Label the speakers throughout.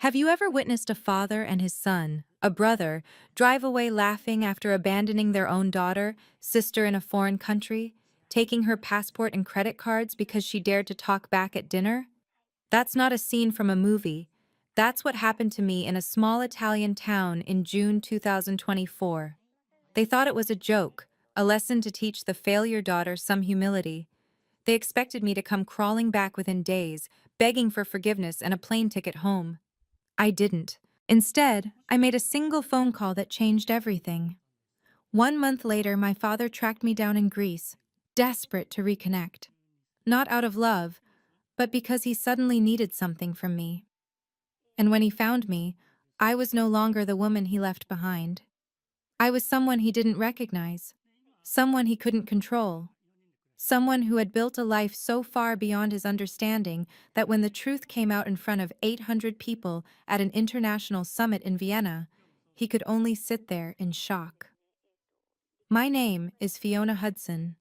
Speaker 1: Have you ever witnessed a father and his son, a brother, drive away laughing after abandoning their own daughter, sister in a foreign country, taking her passport and credit cards because she dared to talk back at dinner? That's not a scene from a movie. That's what happened to me in a small Italian town in June 2024. They thought it was a joke, a lesson to teach the failure daughter some humility. They expected me to come crawling back within days, begging for forgiveness and a plane ticket home. I didn't. Instead, I made a single phone call that changed everything. 1 month later, my father tracked me down in Greece, desperate to reconnect. Not out of love, but because he suddenly needed something from me. And when he found me, I was no longer the woman he left behind. I was someone he didn't recognize, someone he couldn't control. Someone who had built a life so far beyond his understanding that when the truth came out in front of 800 people at an international summit in Vienna, he could only sit there in shock. My name is Fiona Hudson.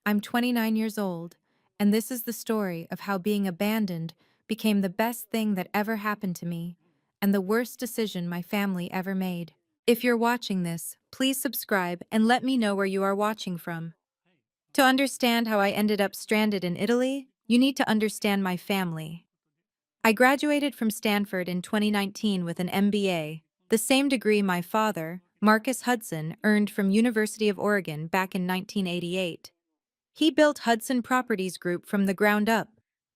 Speaker 1: I'm 29 years old, and this is the story of how being abandoned became the best thing that ever happened to me and the worst decision my family ever made. If you're watching this, please subscribe and let me know where you are watching from. To understand how I ended up stranded in Italy, you need to understand my family. I graduated from Stanford in 2019 with an MBA, the same degree my father, Marcus Hudson, earned from University of Oregon back in 1988. He built Hudson Properties Group from the ground up,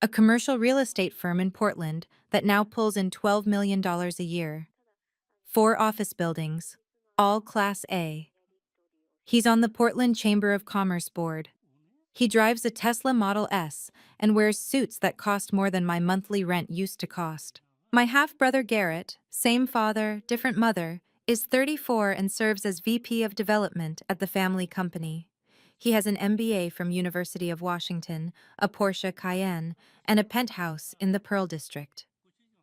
Speaker 1: a commercial real estate firm in Portland that now pulls in $12 million a year. 4 office buildings, all Class A. He's on the Portland Chamber of Commerce board. He drives a Tesla Model S and wears suits that cost more than my monthly rent used to cost. My half-brother Garrett, same father, different mother, is 34 and serves as VP of Development at the family company. He has an MBA from University of Washington, a Porsche Cayenne, and a penthouse in the Pearl District.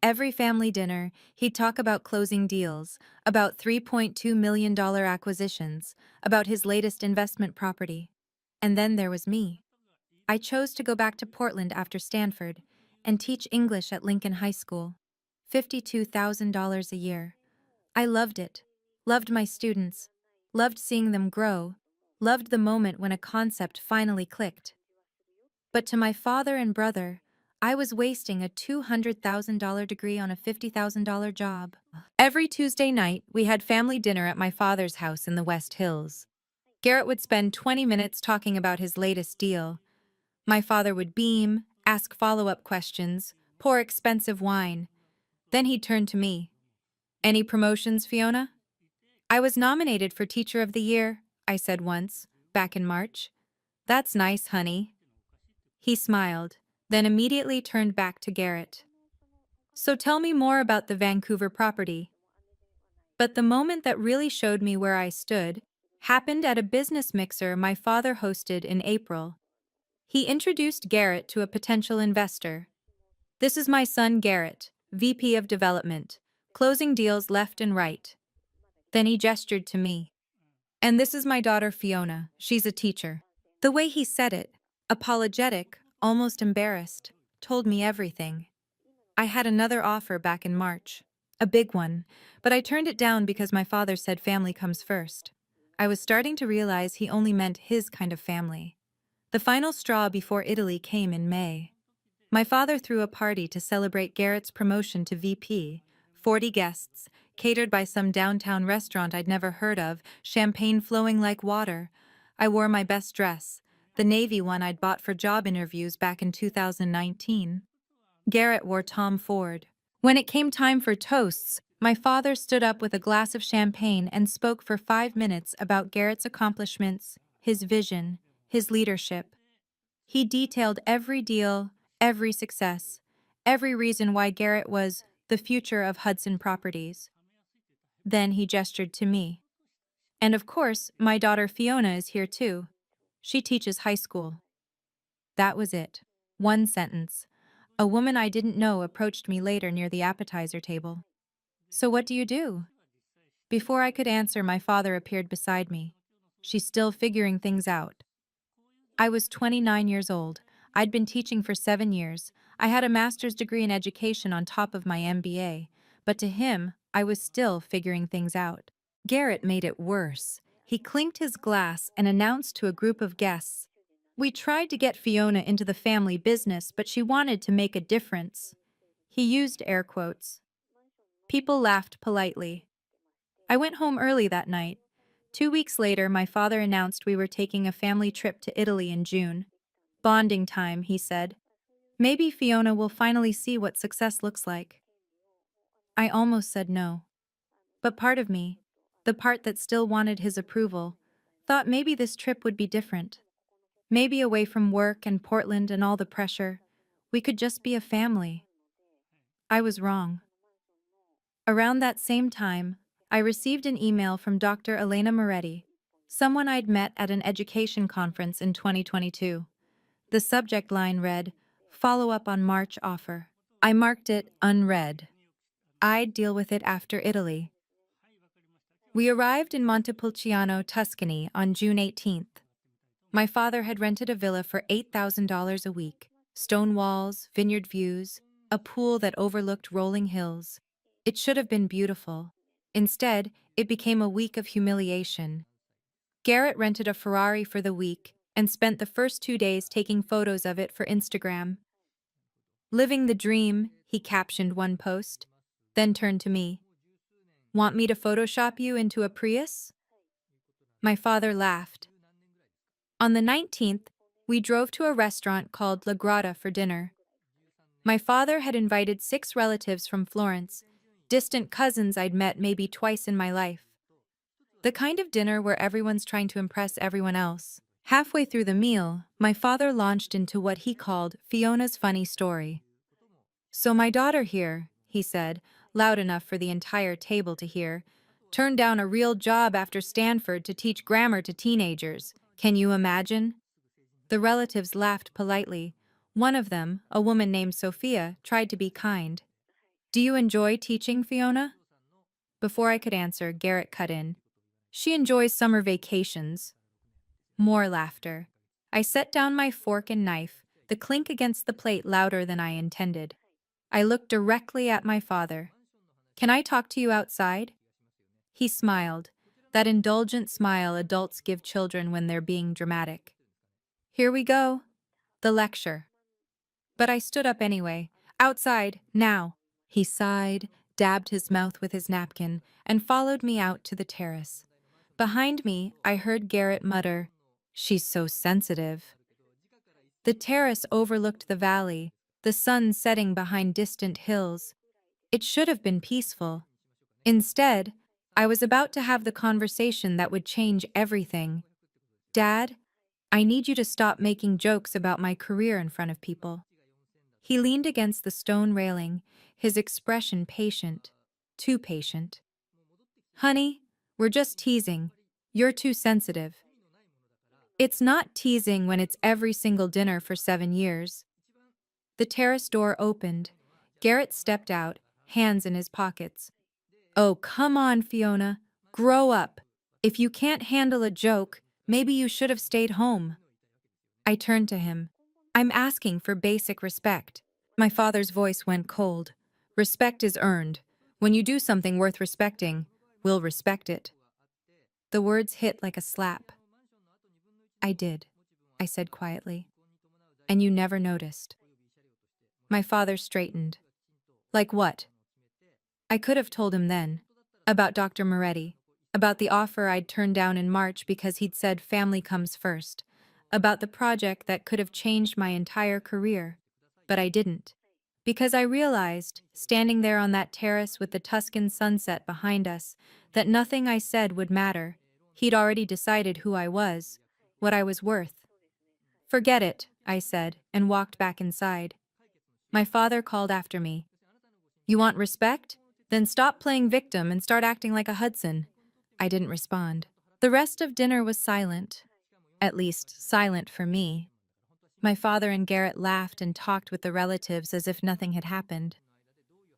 Speaker 1: Every family dinner, he'd talk about closing deals, about $3.2 million acquisitions, about his latest investment property. And then there was me. I chose to go back to Portland after Stanford and teach English at Lincoln High School. $52,000 a year. I loved it. Loved my students. Loved seeing them grow. Loved the moment when a concept finally clicked. But to my father and brother, I was wasting a $200,000 degree on a $50,000 job. Every Tuesday night, we had family dinner at my father's house in the West Hills. Garrett would spend 20 minutes talking about his latest deal. My father would beam, ask follow-up questions, pour expensive wine. Then he'd turn to me. "Any promotions, Fiona?" "I was nominated for Teacher of the Year," I said once, back in March. "That's nice, honey." He smiled, then immediately turned back to Garrett. "So tell me more about the Vancouver property." But the moment that really showed me where I stood happened at a business mixer my father hosted in April. He introduced Garrett to a potential investor. "This is my son Garrett, VP of Development, closing deals left and right." Then he gestured to me. "And this is my daughter Fiona, she's a teacher." The way he said it, apologetic, almost embarrassed, told me everything. I had another offer back in March. A big one, but I turned it down because my father said family comes first. I was starting to realize he only meant his kind of family. The final straw before Italy came in May. My father threw a party to celebrate Garrett's promotion to VP. 40 guests, catered by some downtown restaurant I'd never heard of, champagne flowing like water. I wore my best dress, the navy one I'd bought for job interviews back in 2019. Garrett wore Tom Ford. When it came time for toasts, my father stood up with a glass of champagne and spoke for 5 minutes about Garrett's accomplishments, his vision, his leadership. He detailed every deal, every success, every reason why Garrett was the future of Hudson Properties. Then he gestured to me. "And of course, my daughter Fiona is here too. She teaches high school." That was it. One sentence. A woman I didn't know approached me later near the appetizer table. "So what do you do?" Before I could answer, my father appeared beside me. "She's still figuring things out." I was 29 years old. I'd been teaching for 7 years. I had a master's degree in education on top of my MBA, but to him, I was still figuring things out. Garrett made it worse. He clinked his glass and announced to a group of guests, "We tried to get Fiona into the family business, but she wanted to make a difference." He used air quotes. People laughed politely. I went home early that night. 2 weeks later, my father announced we were taking a family trip to Italy in June. "Bonding time," he said. "Maybe Fiona will finally see what success looks like." I almost said no. But part of me, the part that still wanted his approval, thought maybe this trip would be different. Maybe away from work and Portland and all the pressure, we could just be a family. I was wrong. Around that same time, I received an email from Dr. Elena Moretti, someone I'd met at an education conference in 2022. The subject line read, "Follow up on March offer." I marked it unread. I'd deal with it after Italy. We arrived in Montepulciano, Tuscany on June 18th. My father had rented a villa for $8,000 a week, stone walls, vineyard views, a pool that overlooked rolling hills. It should have been beautiful. Instead, it became a week of humiliation. Garrett rented a Ferrari for the week and spent the first 2 days taking photos of it for Instagram. "Living the dream," he captioned one post, then turned to me. "Want me to Photoshop you into a Prius?" My father laughed. On the 19th, we drove to a restaurant called La Grata for dinner. My father had invited 6 relatives from Florence, distant cousins I'd met maybe twice in my life. The kind of dinner where everyone's trying to impress everyone else. Halfway through the meal, my father launched into what he called Fiona's funny story. "So my daughter here," he said, loud enough for the entire table to hear, "turned down a real job after Stanford to teach grammar to teenagers. Can you imagine?" The relatives laughed politely. One of them, a woman named Sophia, tried to be kind. "Do you enjoy teaching, Fiona?" Before I could answer, Garrett cut in. "She enjoys summer vacations." More laughter. I set down my fork and knife, the clink against the plate louder than I intended. I looked directly at my father. "Can I talk to you outside?" He smiled, that indulgent smile adults give children when they're being dramatic. "Here we go." The lecture. But I stood up anyway. "Outside, now." He sighed, dabbed his mouth with his napkin, and followed me out to the terrace. Behind me, I heard Garrett mutter, "She's so sensitive." The terrace overlooked the valley, the sun setting behind distant hills. It should have been peaceful. Instead, I was about to have the conversation that would change everything. "Dad, I need you to stop making jokes about my career in front of people." He leaned against the stone railing, his expression patient, too patient. "Honey, we're just teasing. You're too sensitive." "It's not teasing when it's every single dinner for 7 years. The terrace door opened. Garrett stepped out, hands in his pockets. "Oh, come on, Fiona. Grow up. If you can't handle a joke, maybe you should have stayed home." I turned to him. "I'm asking for basic respect." My father's voice went cold. "Respect is earned. When you do something worth respecting, we'll respect it." The words hit like a slap. "I did," I said quietly. "And you never noticed." My father straightened. "Like what?" I could have told him then. About Dr. Moretti. About the offer I'd turned down in March because he'd said family comes first. About the project that could have changed my entire career. But I didn't. Because I realized, standing there on that terrace with the Tuscan sunset behind us, that nothing I said would matter. He'd already decided who I was, what I was worth. "Forget it," I said, and walked back inside. My father called after me. "You want respect? Then stop playing victim and start acting like a Hudson." I didn't respond. The rest of dinner was silent. At least, silent for me. My father and Garrett laughed and talked with the relatives as if nothing had happened.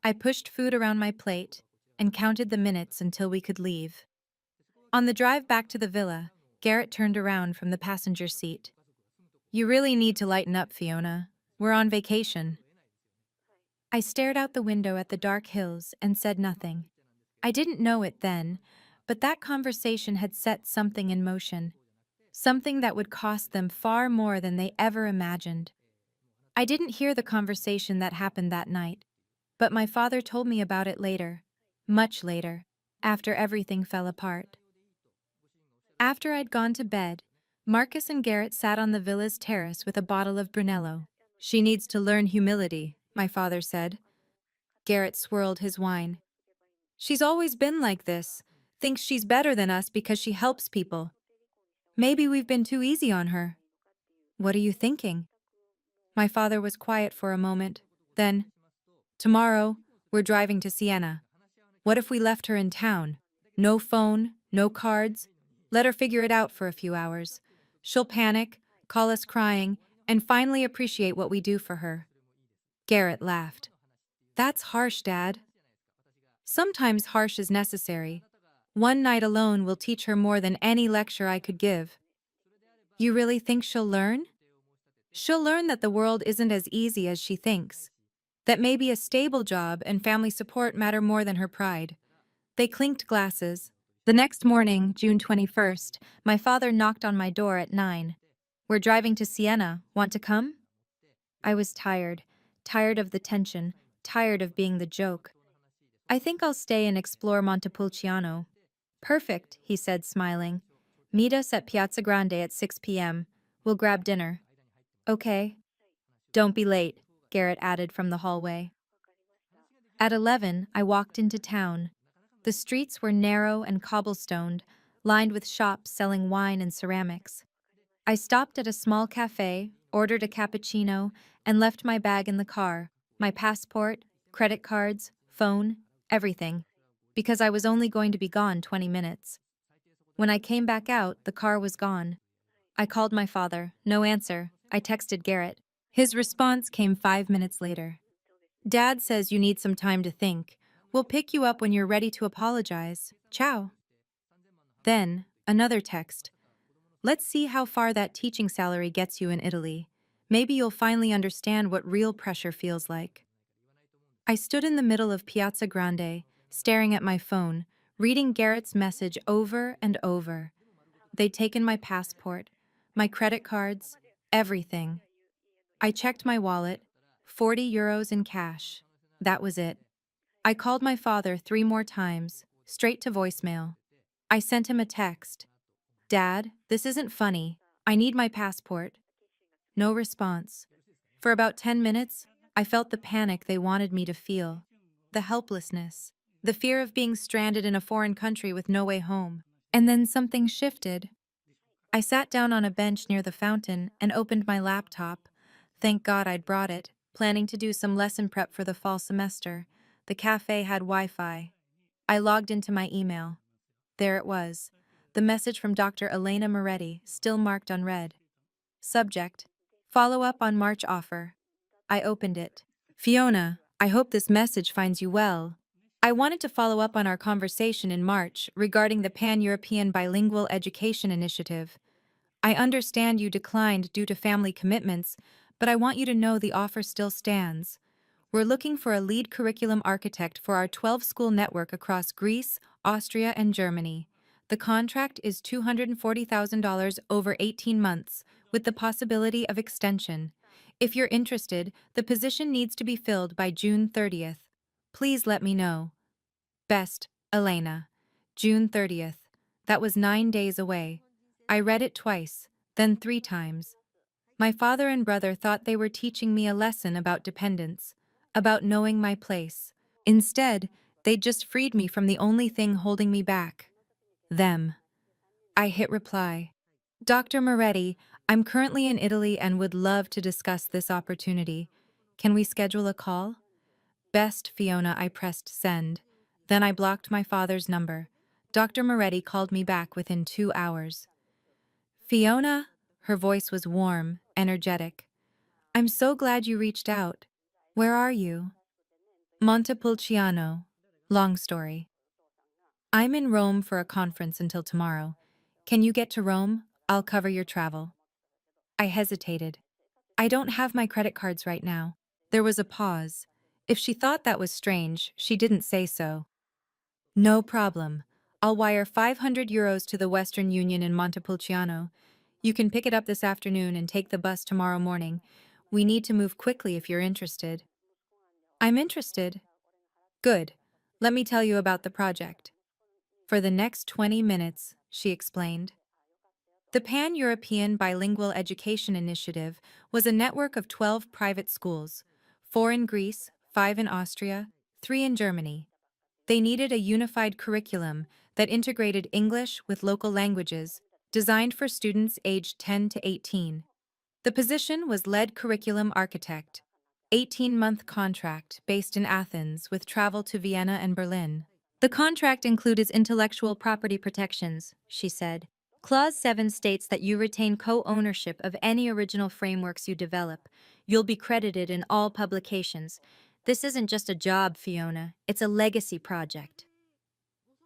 Speaker 1: I pushed food around my plate and counted the minutes until we could leave. On the drive back to the villa, Garrett turned around from the passenger seat. "You really need to lighten up, Fiona. We're on vacation." I stared out the window at the dark hills and said nothing. I didn't know it then, but that conversation had set something in motion, something that would cost them far more than they ever imagined. I didn't hear the conversation that happened that night, but my father told me about it later, much later, after everything fell apart. After I'd gone to bed, Marcus and Garrett sat on the villa's terrace with a bottle of Brunello. She needs to learn humility, my father said. Garrett swirled his wine. She's always been like this, thinks she's better than us because she helps people. Maybe we've been too easy on her. What are you thinking? My father was quiet for a moment. Then, tomorrow, we're driving to Siena. What if we left her in town? No phone, no cards. Let her figure it out for a few hours. She'll panic, call us crying, and finally appreciate what we do for her. Garrett laughed. That's harsh, Dad. Sometimes harsh is necessary. One night alone will teach her more than any lecture I could give. You really think she'll learn? She'll learn that the world isn't as easy as she thinks. That maybe a stable job and family support matter more than her pride. They clinked glasses. The next morning, June 21st, my father knocked on my door at 9. We're driving to Siena. Want to come? I was tired. Tired of the tension. Tired of being the joke. I think I'll stay and explore Montepulciano. Perfect, he said, smiling. Meet us at Piazza Grande at 6 p.m. We'll grab dinner. Okay. Don't be late, Garrett added from the hallway. At 11, I walked into town. The streets were narrow and cobblestoned, lined with shops selling wine and ceramics. I stopped at a small cafe, ordered a cappuccino, and left my bag in the car, my passport, credit cards, phone, everything, because I was only going to be gone 20 minutes. When I came back out, the car was gone. I called my father, no answer. I texted Garrett. His response came 5 minutes later. Dad says you need some time to think. We'll pick you up when you're ready to apologize. Ciao. Then, another text. Let's see how far that teaching salary gets you in Italy. Maybe you'll finally understand what real pressure feels like. I stood in the middle of Piazza Grande, staring at my phone, reading Garrett's message over and over. They'd taken my passport, my credit cards, everything. I checked my wallet, 40 euros in cash. That was it. I called my father 3 more times, straight to voicemail. I sent him a text. Dad, this isn't funny. I need my passport. No response. For about 10 minutes, I felt the panic they wanted me to feel. The helplessness. The fear of being stranded in a foreign country with no way home. And then something shifted. I sat down on a bench near the fountain and opened my laptop. Thank God I'd brought it, planning to do some lesson prep for the fall semester. The cafe had Wi-Fi. I logged into my email. There it was. The message from Dr. Elena Moretti, still marked unread. Subject: Follow up on March offer. I opened it. Fiona, I hope this message finds you well. I wanted to follow up on our conversation in March regarding the Pan-European Bilingual Education Initiative. I understand you declined due to family commitments, but I want you to know the offer still stands. We're looking for a lead curriculum architect for our 12-school network across Greece, Austria, and Germany. The contract is $240,000 over 18 months, with the possibility of extension. If you're interested, the position needs to be filled by June 30th. Please let me know. Best, Elena. June 30th. That was 9 days away. I read it twice, then 3 times. My father and brother thought they were teaching me a lesson about dependence, about knowing my place. Instead, they'd just freed me from the only thing holding me back. Them. I hit reply. Dr. Moretti, I'm currently in Italy and would love to discuss this opportunity. Can we schedule a call? Best, Fiona, I pressed send. Then I blocked my father's number. Dr. Moretti called me back within 2 hours. Fiona? Her voice was warm, energetic. I'm so glad you reached out. Where are you? Montepulciano. Long story. I'm in Rome for a conference until tomorrow. Can you get to Rome? I'll cover your travel. I hesitated. I don't have my credit cards right now. There was a pause. If she thought that was strange, she didn't say so. No problem. I'll wire €500 to the Western Union in Montepulciano. You can pick it up this afternoon and take the bus tomorrow morning. We need to move quickly if you're interested. I'm interested. Good. Let me tell you about the project. For the next 20 minutes, she explained. The Pan-European Bilingual Education Initiative was a network of 12 private schools, 4 in Greece, 5 in Austria, 3 in Germany. They needed a unified curriculum that integrated English with local languages, designed for students aged 10 to 18. The position was lead curriculum architect, 18-month contract based in Athens with travel to Vienna and Berlin. The contract included intellectual property protections, she said. Clause 7 states that you retain co-ownership of any original frameworks you develop. You'll be credited in all publications. This isn't just a job, Fiona. It's a legacy project.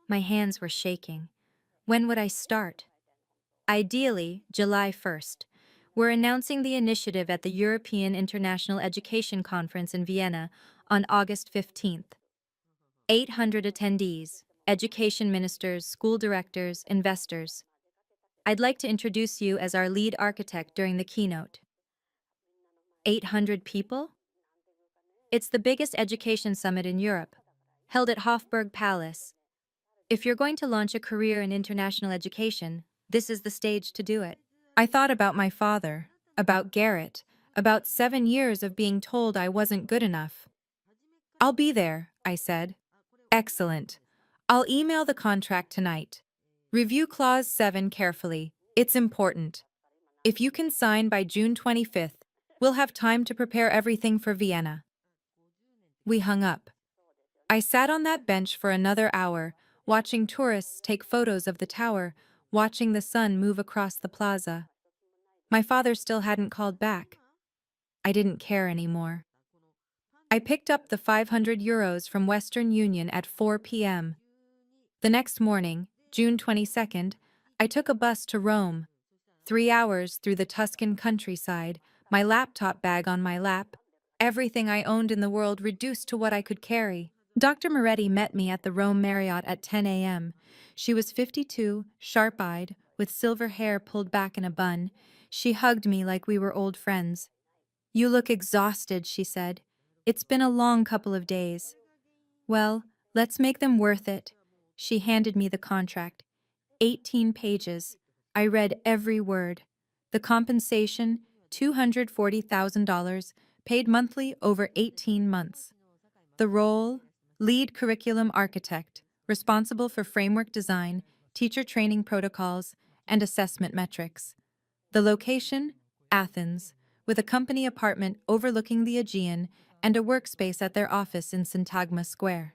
Speaker 1: My hands were shaking. When would I start? Ideally, July 1st. We're announcing the initiative at the European International Education Conference in Vienna on August 15th. 800 attendees, education ministers, school directors, investors. I'd like to introduce you as our lead architect during the keynote. 800 people? It's the biggest education summit in Europe, held at Hofburg Palace. If you're going to launch a career in international education, this is the stage to do it. I thought about my father, about Garrett, about 7 years of being told I wasn't good enough. I'll be there, I said. Excellent. I'll email the contract tonight. Review Clause 7 carefully. It's important. If you can sign by June 25th, we'll have time to prepare everything for Vienna. We hung up. I sat on that bench for another hour, watching tourists take photos of the tower, watching the sun move across the plaza. My father still hadn't called back. I didn't care anymore. I picked up the €500 from Western Union at 4 p.m. The next morning, June 22nd, I took a bus to Rome. 3 hours through the Tuscan countryside, my laptop bag on my lap, everything I owned in the world reduced to what I could carry. Dr. Moretti met me at the Rome Marriott at 10 a.m. She was 52, sharp-eyed, with silver hair pulled back in a bun. She hugged me like we were old friends. "You look exhausted," she said. "It's been a long couple of days." "Well, let's make them worth it." She handed me the contract. 18 pages. I read every word. The compensation, $240,000, paid monthly over 18 months. The role, lead curriculum architect, responsible for framework design, teacher training protocols, and assessment metrics. The location, Athens, with a company apartment overlooking the Aegean and a workspace at their office in Syntagma Square.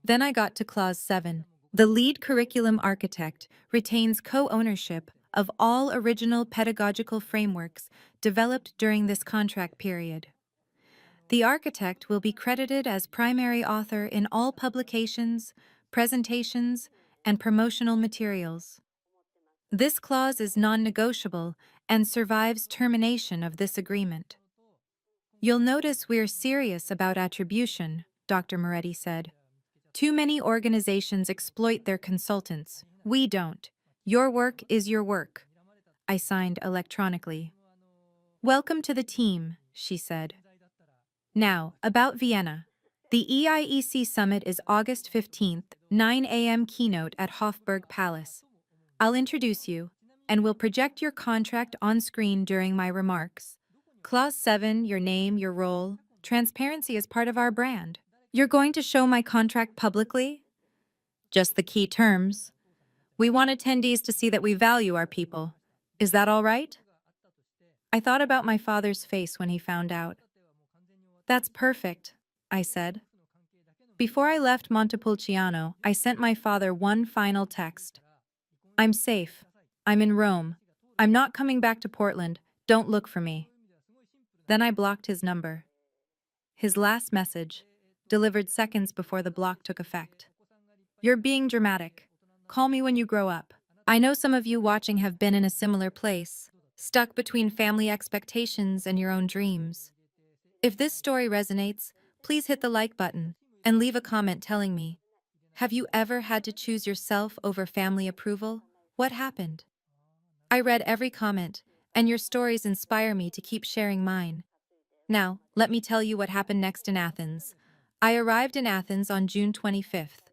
Speaker 1: Then I got to Clause 7. The lead curriculum architect retains co-ownership of all original pedagogical frameworks developed during this contract period. The architect will be credited as primary author in all publications, presentations, and promotional materials. This clause is non-negotiable and survives termination of this agreement. You'll notice we're serious about attribution, Dr. Moretti said. Too many organizations exploit their consultants. We don't. Your work is your work. I signed electronically. Welcome to the team, she said. Now, about Vienna. The EIEC Summit is August 15th, 9 a.m. keynote at Hofburg Palace. I'll introduce you, and we'll project your contract on screen during my remarks. Clause 7, your name, your role. Transparency is part of our brand. You're going to show my contract publicly? Just the key terms. We want attendees to see that we value our people. Is that all right? I thought about my father's face when he found out. That's perfect, I said. Before I left Montepulciano, I sent my father one final text. I'm safe. I'm in Rome. I'm not coming back to Portland. Don't look for me. Then I blocked his number. His last message, delivered seconds before the block took effect. You're being dramatic. Call me when you grow up. I know some of you watching have been in a similar place, stuck between family expectations and your own dreams. If this story resonates, Please hit the like button and leave a comment telling me, have you ever had to choose yourself over family approval? What happened? I read every comment, and your stories inspire me to keep sharing mine. Now, let me tell you what happened next in Athens. I arrived in Athens on June 25th.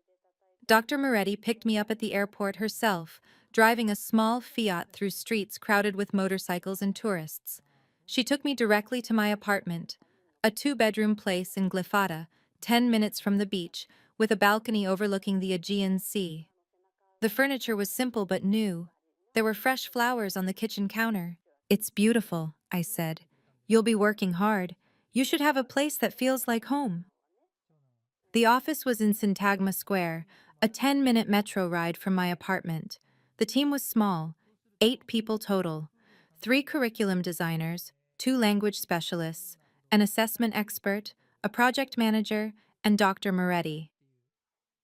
Speaker 1: Dr. Moretti picked me up at the airport herself, driving a small Fiat through streets crowded with motorcycles and tourists. She took me directly to my apartment, a two-bedroom place in Glyfada, 10 minutes from the beach, with a balcony overlooking the Aegean Sea. The furniture was simple but new. There were fresh flowers on the kitchen counter. It's beautiful, I said. You'll be working hard. You should have a place that feels like home. The office was in Syntagma Square, a 10-minute metro ride from my apartment. The team was small, 8 people total, 3 curriculum designers, 2 language specialists, an assessment expert, a project manager, and Dr. Moretti.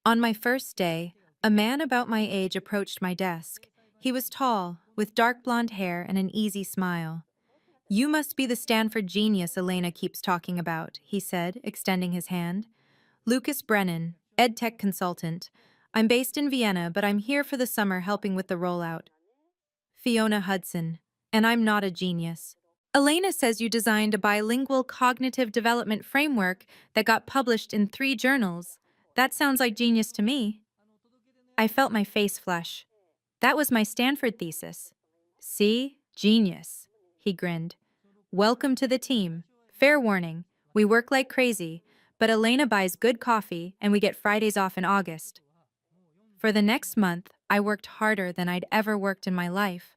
Speaker 1: On my first day, a man about my age approached my desk. He was tall, with dark blonde hair and an easy smile. You must be the Stanford genius Elena keeps talking about, he said, extending his hand. Lucas Brennan, EdTech consultant. I'm based in Vienna, but I'm here for the summer helping with the rollout. Fiona Hudson, and I'm not a genius. Elena says you designed a bilingual cognitive development framework that got published in 3 journals. That sounds like genius to me. I felt my face flush. That was my Stanford thesis. See? Genius. He grinned. Welcome to the team. Fair warning, we work like crazy, but Elena buys good coffee and we get Fridays off in August. For the next month, I worked harder than I'd ever worked in my life.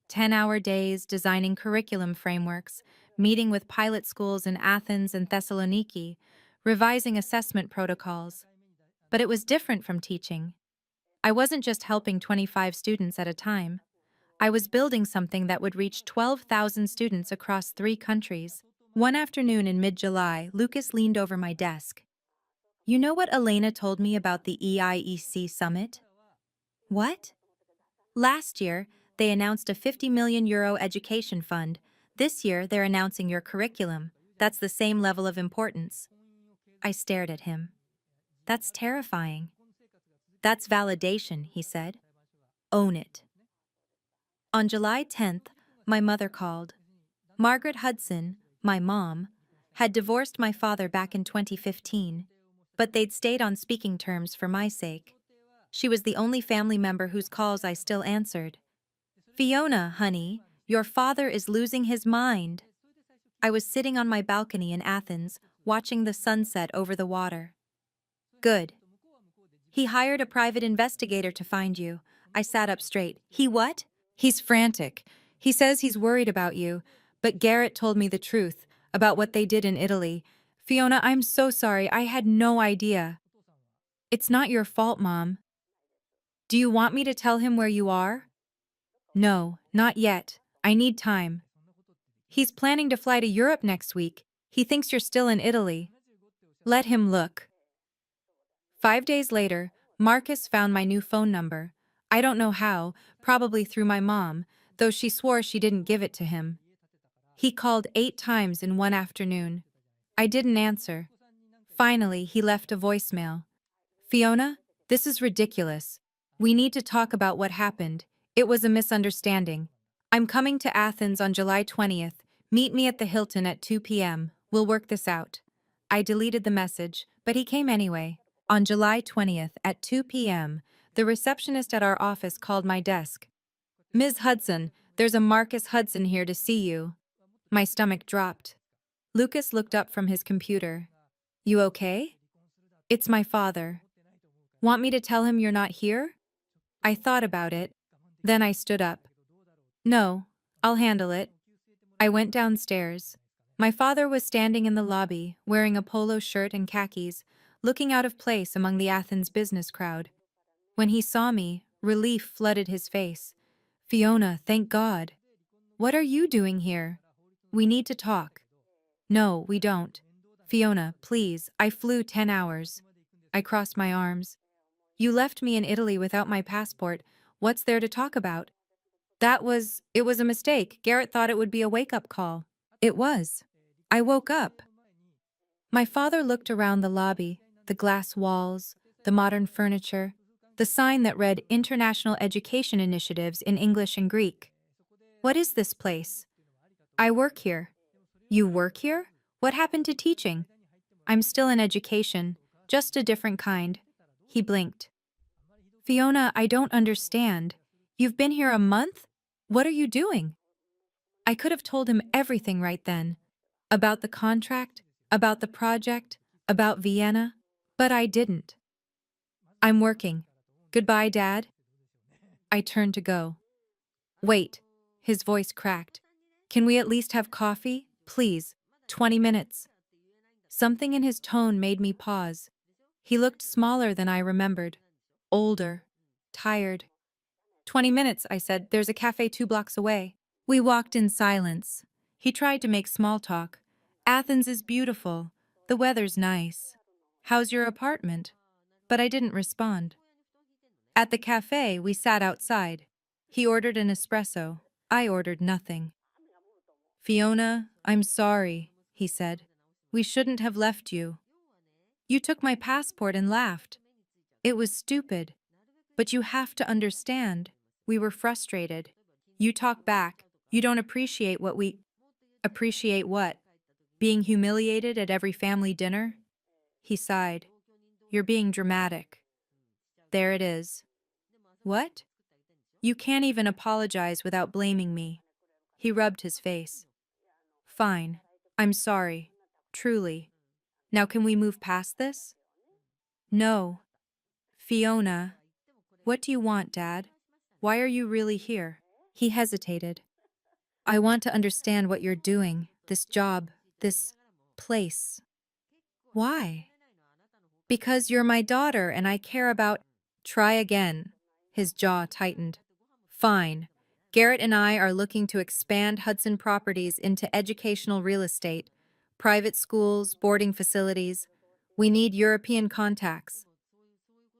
Speaker 1: 10-hour days designing curriculum frameworks, meeting with pilot schools in Athens and Thessaloniki, revising assessment protocols. But it was different from teaching. I wasn't just helping 25 students at a time. I was building something that would reach 12,000 students across 3 countries. One afternoon in mid-July, Lucas leaned over my desk. You know what Elena told me about the EIEC summit? What? Last year, they announced a €50 million education fund. This year, they're announcing your curriculum. That's the same level of importance. I stared at him. That's terrifying. That's validation, he said. Own it. On July 10th, my mother called. Margaret Hudson, my mom, had divorced my father back in 2015, but they'd stayed on speaking terms for my sake. She was the only family member whose calls I still answered. Fiona, honey, your father is losing his mind. I was sitting on my balcony in Athens, watching the sunset over the water. Good. He hired a private investigator to find you. I sat up straight. He what? He's frantic. He says he's worried about you, but Garrett told me the truth about what they did in Italy. Fiona, I'm so sorry. I had no idea. It's not your fault, Mom. Do you want me to tell him where you are? No, not yet. I need time. He's planning to fly to Europe next week. He thinks you're still in Italy. Let him look. 5 days later, Marcus found my new phone number. I don't know how, probably through my mom, though she swore she didn't give it to him. He called 8 times in one afternoon. I didn't answer. Finally, he left a voicemail. Fiona, this is ridiculous. We need to talk about what happened. It was a misunderstanding. I'm coming to Athens on July 20th. Meet me at the Hilton at 2 p.m. We'll work this out. I deleted the message, but he came anyway. On July 20th at 2 p.m., the receptionist at our office called my desk. Ms. Hudson, there's a Marcus Hudson here to see you. My stomach dropped. Lucas looked up from his computer. You okay? It's my father. Want me to tell him you're not here? I thought about it. Then I stood up. No, I'll handle it. I went downstairs. My father was standing in the lobby, wearing a polo shirt and khakis, looking out of place among the Athens business crowd. When he saw me, relief flooded his face. Fiona, thank God. What are you doing here? We need to talk. No, we don't. Fiona, please, I flew 10 hours. I crossed my arms. You left me in Italy without my passport. What's there to talk about? It was a mistake. Garrett thought it would be a wake-up call. It was. I woke up. My father looked around the lobby, the glass walls, the modern furniture, the sign that read International Education Initiatives in English and Greek. What is this place? I work here. You work here? What happened to teaching? I'm still in education, just a different kind. He blinked. Fiona, I don't understand. You've been here a month? What are you doing? I could have told him everything right then. About the contract, about the project, about Vienna, but I didn't. I'm working. Goodbye, Dad. I turned to go. Wait. His voice cracked. Can we at least have coffee? Please. 20 minutes. Something in his tone made me pause. He looked smaller than I remembered. Older. Tired. 20 minutes, I said. There's a cafe 2 blocks away. We walked in silence. He tried to make small talk. Athens is beautiful. The weather's nice. How's your apartment? But I didn't respond. At the cafe, we sat outside. He ordered an espresso. I ordered nothing. Fiona, I'm sorry, he said. We shouldn't have left you. You took my passport and laughed. It was stupid. But you have to understand. We were frustrated. You talk back. You don't appreciate what we... Appreciate what? Being humiliated at every family dinner? He sighed. You're being dramatic. There it is. What? You can't even apologize without blaming me. He rubbed his face. Fine. I'm sorry. Truly. Now can we move past this? No. Fiona. What do you want, Dad? Why are you really here? He hesitated. I want to understand what you're doing, this job, this place. Why? Because you're my daughter and I care about... Try again. His jaw tightened. Fine. Garrett and I are looking to expand Hudson Properties into educational real estate, private schools, boarding facilities. We need European contacts.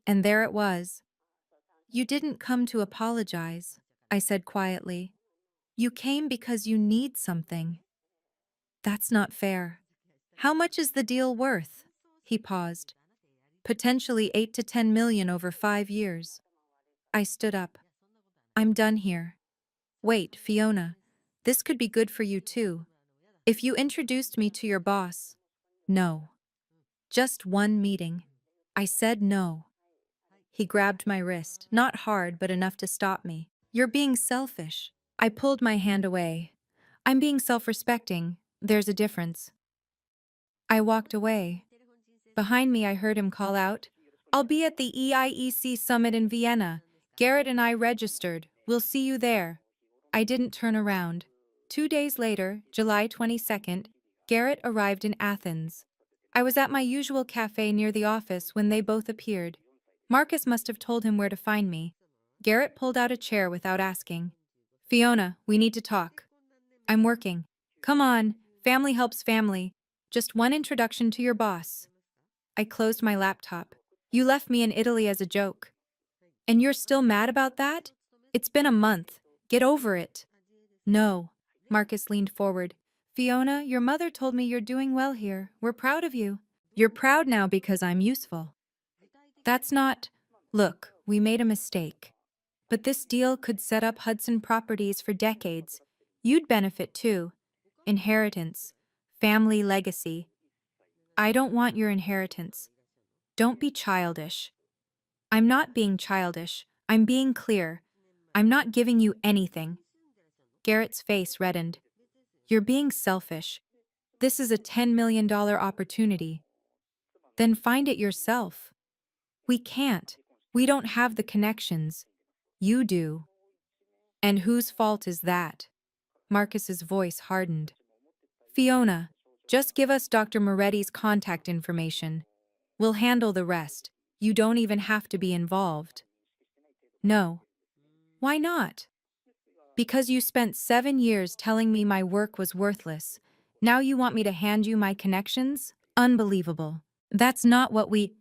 Speaker 1: And there it was. You didn't come to apologize, I said quietly. You came because you need something. That's not fair. How much is the deal worth? He paused. Potentially 8 to 10 million over 5 years. I stood up. I'm done here. Wait, Fiona. This could be good for you too. If you introduced me to your boss. No. Just one meeting. I said no. He grabbed my wrist, not hard but enough to stop me. You're being selfish. I pulled my hand away. I'm being self-respecting. There's a difference. I walked away. Behind me, I heard him call out, I'll be at the EIEC summit in Vienna. Garrett and I registered. We'll see you there. I didn't turn around. 2 days later, July 22nd, Garrett arrived in Athens. I was at my usual cafe near the office when they both appeared. Marcus must have told him where to find me. Garrett pulled out a chair without asking. Fiona, we need to talk. I'm working. Come on, family helps family. Just one introduction to your boss. I closed my laptop. You left me in Italy as a joke. And you're still mad about that? It's been a month. Get over it. No. Marcus leaned forward. Fiona, your mother told me you're doing well here. We're proud of you. You're proud now because I'm useful. That's not... Look, we made a mistake. But this deal could set up Hudson Properties for decades. You'd benefit too. Inheritance. Family legacy. I don't want your inheritance. Don't be childish. I'm not being childish. I'm being clear. I'm not giving you anything. Garrett's face reddened. You're being selfish. This is a $10 million opportunity. Then find it yourself. We can't. We don't have the connections. You do. And whose fault is that? Marcus's voice hardened. Fiona, just give us Dr. Moretti's contact information. We'll handle the rest. You don't even have to be involved. No. Why not? Because you spent 7 years telling me my work was worthless. Now you want me to hand you my connections? Unbelievable. That's not what we...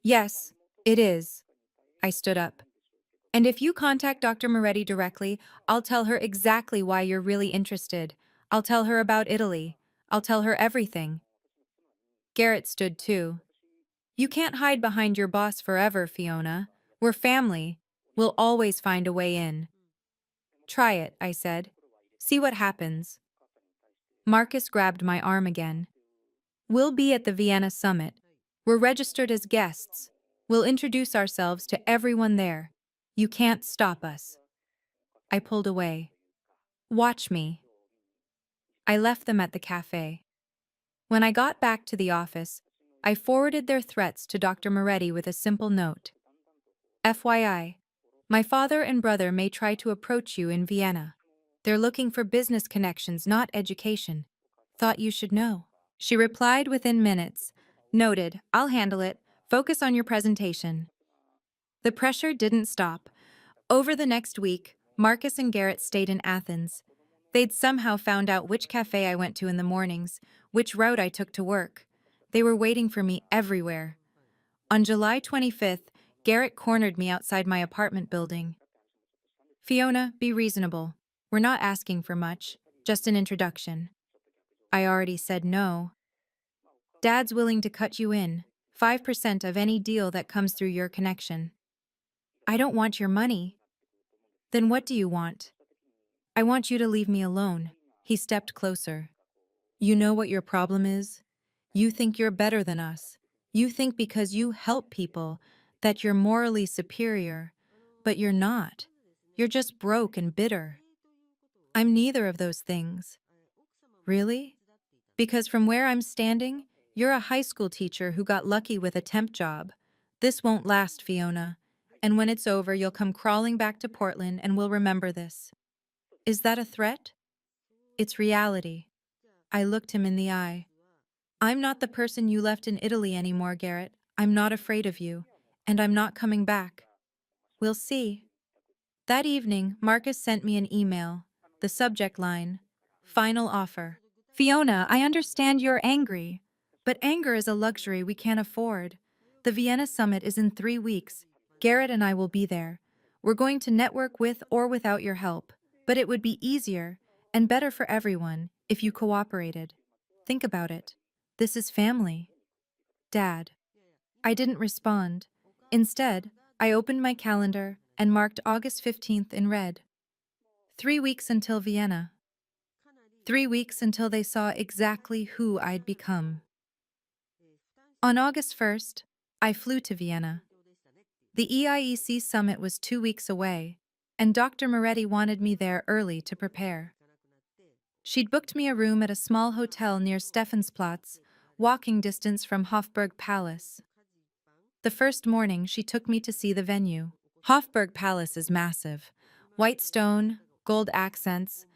Speaker 1: Yes, it is. I stood up. And if you contact Dr. Moretti directly, I'll tell her exactly why you're really interested. I'll tell her about Italy. I'll tell her everything. Garrett stood too. You can't hide behind your boss forever, Fiona. We're family. We'll always find a way in. Try it, I said. See what happens. Marcus grabbed my arm again. We'll be at the Vienna summit. We're registered as guests. We'll introduce ourselves to everyone there. You can't stop us. I pulled away. Watch me. I left them at the cafe. When I got back to the office, I forwarded their threats to Dr. Moretti with a simple note. FYI, my father and brother may try to approach you in Vienna. They're looking for business connections, not education. Thought you should know. She replied within minutes. Noted, I'll handle it. Focus on your presentation. The pressure didn't stop. Over the next week, Marcus and Garrett stayed in Athens. They'd somehow found out which cafe I went to in the mornings, which route I took to work. They were waiting for me everywhere. On July 25th, Garrett cornered me outside my apartment building. Fiona, be reasonable. We're not asking for much, just an introduction. I already said no. Dad's willing to cut you in, 5% of any deal that comes through your connection. I don't want your money. Then what do you want? I want you to leave me alone. He stepped closer. You know what your problem is? You think you're better than us. You think because you help people that you're morally superior, but you're not. You're just broke and bitter. I'm neither of those things. Really? Because from where I'm standing, you're a high school teacher who got lucky with a temp job. This won't last, Fiona. And when it's over, you'll come crawling back to Portland and we'll remember this. Is that a threat? It's reality. I looked him in the eye. I'm not the person you left in Italy anymore, Garrett. I'm not afraid of you. And I'm not coming back. We'll see. That evening, Marcus sent me an email. The subject line, final offer. Fiona, I understand you're angry, but anger is a luxury we can't afford. The Vienna summit is in 3 weeks. Garrett and I will be there. We're going to network with or without your help, but it would be easier and better for everyone if you cooperated. Think about it. This is family. Dad. I didn't respond. Instead, I opened my calendar and marked August 15th in red. 3 weeks until Vienna. 3 weeks until they saw exactly who I'd become. On August 1st, I flew to Vienna. The EIEC summit was 2 weeks away, and Dr. Moretti wanted me there early to prepare. She'd booked me a room at a small hotel near Stephansplatz, walking distance from Hofburg Palace. The first morning, she took me to see the venue. Hofburg Palace is massive. White stone, gold accents,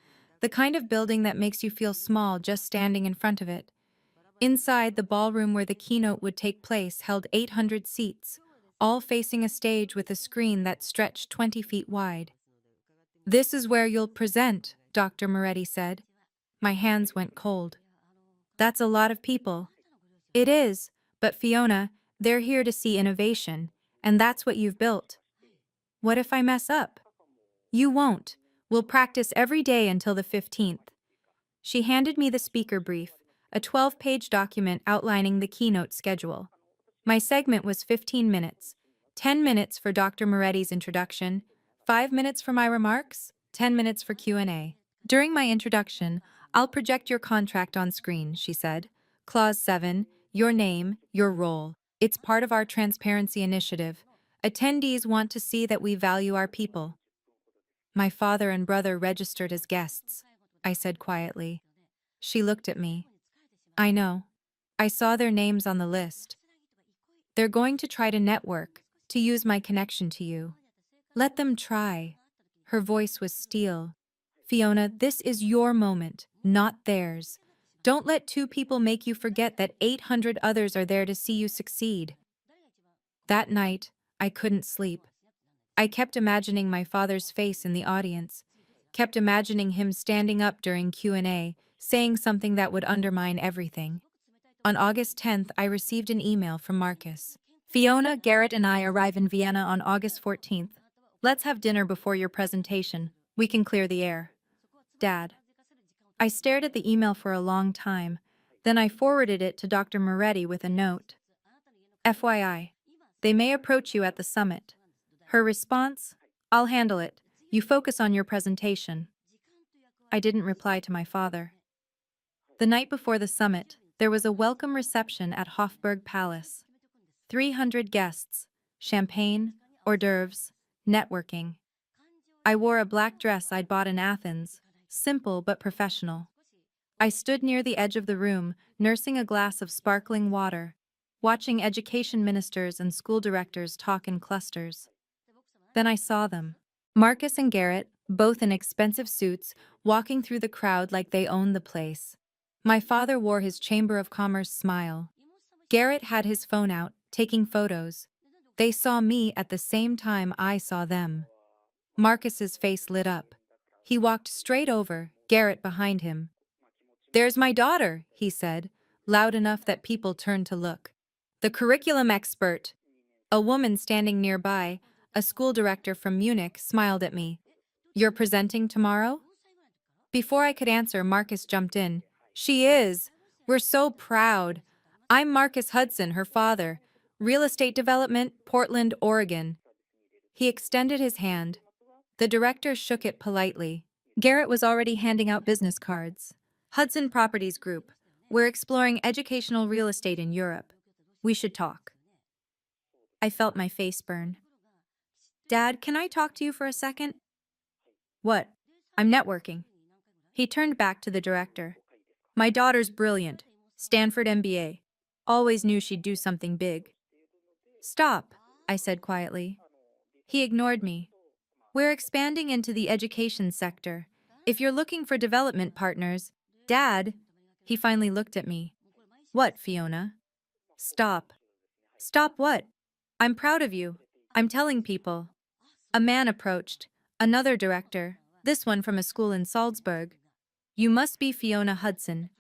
Speaker 1: the kind of building that makes you feel small just standing in front of it. Inside, the ballroom where the keynote would take place held 800 seats, all facing a stage with a screen that stretched 20 feet wide. This is where you'll present, Dr. Moretti said. My hands went cold. That's a lot of people. It is, but Fiona, they're here to see innovation, and that's what you've built. What if I mess up? You won't. We'll practice every day until the 15th. She handed me the speaker brief, a 12-page document outlining the keynote schedule. My segment was 15 minutes, 10 minutes for Dr. Moretti's introduction, 5 minutes for my remarks, 10 minutes for Q&A. During my introduction, I'll project your contract on screen, she said. Clause 7, your name, your role. It's part of our transparency initiative. Attendees want to see that we value our people. My father and brother registered as guests, I said quietly. She looked at me. I know. I saw their names on the list. They're going to try to network, to use my connection to you. Let them try. Her voice was steel. Fiona, this is your moment, not theirs. Don't let 2 people make you forget that 800 others are there to see you succeed. That night, I couldn't sleep. I kept imagining my father's face in the audience, kept imagining him standing up during Q&A, saying something that would undermine everything. On August 10th, I received an email from Marcus. Fiona, Garrett, and I arrive in Vienna on August 14th. Let's have dinner before your presentation. We can clear the air. Dad. I stared at the email for a long time. Then I forwarded it to Dr. Moretti with a note. FYI, they may approach you at the summit. Her response, I'll handle it. You focus on your presentation. I didn't reply to my father. The night before the summit, there was a welcome reception at Hofburg Palace. 300 guests, champagne, hors d'oeuvres, networking. I wore a black dress I'd bought in Athens, simple but professional. I stood near the edge of the room, nursing a glass of sparkling water, watching education ministers and school directors talk in clusters. Then I saw them. Marcus and Garrett, both in expensive suits, walking through the crowd like they owned the place. My father wore his Chamber of Commerce smile. Garrett had his phone out, taking photos. They saw me at the same time I saw them. Marcus's face lit up. He walked straight over, Garrett behind him. There's my daughter, he said, loud enough that people turned to look. The curriculum expert. A woman standing nearby, a school director from Munich, smiled at me. You're presenting tomorrow? Before I could answer, Marcus jumped in. She is. We're so proud. I'm Marcus Hudson, her father. Real estate development, Portland, Oregon. He extended his hand. The director shook it politely. Garrett was already handing out business cards. Hudson Properties Group. We're exploring educational real estate in Europe. We should talk. I felt my face burn. Dad, can I talk to you for a second? What? I'm networking. He turned back to the director. My daughter's brilliant. Stanford MBA. Always knew she'd do something big. Stop, I said quietly. He ignored me. We're expanding into the education sector. If you're looking for development partners, Dad, he finally looked at me. What, Fiona? Stop. Stop what? I'm proud of you. I'm telling people. A man approached. Another director. This one from a school in Salzburg. You must be Fiona Hudson.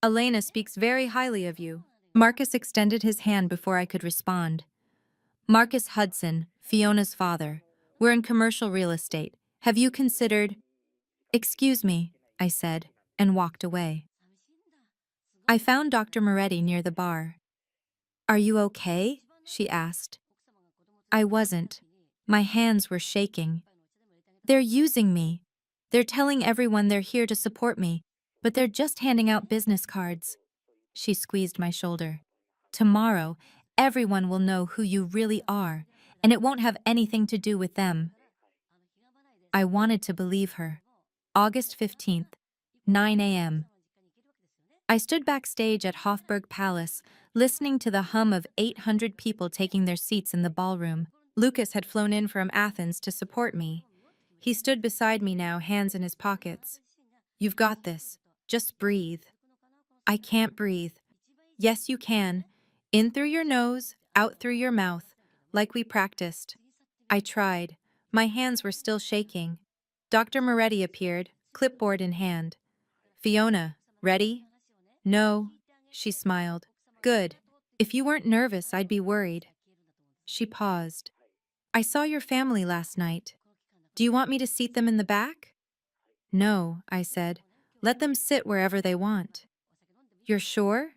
Speaker 1: Elena speaks very highly of you. Marcus extended his hand before I could respond. Marcus Hudson, Fiona's father. We're in commercial real estate. Have you considered... Excuse me, I said, and walked away. I found Dr. Moretti near the bar. Are you okay? She asked. I wasn't. My hands were shaking. They're using me. They're telling everyone they're here to support me, but they're just handing out business cards. She squeezed my shoulder. Tomorrow, everyone will know who you really are, and it won't have anything to do with them. I wanted to believe her. August 15th, 9 a.m. I stood backstage at Hofburg Palace, listening to the hum of 800 people taking their seats in the ballroom. Lucas had flown in from Athens to support me. He stood beside me now, hands in his pockets. You've got this. Just breathe. I can't breathe. Yes, you can. In through your nose, out through your mouth, like we practiced. I tried. My hands were still shaking. Dr. Moretti appeared, clipboard in hand. Fiona, ready? No, she smiled. Good. If you weren't nervous, I'd be worried. She paused. I saw your family last night. Do you want me to seat them in the back? No, I said. Let them sit wherever they want. You're sure?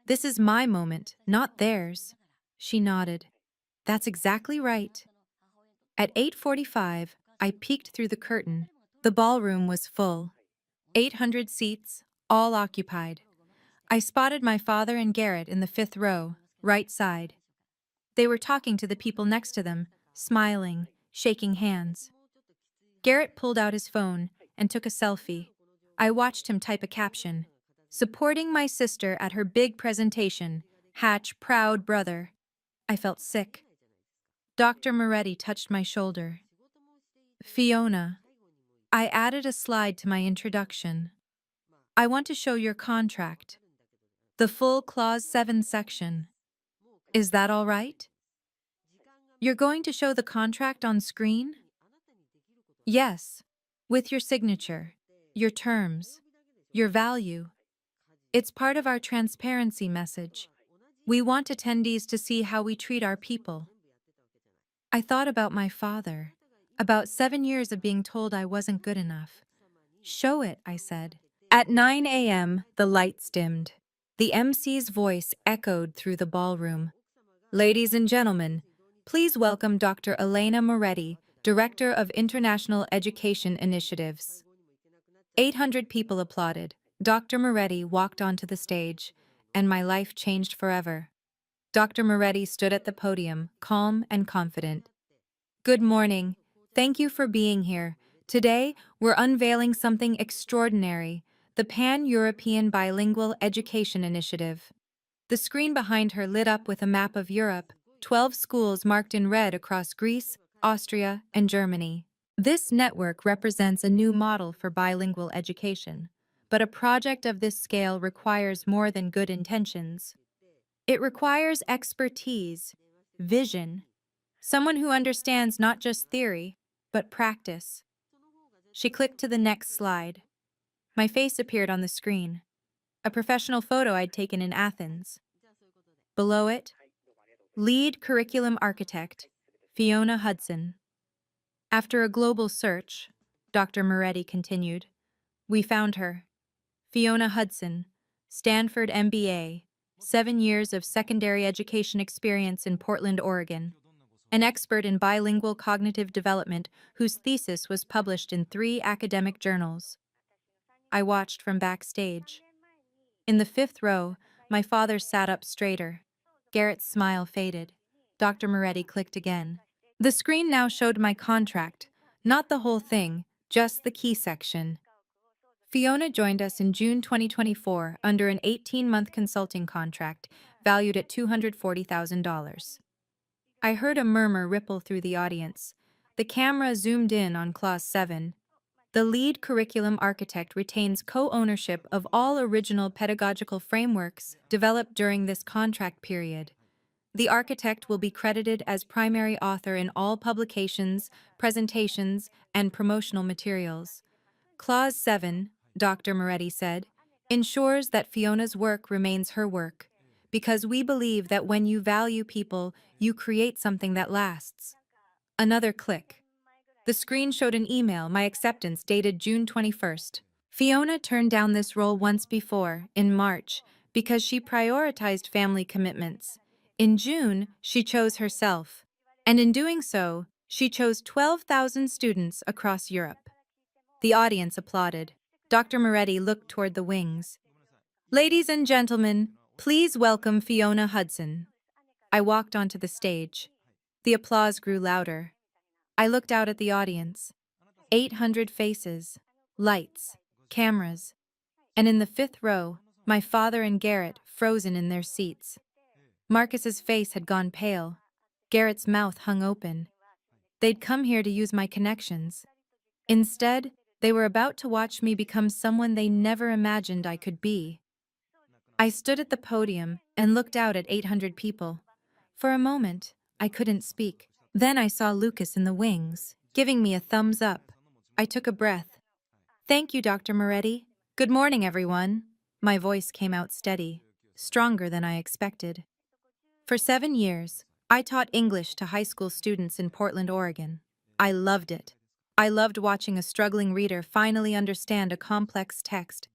Speaker 1: This is my moment, not theirs. She nodded. That's exactly right. At 8:45, I peeked through the curtain. The ballroom was full. 800 seats, all occupied. I spotted my father and Garrett in the 5th row, right side. They were talking to the people next to them, smiling, shaking hands. Garrett pulled out his phone and took a selfie. I watched him type a caption. Supporting my sister at her big presentation. Hatch, proud brother. I felt sick. Dr. Moretti touched my shoulder. Fiona. I added a slide to my introduction. I want to show your contract. The full Clause 7 section. Is that all right? You're going to show the contract on screen? Yes. With your signature, your terms, your value. It's part of our transparency message. We want attendees to see how we treat our people. I thought about my father, about 7 years of being told I wasn't good enough. Show it, I said. At 9 a.m., the lights dimmed. The MC's voice echoed through the ballroom. Ladies and gentlemen, please welcome Dr. Elena Moretti, Director of International Education Initiatives. 800 people applauded. Dr. Moretti walked onto the stage, and my life changed forever. Dr. Moretti stood at the podium, calm and confident. Good morning. Thank you for being here. Today, we're unveiling something extraordinary, the Pan-European Bilingual Education Initiative. The screen behind her lit up with a map of Europe, 12 schools marked in red across Greece, Austria, and Germany. This network represents a new model for bilingual education, but a project of this scale requires more than good intentions. It requires expertise, vision, someone who understands not just theory, but practice. She clicked to the next slide. My face appeared on the screen, a professional photo I'd taken in Athens. Below it, lead curriculum architect, Fiona Hudson. After a global search, Dr. Moretti continued, we found her. Fiona Hudson, Stanford MBA, 7 years of secondary education experience in Portland, Oregon. An expert in bilingual cognitive development whose thesis was published in 3 academic journals. I watched from backstage. In the 5th row, my father sat up straighter. Garrett's smile faded. Dr. Moretti clicked again. The screen now showed my contract, not the whole thing, just the key section. Fiona joined us in June 2024 under an 18-month consulting contract valued at $240,000. I heard a murmur ripple through the audience. The camera zoomed in on Clause 7. The lead curriculum architect retains co-ownership of all original pedagogical frameworks developed during this contract period. The architect will be credited as primary author in all publications, presentations, and promotional materials. Clause 7, Dr. Moretti said, ensures that Fiona's work remains her work, because we believe that when you value people, you create something that lasts. Another click. The screen showed an email, my acceptance, dated June 21st. Fiona turned down this role once before, in March, because she prioritized family commitments. In June, she chose herself. And in doing so, she chose 12,000 students across Europe. The audience applauded. Dr. Moretti looked toward the wings. Ladies and gentlemen, please welcome Fiona Hudson. I walked onto the stage. The applause grew louder. I looked out at the audience. 800 faces, lights, cameras. And in the 5th row, my father and Garrett frozen in their seats. Marcus's face had gone pale. Garrett's mouth hung open. They'd come here to use my connections. Instead, they were about to watch me become someone they never imagined I could be. I stood at the podium and looked out at 800 people. For a moment, I couldn't speak. Then I saw Lucas in the wings, giving me a thumbs up. I took a breath. Thank you, Dr. Moretti. Good morning, everyone. My voice came out steady, stronger than I expected. For 7 years, I taught English to high school students in Portland, Oregon. I loved it. I loved watching a struggling reader finally understand a complex text.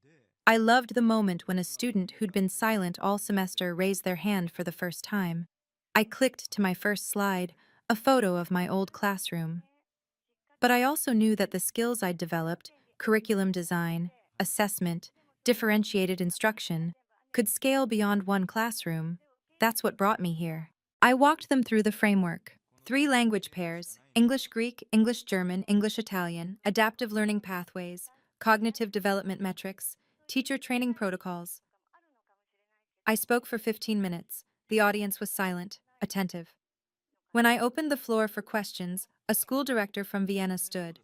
Speaker 1: I loved the moment when a student who'd been silent all semester raised their hand for the first time. I clicked to my first slide, a photo of my old classroom. But I also knew that the skills I'd developed, curriculum design, assessment, differentiated instruction, could scale beyond one classroom. That's what brought me here. I walked them through the framework. 3 language pairs, English-Greek, English-German, English-Italian, adaptive learning pathways, cognitive development metrics, teacher training protocols. I spoke for 15 minutes. The audience was silent, attentive. When I opened the floor for questions, a school director from Vienna stood.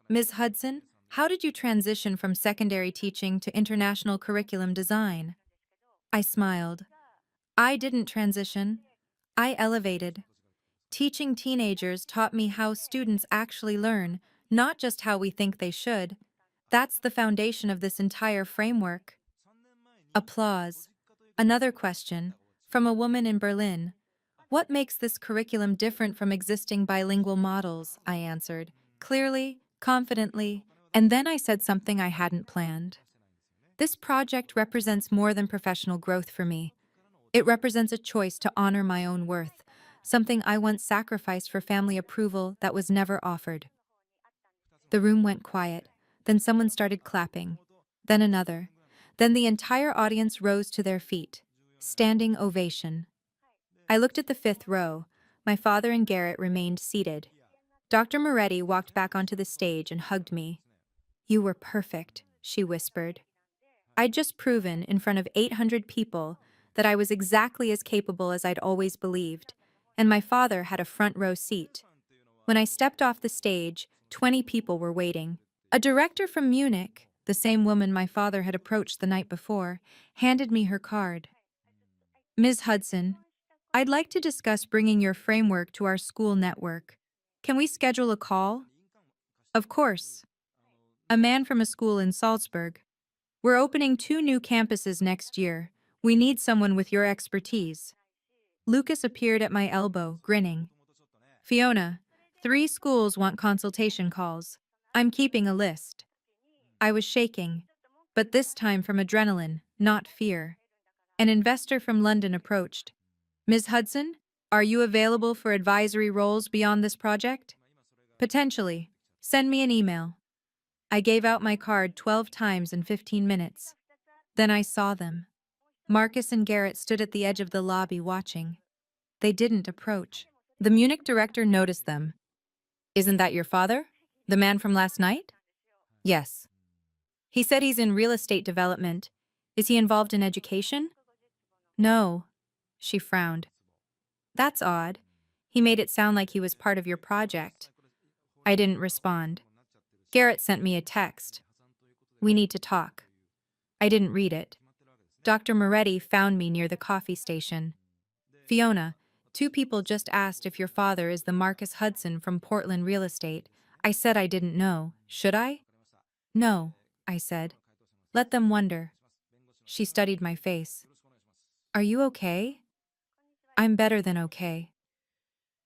Speaker 1: Ms. Hudson, how did you transition from secondary teaching to international curriculum design? I smiled. I didn't transition. I elevated. Teaching teenagers taught me how students actually learn, not just how we think they should. That's the foundation of this entire framework. Applause. Another question, from a woman in Berlin. What makes this curriculum different from existing bilingual models? I answered, clearly, confidently, and then I said something I hadn't planned. This project represents more than professional growth for me. It represents a choice to honor my own worth, something I once sacrificed for family approval that was never offered. The room went quiet. Then someone started clapping. Then another. Then the entire audience rose to their feet. Standing ovation. I looked at the fifth row. My father and Garrett remained seated. Dr. Moretti walked back onto the stage and hugged me. "You were perfect," she whispered. I'd just proven, in front of 800 people, that I was exactly as capable as I'd always believed, and my father had a front row seat. When I stepped off the stage, 20 people were waiting. A director from Munich, the same woman my father had approached the night before, handed me her card. "Ms. Hudson, I'd like to discuss bringing your framework to our school network. Can we schedule a call?" "Of course." A man from a school in Salzburg. "We're opening 2 new campuses next year. We need someone with your expertise." Lucas appeared at my elbow, grinning. "Fiona, 3 schools want consultation calls. I'm keeping a list." I was shaking, but this time from adrenaline, not fear. An investor from London approached. "Ms. Hudson, are you available for advisory roles beyond this project?" "Potentially. Send me an email." I gave out my card 12 times in 15 minutes. Then I saw them. Marcus and Garrett stood at the edge of the lobby watching. They didn't approach. The Munich director noticed them. "Isn't that your father? The man from last night?" "Yes." "He said he's in real estate development. Is he involved in education?" "No." She frowned. "That's odd. He made it sound like he was part of your project." I didn't respond. Garrett sent me a text. "We need to talk." I didn't read it. Dr. Moretti found me near the coffee station. "Fiona, 2 people just asked if your father is the Marcus Hudson from Portland Real Estate." I said I didn't know. Should I? "No," I said. "Let them wonder." She studied my face. "Are you okay?" "I'm better than okay."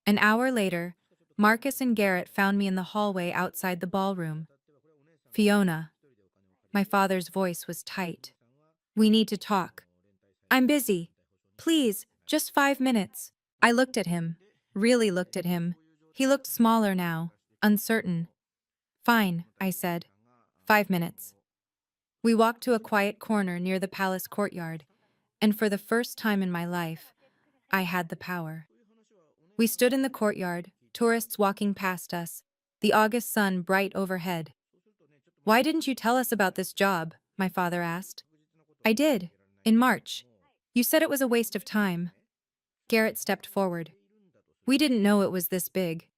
Speaker 1: An hour later, Marcus and Garrett found me in the hallway outside the ballroom. "Fiona." My father's voice was tight. "We need to talk." "I'm busy. Please, just 5 minutes." I looked at him. Really looked at him. He looked smaller now, uncertain. "Fine," I said. 5 minutes. We walked to a quiet corner near the palace courtyard, and for the first time in my life, I had the power. We stood in the courtyard, tourists walking past us, the August sun bright overhead. "Why didn't you tell us about this job?" my father asked. "I did, in March. You said it was a waste of time." Garrett stepped forward. "We didn't know it was this big."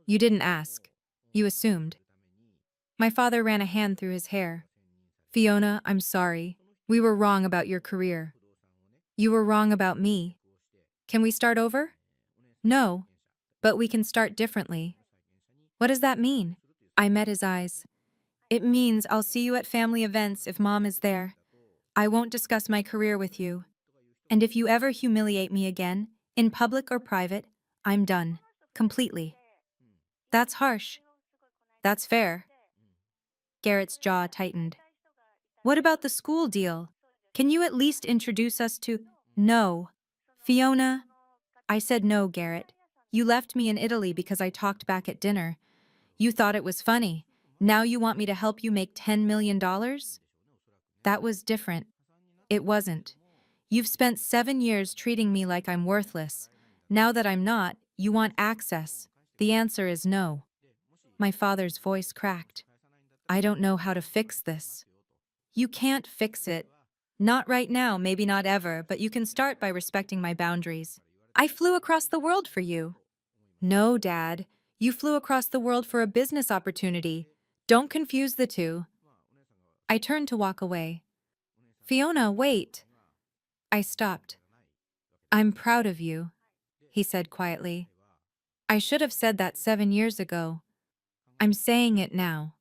Speaker 1: "You didn't ask. You assumed." My father ran a hand through his hair. "Fiona, I'm sorry. We were wrong about your career." "You were wrong about me. Can we start over?" "No, but we can start differently." "What does that mean?" I met his eyes. "It means I'll see you at family events if Mom is there. I won't discuss my career with you. And if you ever humiliate me again, in public or private, I'm done. Completely." "That's harsh." "That's fair." Garrett's jaw tightened. "What about the school deal? Can you at least introduce us to—" "No." "Fiona." I said no, Garrett. "You left me in Italy because I talked back at dinner. You thought it was funny. Now you want me to help you make $10 million? That was different. It wasn't. You've spent 7 years treating me like I'm worthless. Now that I'm not, you want access. The answer is no." My father's voice cracked. "I don't know how to fix this." "You can't fix it. Not right now, maybe not ever, but you can start by respecting my boundaries. I flew across the world for you." "No, Dad. You flew across the world for a business opportunity. Don't confuse the two." I turned to walk away. "Fiona, wait." I stopped. "I'm proud of you," he said quietly. "I should have said that 7 years ago. I'm saying it now."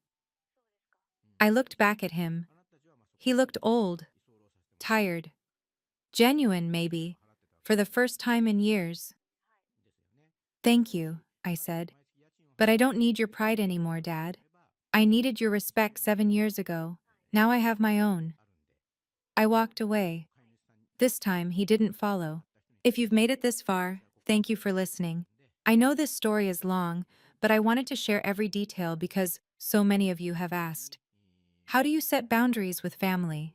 Speaker 1: I looked back at him. He looked old, tired, genuine maybe, for the first time in years. "Thank you," I said. "But I don't need your pride anymore, Dad. I needed your respect 7 years ago. Now I have my own." I walked away. This time, he didn't follow. If you've made it this far, thank you for listening. I know this story is long, but I wanted to share every detail because so many of you have asked. How do you set boundaries with family?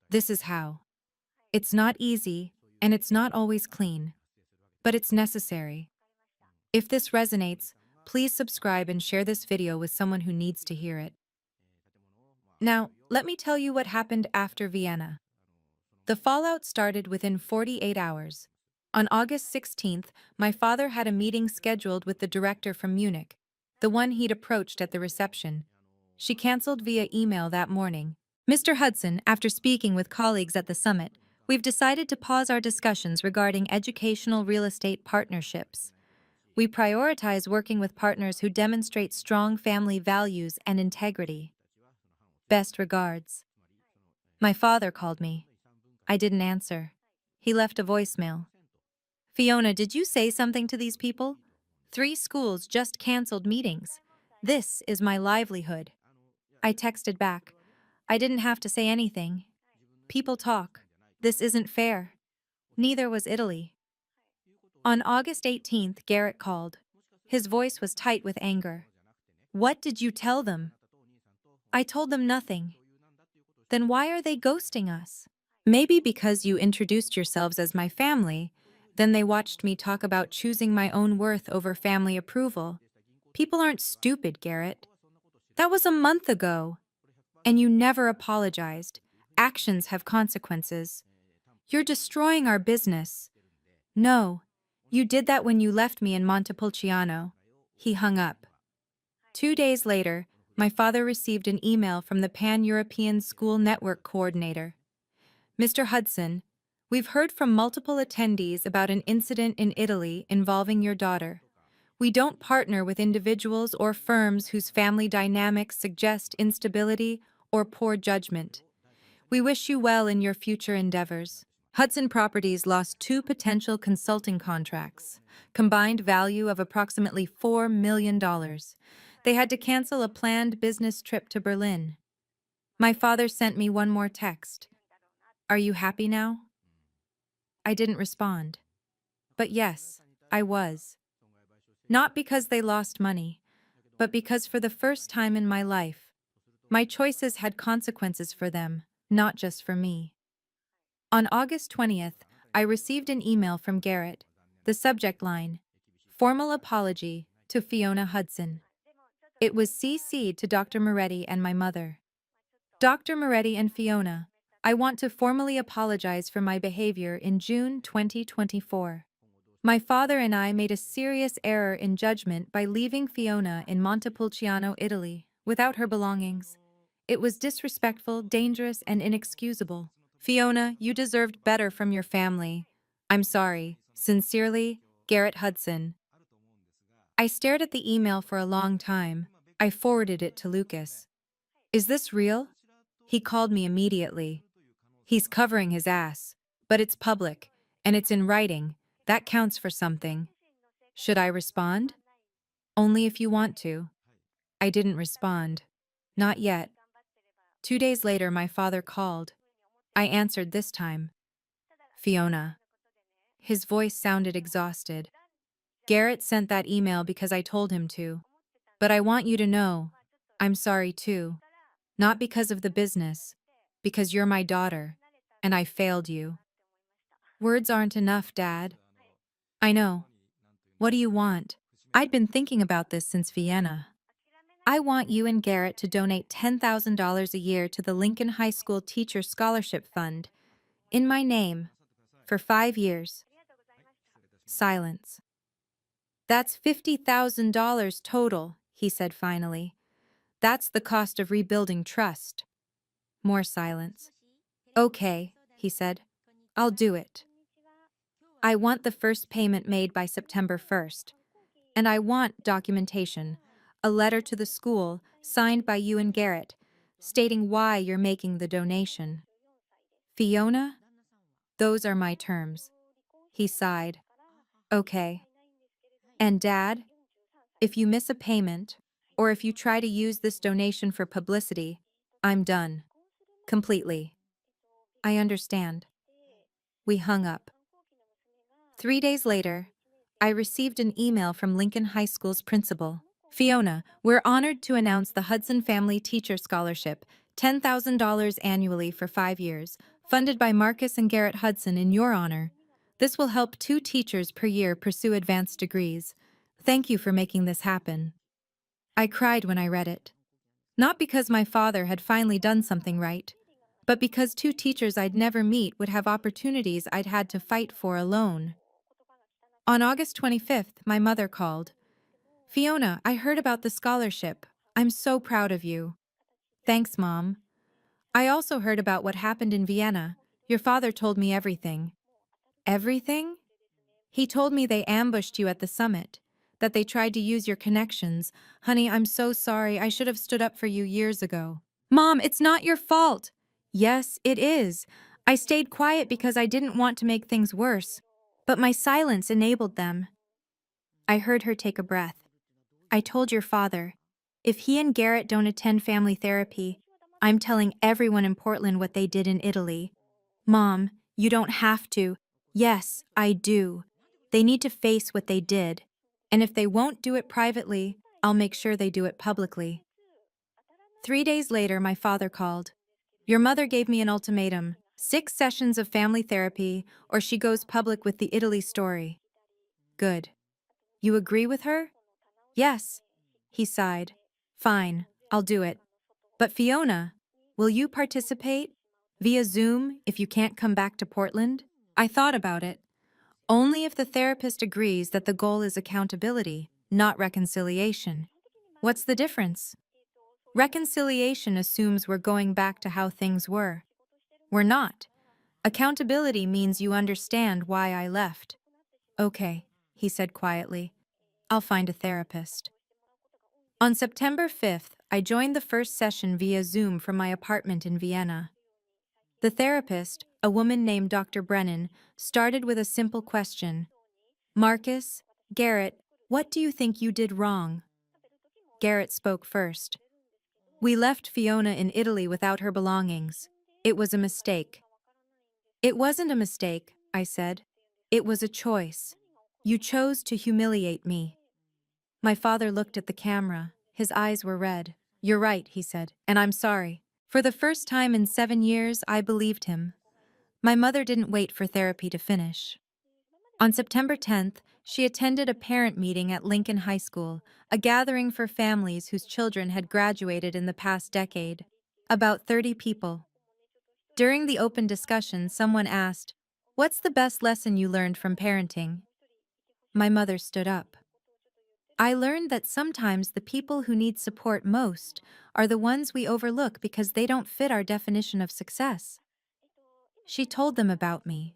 Speaker 1: This is how. It's not easy, and it's not always clean, but it's necessary. If this resonates, please subscribe and share this video with someone who needs to hear it. Now, let me tell you what happened after Vienna. The fallout started within 48 hours. On August 16th, my father had a meeting scheduled with the director from Munich, the one he'd approached at the reception. She canceled via email that morning. Mr. Hudson, after speaking with colleagues at the summit, we've decided to pause our discussions regarding educational real estate partnerships. We prioritize working with partners who demonstrate strong family values and integrity. Best regards. My father called me. I didn't answer. He left a voicemail. Fiona, did you say something to these people? 3 schools just canceled meetings. This is my livelihood. I texted back. I didn't have to say anything. People talk. This isn't fair. Neither was Italy. On August 18th, Garrett called. His voice was tight with anger. What did you tell them? I told them nothing. Then why are they ghosting us? Maybe because you introduced yourselves as my family. Then they watched me talk about choosing my own worth over family approval. People aren't stupid, Garrett. That was a month ago. And you never apologized. Actions have consequences. You're destroying our business. No, you did that when you left me in Montepulciano. He hung up. 2 days later, my father received an email from the Pan-European School Network Coordinator. Mr. Hudson, we've heard from multiple attendees about an incident in Italy involving your daughter. We don't partner with individuals or firms whose family dynamics suggest instability or poor judgment. We wish you well in your future endeavors. Hudson Properties lost 2 potential consulting contracts, combined value of approximately $4 million. They had to cancel a planned business trip to Berlin. My father sent me one more text. Are you happy now? I didn't respond. But yes, I was. Not because they lost money, but because for the first time in my life, my choices had consequences for them, not just for me. On August 20th, I received an email from Garrett. The subject line, Formal Apology to Fiona Hudson. It was CC'd to Dr. Moretti and my mother. Dr. Moretti and Fiona, I want to formally apologize for my behavior in June 2024. My father and I made a serious error in judgment by leaving Fiona in Montepulciano, Italy, without her belongings. It was disrespectful, dangerous, and inexcusable. Fiona, you deserved better from your family. I'm sorry. Sincerely, Garrett Hudson. I stared at the email for a long time. I forwarded it to Lucas. Is this real? He called me immediately. He's covering his ass. But it's public, and it's in writing. That counts for something. Should I respond? Only if you want to. I didn't respond. Not yet. 2 days later, my father called. I answered this time. Fiona. His voice sounded exhausted. Garrett sent that email because I told him to. But I want you to know, I'm sorry too. Not because of the business, because you're my daughter, and I failed you. Words aren't enough, Dad. I know. What do you want? I'd been thinking about this since Vienna. I want you and Garrett to donate $10,000 a year to the Lincoln High School Teacher Scholarship Fund, in my name, for 5 years. Silence. That's $50,000 total, he said finally. That's the cost of rebuilding trust. More silence. Okay, he said. I'll do it. I want the first payment made by September 1st. And I want documentation, a letter to the school signed by you and Garrett, stating why you're making the donation. Fiona? Those are my terms. He sighed. Okay. And Dad? If you miss a payment, or if you try to use this donation for publicity, I'm done. Completely. I understand. We hung up. 3 days later, I received an email from Lincoln High School's principal. Fiona, we're honored to announce the Hudson Family Teacher Scholarship, $10,000 annually for 5 years, funded by Marcus and Garrett Hudson in your honor. This will help 2 teachers per year pursue advanced degrees. Thank you for making this happen. I cried when I read it. Not because my father had finally done something right, but because 2 teachers I'd never meet would have opportunities I'd had to fight for alone. On August 25th, my mother called. Fiona, I heard about the scholarship. I'm so proud of you. Thanks, Mom. I also heard about what happened in Vienna. Your father told me everything. Everything? He told me they ambushed you at the summit, that they tried to use your connections. Honey, I'm so sorry. I should have stood up for you years ago. Mom, it's not your fault. Yes, it is. I stayed quiet because I didn't want to make things worse, but my silence enabled them. I heard her take a breath. I told your father, if he and Garrett don't attend family therapy, I'm telling everyone in Portland what they did in Italy. Mom, you don't have to. Yes, I do. They need to face what they did. And if they won't do it privately, I'll make sure they do it publicly. 3 days later, my father called. Your mother gave me an ultimatum: 6 sessions of family therapy, or she goes public with the Italy story. Good. You agree with her? Yes. He sighed. Fine, I'll do it. But Fiona, will you participate? Via Zoom, if you can't come back to Portland? I thought about it. Only if the therapist agrees that the goal is accountability, not reconciliation. What's the difference? Reconciliation assumes we're going back to how things were. We're not. Accountability means you understand why I left. Okay, he said quietly. I'll find a therapist. On September 5th, I joined the first session via Zoom from my apartment in Vienna. The therapist, a woman named Dr. Brennan, started with a simple question. Marcus, Garrett, what do you think you did wrong? Garrett spoke first. We left Fiona in Italy without her belongings. It was a mistake. It wasn't a mistake, I said. It was a choice. You chose to humiliate me. My father looked at the camera. His eyes were red. You're right, he said, and I'm sorry. For the first time in 7 years, I believed him. My mother didn't wait for therapy to finish. On September 10th, she attended a parent meeting at Lincoln High School, a gathering for families whose children had graduated in the past decade. About 30 people. During the open discussion, someone asked, "What's the best lesson you learned from parenting?" My mother stood up. I learned that sometimes the people who need support most are the ones we overlook because they don't fit our definition of success. She told them about me.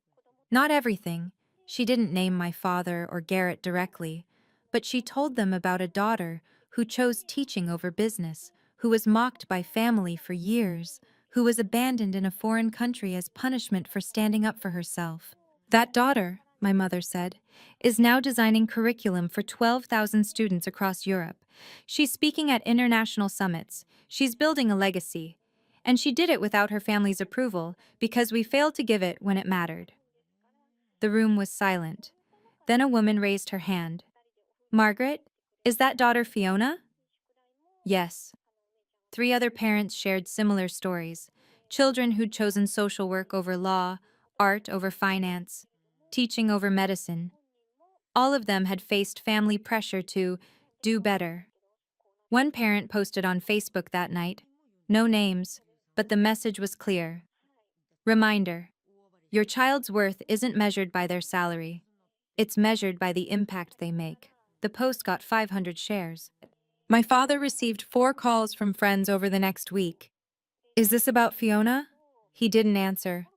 Speaker 1: Not everything. She didn't name my father or Garrett directly, but she told them about a daughter who chose teaching over business, who was mocked by family for years, who was abandoned in a foreign country as punishment for standing up for herself. That daughter, my mother said, is now designing curriculum for 12,000 students across Europe. She's speaking at international summits. She's building a legacy. And she did it without her family's approval because we failed to give it when it mattered. The room was silent. Then a woman raised her hand. Margaret, is that daughter Fiona? Yes. 3 other parents shared similar stories. Children who'd chosen social work over law, art over finance, teaching over medicine. All of them had faced family pressure to do better. One parent posted on Facebook that night, no names, but the message was clear. Reminder, your child's worth isn't measured by their salary. It's measured by the impact they make. The post got 500 shares. My father received 4 calls from friends over the next week. Is this about Fiona? He didn't answer.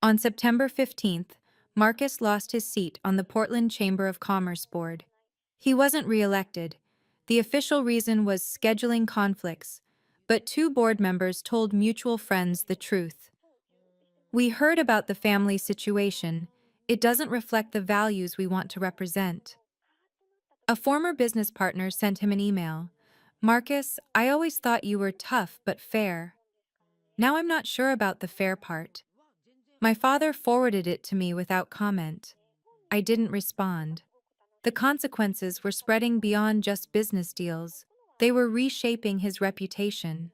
Speaker 1: On September 15th, Marcus lost his seat on the Portland Chamber of Commerce board. He wasn't re-elected. The official reason was scheduling conflicts, but 2 board members told mutual friends the truth. We heard about the family situation. It doesn't reflect the values we want to represent. A former business partner sent him an email. Marcus, I always thought you were tough but fair. Now I'm not sure about the fair part. My father forwarded it to me without comment. I didn't respond. The consequences were spreading beyond just business deals. They were reshaping his reputation.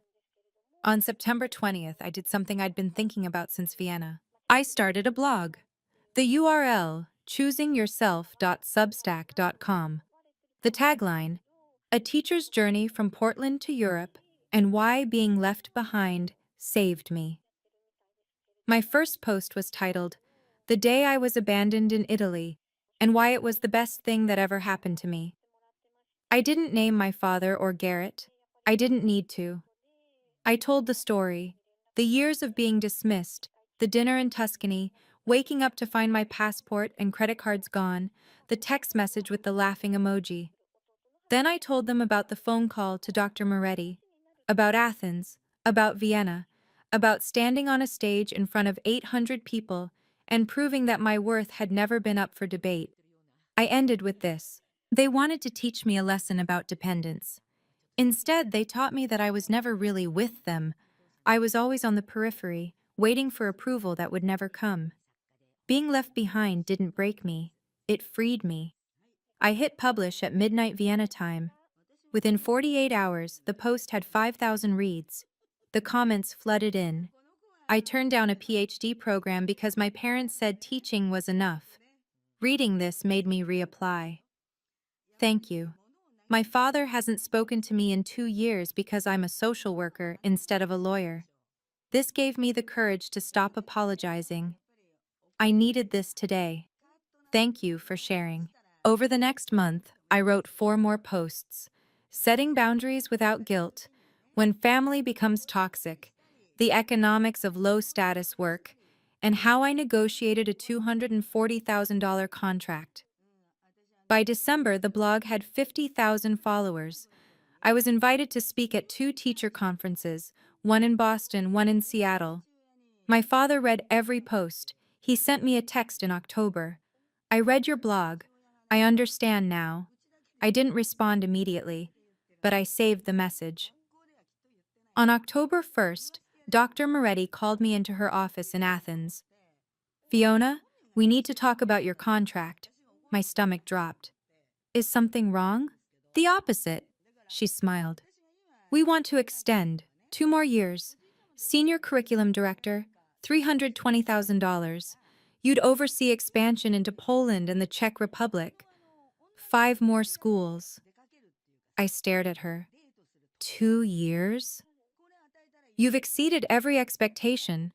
Speaker 1: On September 20th, I did something I'd been thinking about since Vienna. I started a blog. The URL, choosingyourself.substack.com. The tagline, A Teacher's Journey from Portland to Europe and Why Being Left Behind Saved Me. My first post was titled, The Day I Was Abandoned in Italy and Why It Was the Best Thing That Ever Happened to Me. I didn't name my father or Garrett. I didn't need to. I told the story, the years of being dismissed, the dinner in Tuscany, waking up to find my passport and credit cards gone, the text message with the laughing emoji. Then I told them about the phone call to Dr. Moretti, about Athens, about Vienna, about standing on a stage in front of 800 people and proving that my worth had never been up for debate. I ended with this. They wanted to teach me a lesson about dependence. Instead, they taught me that I was never really with them. I was always on the periphery, waiting for approval that would never come. Being left behind didn't break me. It freed me. I hit publish at midnight Vienna time. Within 48 hours, the post had 5,000 reads. The comments flooded in. I turned down a PhD program because my parents said teaching was enough. Reading this made me reapply. Thank you. My father hasn't spoken to me in 2 years because I'm a social worker instead of a lawyer. This gave me the courage to stop apologizing. I needed this today. Thank you for sharing. Over the next month, I wrote 4 more posts. Setting boundaries without guilt, when family becomes toxic, the economics of low-status work, and how I negotiated a $240,000 contract. By December, the blog had 50,000 followers. I was invited to speak at 2 teacher conferences, one in Boston, one in Seattle. My father read every post. He sent me a text in October. I read your blog. I understand now. I didn't respond immediately, but I saved the message. On October 1st, Dr. Moretti called me into her office in Athens. Fiona, we need to talk about your contract. My stomach dropped. Is something wrong? The opposite. She smiled. We want to extend 2 more years. Senior curriculum director, $320,000. You'd oversee expansion into Poland and the Czech Republic. 5 more schools. I stared at her. 2 years? You've exceeded every expectation.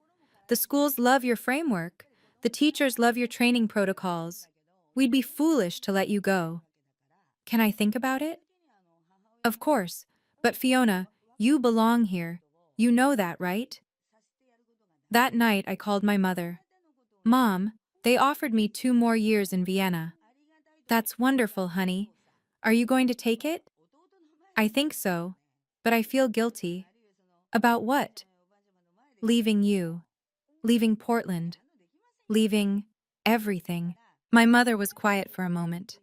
Speaker 1: The schools love your framework. The teachers love your training protocols. We'd be foolish to let you go. Can I think about it? Of course. But Fiona, you belong here. You know that, right? That night, I called my mother. Mom, they offered me 2 more years in Vienna. That's wonderful, honey. Are you going to take it? I think so, but I feel guilty. About what? Leaving you. Leaving Portland. Leaving everything. My mother was quiet for a moment.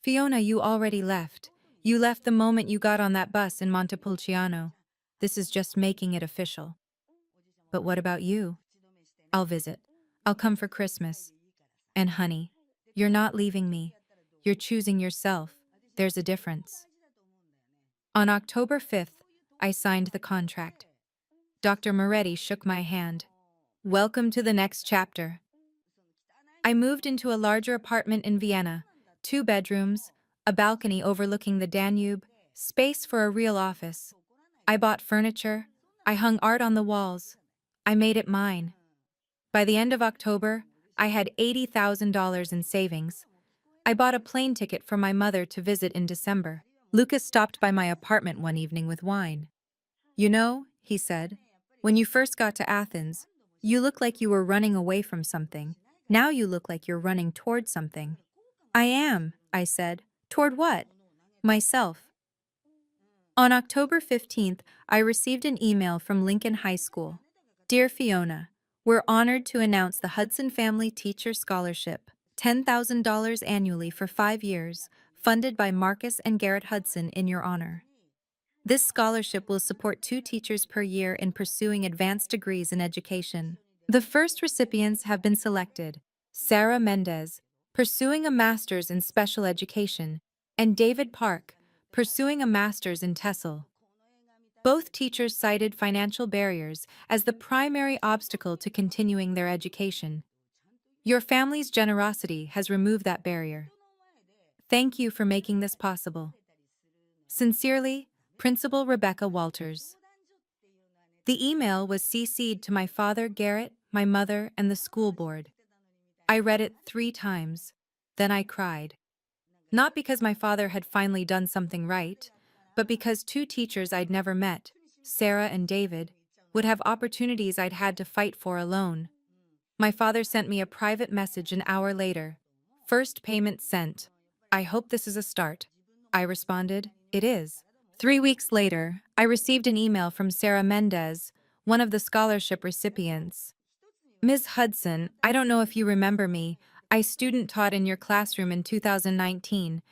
Speaker 1: Fiona, you already left. You left the moment you got on that bus in Montepulciano. This is just making it official. But what about you? I'll visit. I'll come for Christmas. And honey, you're not leaving me. You're choosing yourself. There's a difference. On October 5th, I signed the contract. Dr. Moretti shook my hand. Welcome to the next chapter. I moved into a larger apartment in Vienna, 2 bedrooms, a balcony overlooking the Danube, space for a real office. I bought furniture. I hung art on the walls. I made it mine. By the end of October, I had $80,000 in savings. I bought a plane ticket for my mother to visit in December. Lucas stopped by my apartment one evening with wine. You know, he said, when you first got to Athens, you looked like you were running away from something. Now you look like you're running toward something. I am, I said. Toward what? Myself. On October 15th, I received an email from Lincoln High School. Dear Fiona, we're honored to announce the Hudson Family Teacher Scholarship, $10,000 annually for 5 years, funded by Marcus and Garrett Hudson in your honor. This scholarship will support 2 teachers per year in pursuing advanced degrees in education. The first recipients have been selected: Sarah Mendez, pursuing a master's in special education, and David Park, pursuing a master's in TESOL. Both teachers cited financial barriers as the primary obstacle to continuing their education. Your family's generosity has removed that barrier. Thank you for making this possible. Sincerely, Principal Rebecca Walters. The email was CC'd to my father, Garrett, my mother, and the school board. I read it 3 times. Then I cried. Not because my father had finally done something right, but because 2 teachers I'd never met, Sarah and David, would have opportunities I'd had to fight for alone. My father sent me a private message an hour later. First payment sent. I hope this is a start. I responded, it is. 3 weeks later, I received an email from Sarah Mendez, one of the scholarship recipients. Ms. Hudson, I don't know if you remember me. I student taught in your classroom in 2019.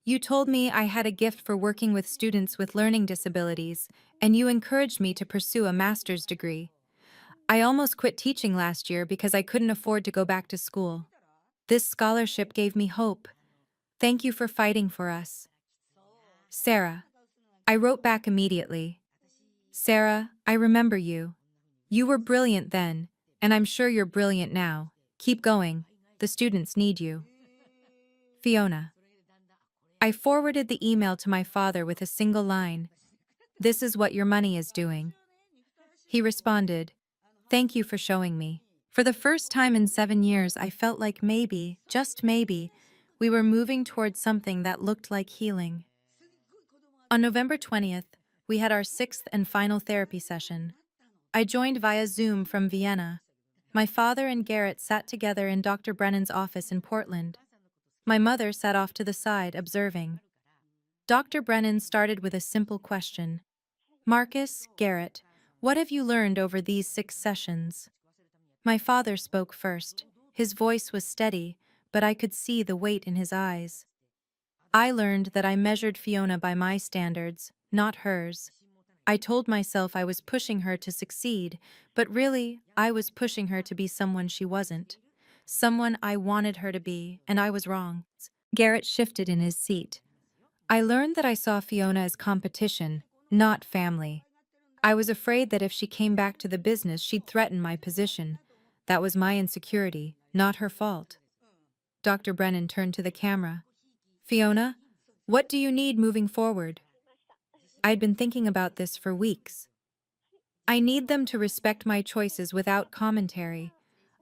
Speaker 1: You told me I had a gift for working with students with learning disabilities, and you encouraged me to pursue a master's degree. I almost quit teaching last year because I couldn't afford to go back to school. This scholarship gave me hope. Thank you for fighting for us. Sarah. I wrote back immediately. Sarah, I remember you. You were brilliant then, and I'm sure you're brilliant now. Keep going. The students need you. Fiona. I forwarded the email to my father with a single line. This is what your money is doing. He responded, thank you for showing me. For the first time in 7 years, I felt like maybe, just maybe, we were moving towards something that looked like healing. On November 20th, we had our 6th and final therapy session. I joined via Zoom from Vienna. My father and Garrett sat together in Dr. Brennan's office in Portland. My mother sat off to the side, observing. Dr. Brennan started with a simple question. Marcus, Garrett, what have you learned over these 6 sessions? My father spoke first. His voice was steady, but I could see the weight in his eyes. I learned that I measured Fiona by my standards, not hers. I told myself I was pushing her to succeed, but really, I was pushing her to be someone she wasn't. Someone I wanted her to be, and I was wrong. Garrett shifted in his seat. I learned that I saw Fiona as competition, not family. I was afraid that if she came back to the business, she'd threaten my position. That was my insecurity, not her fault. Dr. Brennan turned to the camera. Fiona, what do you need moving forward? I'd been thinking about this for weeks. I need them to respect my choices without commentary.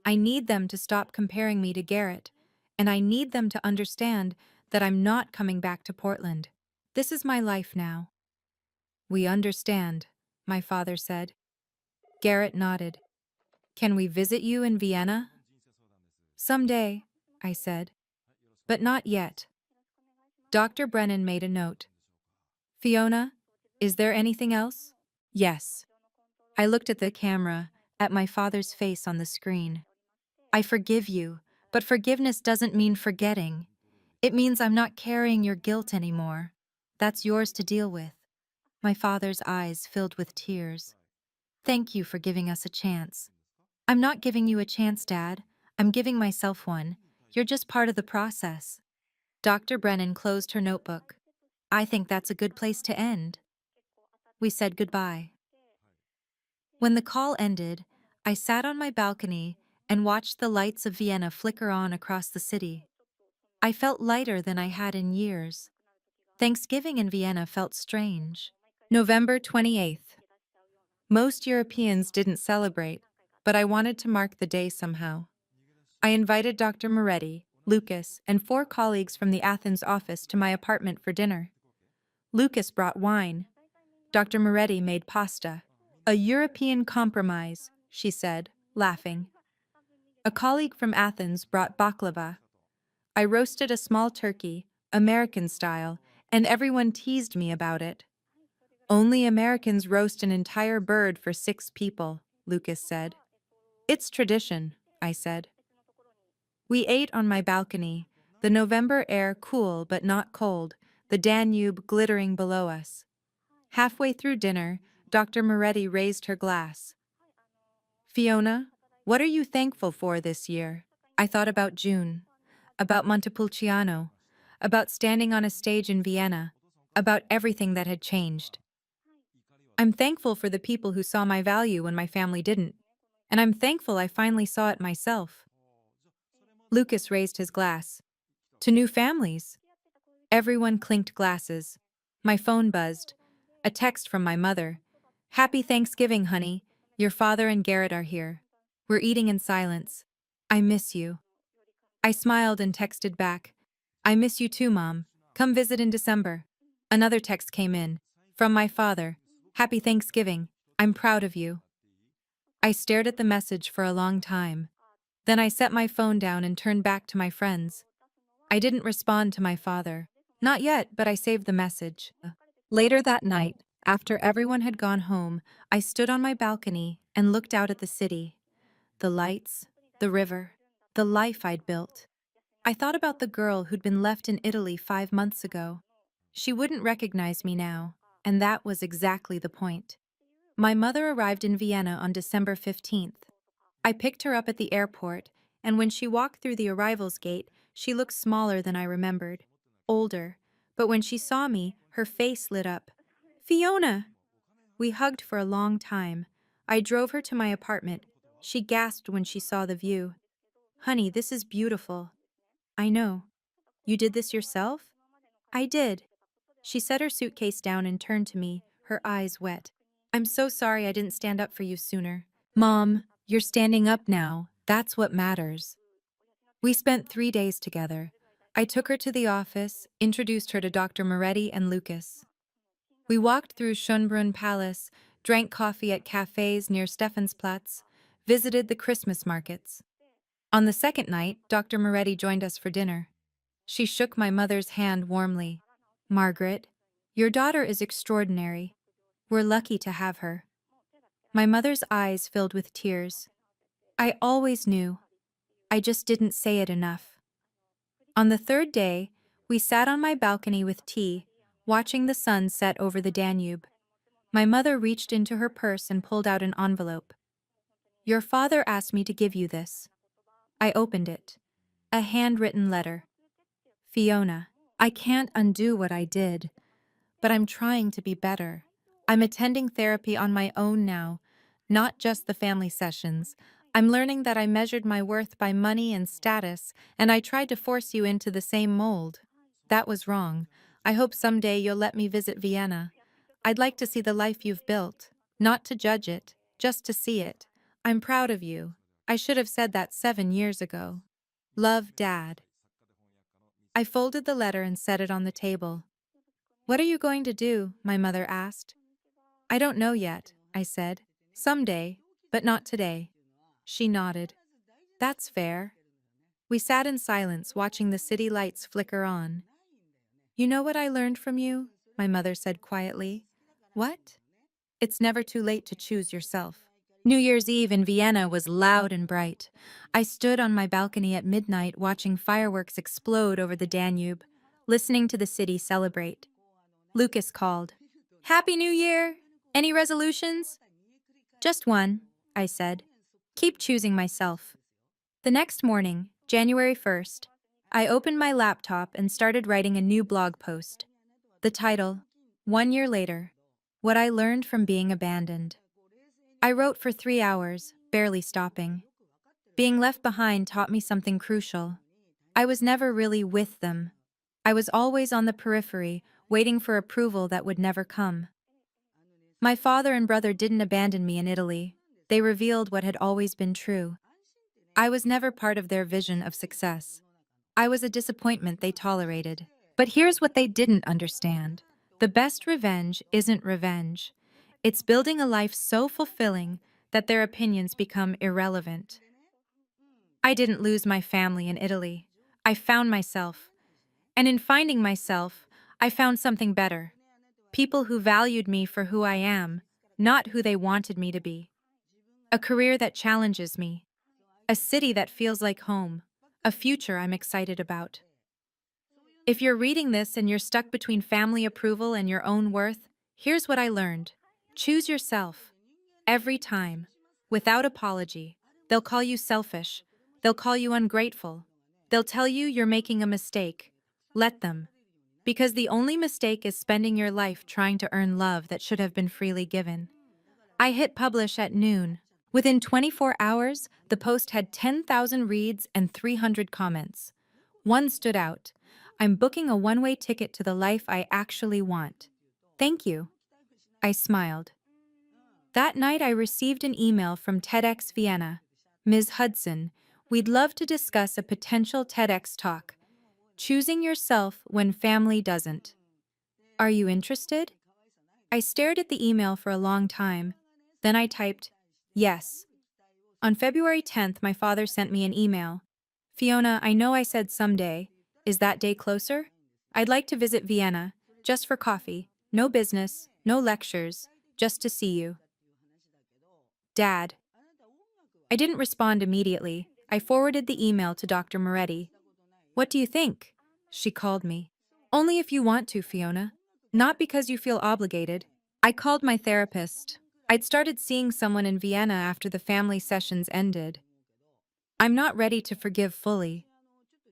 Speaker 1: I need them to stop comparing me to Garrett, and I need them to understand that I'm not coming back to Portland. This is my life now. We understand, my father said. Garrett nodded. Can we visit you in Vienna? Someday, I said. But not yet. Dr. Brennan made a note. Fiona, is there anything else? Yes. I looked at the camera, at my father's face on the screen. I forgive you, but forgiveness doesn't mean forgetting. It means I'm not carrying your guilt anymore. That's yours to deal with. My father's eyes filled with tears. Thank you for giving us a chance. I'm not giving you a chance, Dad. I'm giving myself one. You're just part of the process. Dr. Brennan closed her notebook. I think that's a good place to end. We said goodbye. When the call ended, I sat on my balcony and watched the lights of Vienna flicker on across the city. I felt lighter than I had in years. Thanksgiving in Vienna felt strange. November 28th. Most Europeans didn't celebrate, but I wanted to mark the day somehow. I invited Dr. Moretti, Lucas, and 4 colleagues from the Athens office to my apartment for dinner. Lucas brought wine. Dr. Moretti made pasta. A European compromise, she said, laughing. A colleague from Athens brought baklava. I roasted a small turkey, American style, and everyone teased me about it. Only Americans roast an entire bird for 6 people, Lucas said. It's tradition, I said. We ate on my balcony, the November air cool but not cold, the Danube glittering below us. Halfway through dinner, Dr. Moretti raised her glass. Fiona, What are you thankful for this year? I thought about June, about Montepulciano, about standing on a stage in Vienna, about everything that had changed. I'm thankful for the people who saw my value when my family didn't, and I'm thankful I finally saw it myself. Lucas raised his glass. To new families. Everyone clinked glasses. My phone buzzed. A text from my mother. Happy Thanksgiving, honey. Your father and Garrett are here. We're eating in silence. I miss you. I smiled and texted back. I miss you too, Mom. Come visit in December. Another text came in. From my father. Happy Thanksgiving. I'm proud of you. I stared at the message for a long time. Then I set my phone down and turned back to my friends. I didn't respond to my father. Not yet, but I saved the message. Later that night, after everyone had gone home, I stood on my balcony and looked out at the city. The lights, the river, the life I'd built. I thought about the girl who'd been left in Italy 5 months ago. She wouldn't recognize me now, and that was exactly the point. My mother arrived in Vienna on December 15th. I picked her up at the airport, and when she walked through the arrivals gate, she looked smaller than I remembered, older, but when she saw me, her face lit up. Fiona! We hugged for a long time. I drove her to my apartment. She gasped when she saw the view. Honey, this is beautiful. I know. You did this yourself? I did. She set her suitcase down and turned to me, her eyes wet. I'm so sorry I didn't stand up for you sooner. Mom, you're standing up now. That's what matters. We spent 3 days together. I took her to the office, introduced her to Dr. Moretti and Lucas. We walked through Schönbrunn Palace, drank coffee at cafes near Stephansplatz, visited the Christmas markets. On the second night, Dr. Moretti joined us for dinner. She shook my mother's hand warmly. Margaret, your daughter is extraordinary. We're lucky to have her. My mother's eyes filled with tears. I always knew. I just didn't say it enough. On the third day, we sat on my balcony with tea, watching the sun set over the Danube. My mother reached into her purse and pulled out an envelope. Your father asked me to give you this. I opened it. A handwritten letter. Fiona, I can't undo what I did, but I'm trying to be better. I'm attending therapy on my own now, not just the family sessions. I'm learning that I measured my worth by money and status, and I tried to force you into the same mold. That was wrong. I hope someday you'll let me visit Vienna. I'd like to see the life you've built, not to judge it, just to see it. I'm proud of you. I should have said that 7 years ago. Love, Dad. I folded the letter and set it on the table. What are you going to do? My mother asked. I don't know yet, I said. Someday, but not today. She nodded. That's fair. We sat in silence, watching the city lights flicker on. You know what I learned from you? My mother said quietly. What? It's never too late to choose yourself. New Year's Eve in Vienna was loud and bright. I stood on my balcony at midnight watching fireworks explode over the Danube, listening to the city celebrate. Lucas called. Happy New Year! Any resolutions? Just one, I said. Keep choosing myself. The next morning, January 1st, I opened my laptop and started writing a new blog post. The title, 1 year later, What I Learned from Being Abandoned. I wrote for 3 hours, barely stopping. Being left behind taught me something crucial. I was never really with them. I was always on the periphery, waiting for approval that would never come. My father and brother didn't abandon me in Italy. They revealed what had always been true. I was never part of their vision of success. I was a disappointment they tolerated. But here's what they didn't understand. The best revenge isn't revenge. It's building a life so fulfilling that their opinions become irrelevant. I didn't lose my family in Italy. I found myself. And in finding myself, I found something better. People who valued me for who I am, not who they wanted me to be. A career that challenges me. A city that feels like home. A future I'm excited about. If you're reading this and you're stuck between family approval and your own worth, here's what I learned. Choose yourself. Every time. Without apology. They'll call you selfish. They'll call you ungrateful. They'll tell you you're making a mistake. Let them. Because the only mistake is spending your life trying to earn love that should have been freely given. I hit publish at noon. Within 24 hours, the post had 10,000 reads and 300 comments. One stood out. I'm booking a one-way ticket to the life I actually want. Thank you. I smiled. That night I received an email from TEDx Vienna. Ms. Hudson, we'd love to discuss a potential TEDx talk. Choosing yourself when family doesn't. Are you interested? I stared at the email for a long time. Then I typed, yes. On February 10th, my father sent me an email. Fiona, I know I said someday. Is that day closer? I'd like to visit Vienna, just for coffee. No business, no lectures, just to see you. Dad. I didn't respond immediately. I forwarded the email to Dr. Moretti. What do you think? She called me. Only if you want to, Fiona. Not because you feel obligated. I called my therapist. I'd started seeing someone in Vienna after the family sessions ended. I'm not ready to forgive fully.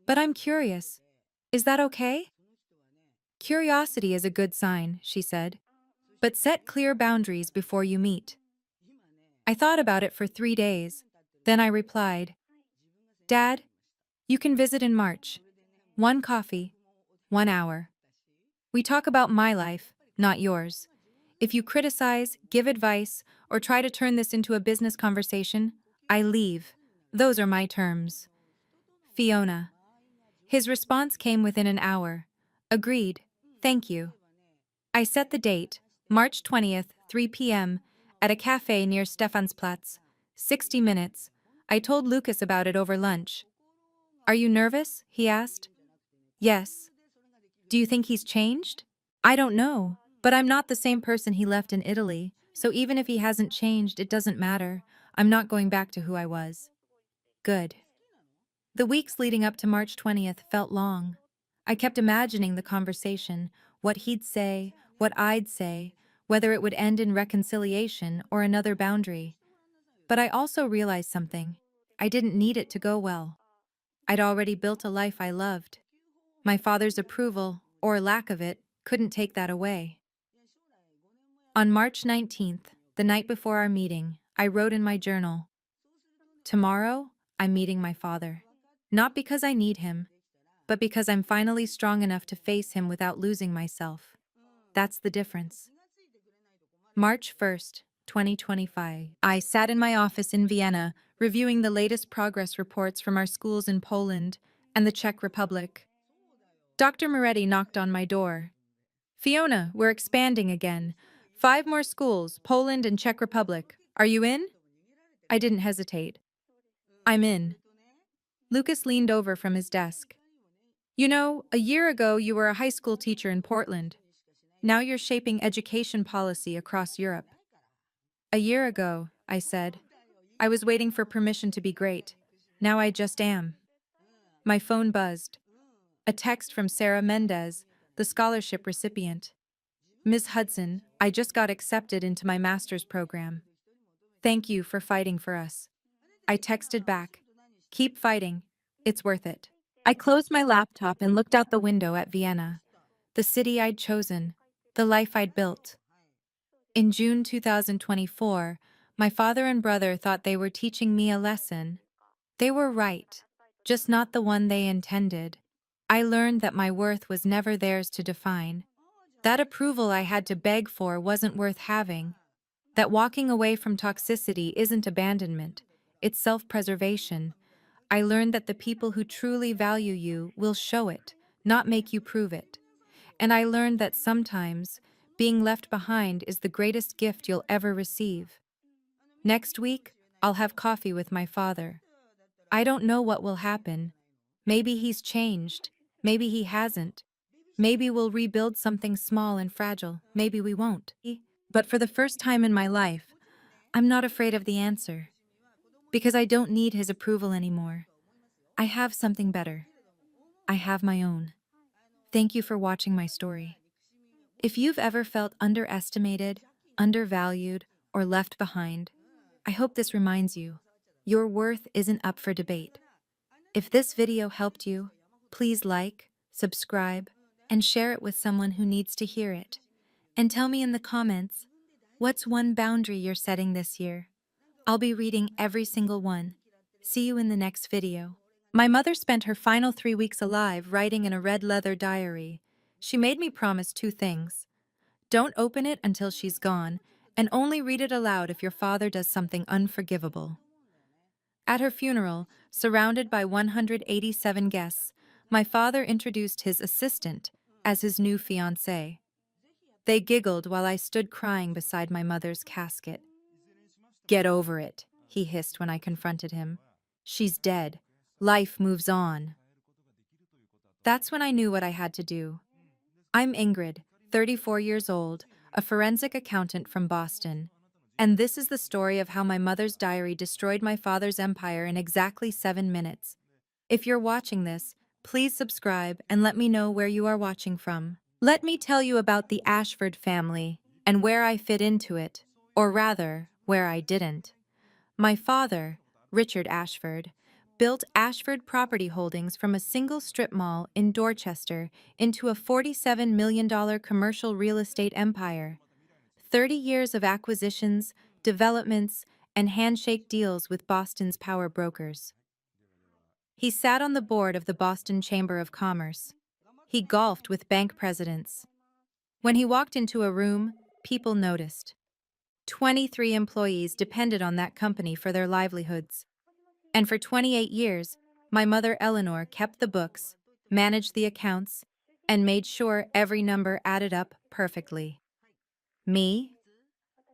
Speaker 1: But I'm curious. Is that okay? Curiosity is a good sign, she said. But set clear boundaries before you meet. I thought about it for 3 days. Then I replied, Dad, you can visit in March. 1 coffee, 1 hour. We talk about my life, not yours. If you criticize, give advice, or try to turn this into a business conversation, I leave. Those are my terms. Fiona. His response came within an hour. Agreed. Thank you. I set the date, March 20th, 3 p.m., at a cafe near Stephansplatz. 60 minutes. I told Lucas about it over lunch. Are you nervous? He asked. Yes. Do you think he's changed? I don't know, but I'm not the same person he left in Italy, so even if he hasn't changed, it doesn't matter. I'm not going back to who I was. Good. The weeks leading up to March 20th felt long. I kept imagining the conversation, what he'd say, what I'd say, whether it would end in reconciliation or another boundary. But I also realized something. I didn't need it to go well. I'd already built a life I loved. My father's approval, or lack of it, couldn't take that away. On March 19th, the night before our meeting, I wrote in my journal, tomorrow, I'm meeting my father. Not because I need him, but because I'm finally strong enough to face him without losing myself. That's the difference. March 1st, 2025. I sat in my office in Vienna, reviewing the latest progress reports from our schools in Poland and the Czech Republic. Dr. Moretti knocked on my door. Fiona, we're expanding again. 5 more schools, Poland and Czech Republic. Are you in? I didn't hesitate. I'm in. Lucas leaned over from his desk. You know, a year ago you were a high school teacher in Portland. Now you're shaping education policy across Europe. A year ago, I said, I was waiting for permission to be great. Now I just am. My phone buzzed. A text from Sarah Mendez, the scholarship recipient. Ms. Hudson, I just got accepted into my master's program. Thank you for fighting for us. I texted back, keep fighting, it's worth it. I closed my laptop and looked out the window at Vienna, the city I'd chosen, the life I'd built. In June 2024, my father and brother thought they were teaching me a lesson. They were right, just not the one they intended. I learned that my worth was never theirs to define. That approval I had to beg for wasn't worth having. That walking away from toxicity isn't abandonment, it's self-preservation. I learned that the people who truly value you will show it, not make you prove it. And I learned that sometimes, being left behind is the greatest gift you'll ever receive. Next week, I'll have coffee with my father. I don't know what will happen. Maybe he's changed. Maybe he hasn't. Maybe we'll rebuild something small and fragile. Maybe we won't. But for the first time in my life, I'm not afraid of the answer. Because I don't need his approval anymore. I have something better. I have my own. Thank you for watching my story. If you've ever felt underestimated, undervalued, or left behind, I hope this reminds you, Your worth isn't up for debate. If this video helped you, please like, subscribe, and share it with someone who needs to hear it. And tell me in the comments, what's one boundary you're setting this year? I'll be reading every single one. See you in the next video. My mother spent her final 3 weeks alive writing in a red leather diary. She made me promise two things. Don't open it until she's gone, and only read it aloud if your father does something unforgivable. At her funeral, surrounded by 187 guests, my father introduced his assistant as his new fiancée. They giggled while I stood crying beside my mother's casket. "Get over it," he hissed when I confronted him. "She's dead. Life moves on." That's when I knew what I had to do. I'm Ingrid, 34 years old, a forensic accountant from Boston. And this is the story of how my mother's diary destroyed my father's empire in exactly 7 minutes. If you're watching this, please subscribe and let me know where you are watching from. Let me tell you about the Ashford family and where I fit into it, or rather, where I didn't. My father, Richard Ashford, built Ashford Property Holdings from a single strip mall in Dorchester into a $47 million commercial real estate empire. 30 years of acquisitions, developments, and handshake deals with Boston's power brokers. He sat on the board of the Boston Chamber of Commerce. He golfed with bank presidents. When he walked into a room, people noticed. 23 employees depended on that company for their livelihoods. And for 28 years, my mother Eleanor kept the books, managed the accounts, and made sure every number added up perfectly. Me?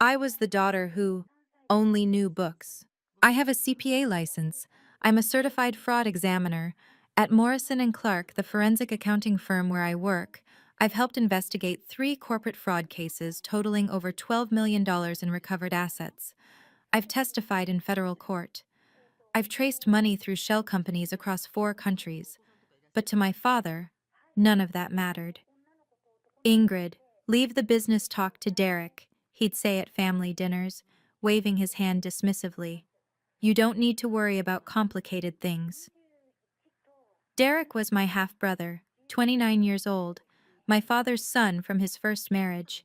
Speaker 1: I was the daughter who only knew books. I have a CPA license. I'm a certified fraud examiner. At Morrison & Clark, the forensic accounting firm where I work, I've helped investigate 3 corporate fraud cases totaling over $12 million in recovered assets. I've testified in federal court. I've traced money through shell companies across 4 countries. But to my father, none of that mattered. "Ingrid, leave the business talk to Derek," he'd say at family dinners, waving his hand dismissively. "You don't need to worry about complicated things." Derek was my half-brother, 29 years old, my father's son from his first marriage.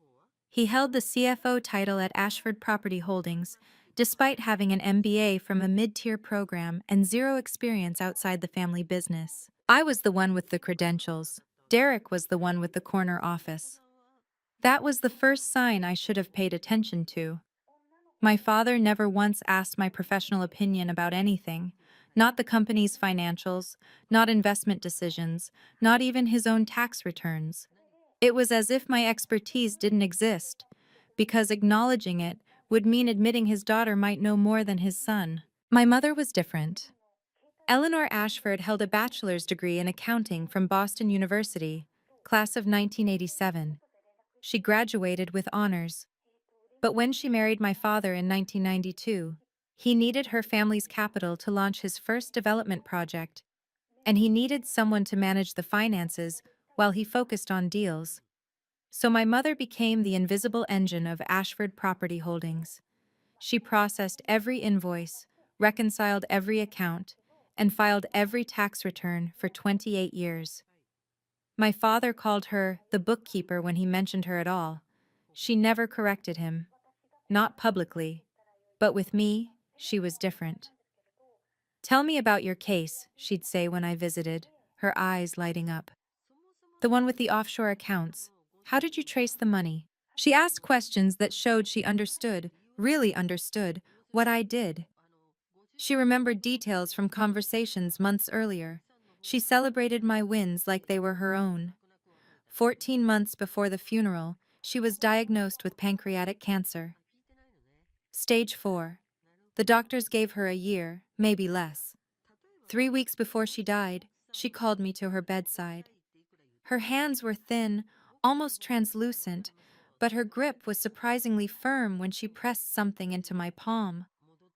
Speaker 1: He held the CFO title at Ashford Property Holdings, despite having an MBA from a mid-tier program and 0 experience outside the family business. I was the one with the credentials. Derek was the one with the corner office. That was the first sign I should have paid attention to. My father never once asked my professional opinion about anything, not the company's financials, not investment decisions, not even his own tax returns. It was as if my expertise didn't exist, because acknowledging it would mean admitting his daughter might know more than his son. My mother was different. Eleanor Ashford held a bachelor's degree in accounting from Boston University, class of 1987. She graduated with honors. But when she married my father in 1992, he needed her family's capital to launch his first development project, and he needed someone to manage the finances while he focused on deals. So my mother became the invisible engine of Ashford Property Holdings. She processed every invoice, reconciled every account, and filed every tax return for 28 years. My father called her the bookkeeper when he mentioned her at all. She never corrected him. Not publicly, but with me, she was different. "Tell me about your case," she'd say when I visited, her eyes lighting up. "The one with the offshore accounts. How did you trace the money?" She asked questions that showed she understood, really understood, what I did. She remembered details from conversations months earlier. She celebrated my wins like they were her own. 14 months before the funeral, she was diagnosed with pancreatic cancer. Stage 4. The doctors gave her a year, maybe less. 3 weeks before she died, she called me to her bedside. Her hands were thin, almost translucent, but her grip was surprisingly firm when she pressed something into my palm.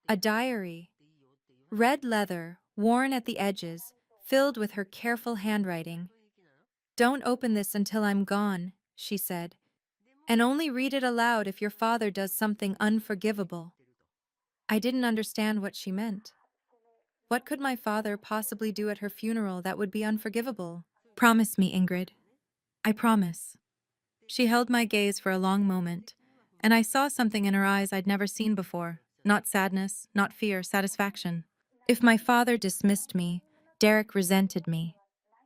Speaker 1: A diary. Red leather, worn at the edges, filled with her careful handwriting. "Don't open this until I'm gone," she said, "and only read it aloud if your father does something unforgivable." I didn't understand what she meant. What could my father possibly do at her funeral that would be unforgivable? Promise me, Ingrid. I promise. She held my gaze for a long moment, and I saw something in her eyes I'd never seen before. Not sadness, not fear, satisfaction. If my father dismissed me, Derek resented me.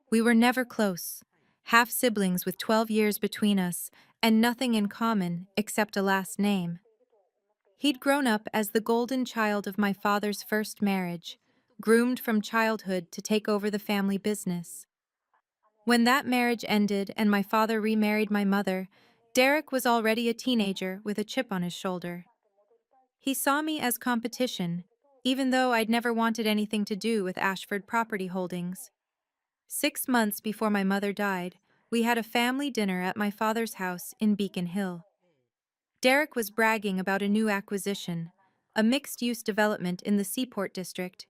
Speaker 1: We were never close, half siblings with 12 years between us, and nothing in common except a last name. He'd grown up as the golden child of my father's first marriage, groomed from childhood to take over the family business. When that marriage ended and my father remarried my mother, Derek was already a teenager with a chip on his shoulder. He saw me as competition, even though I'd never wanted anything to do with Ashford Property Holdings. 6 months before my mother died, we had a family dinner at my father's house in Beacon Hill. Derek was bragging about a new acquisition, a mixed-use development in the Seaport District.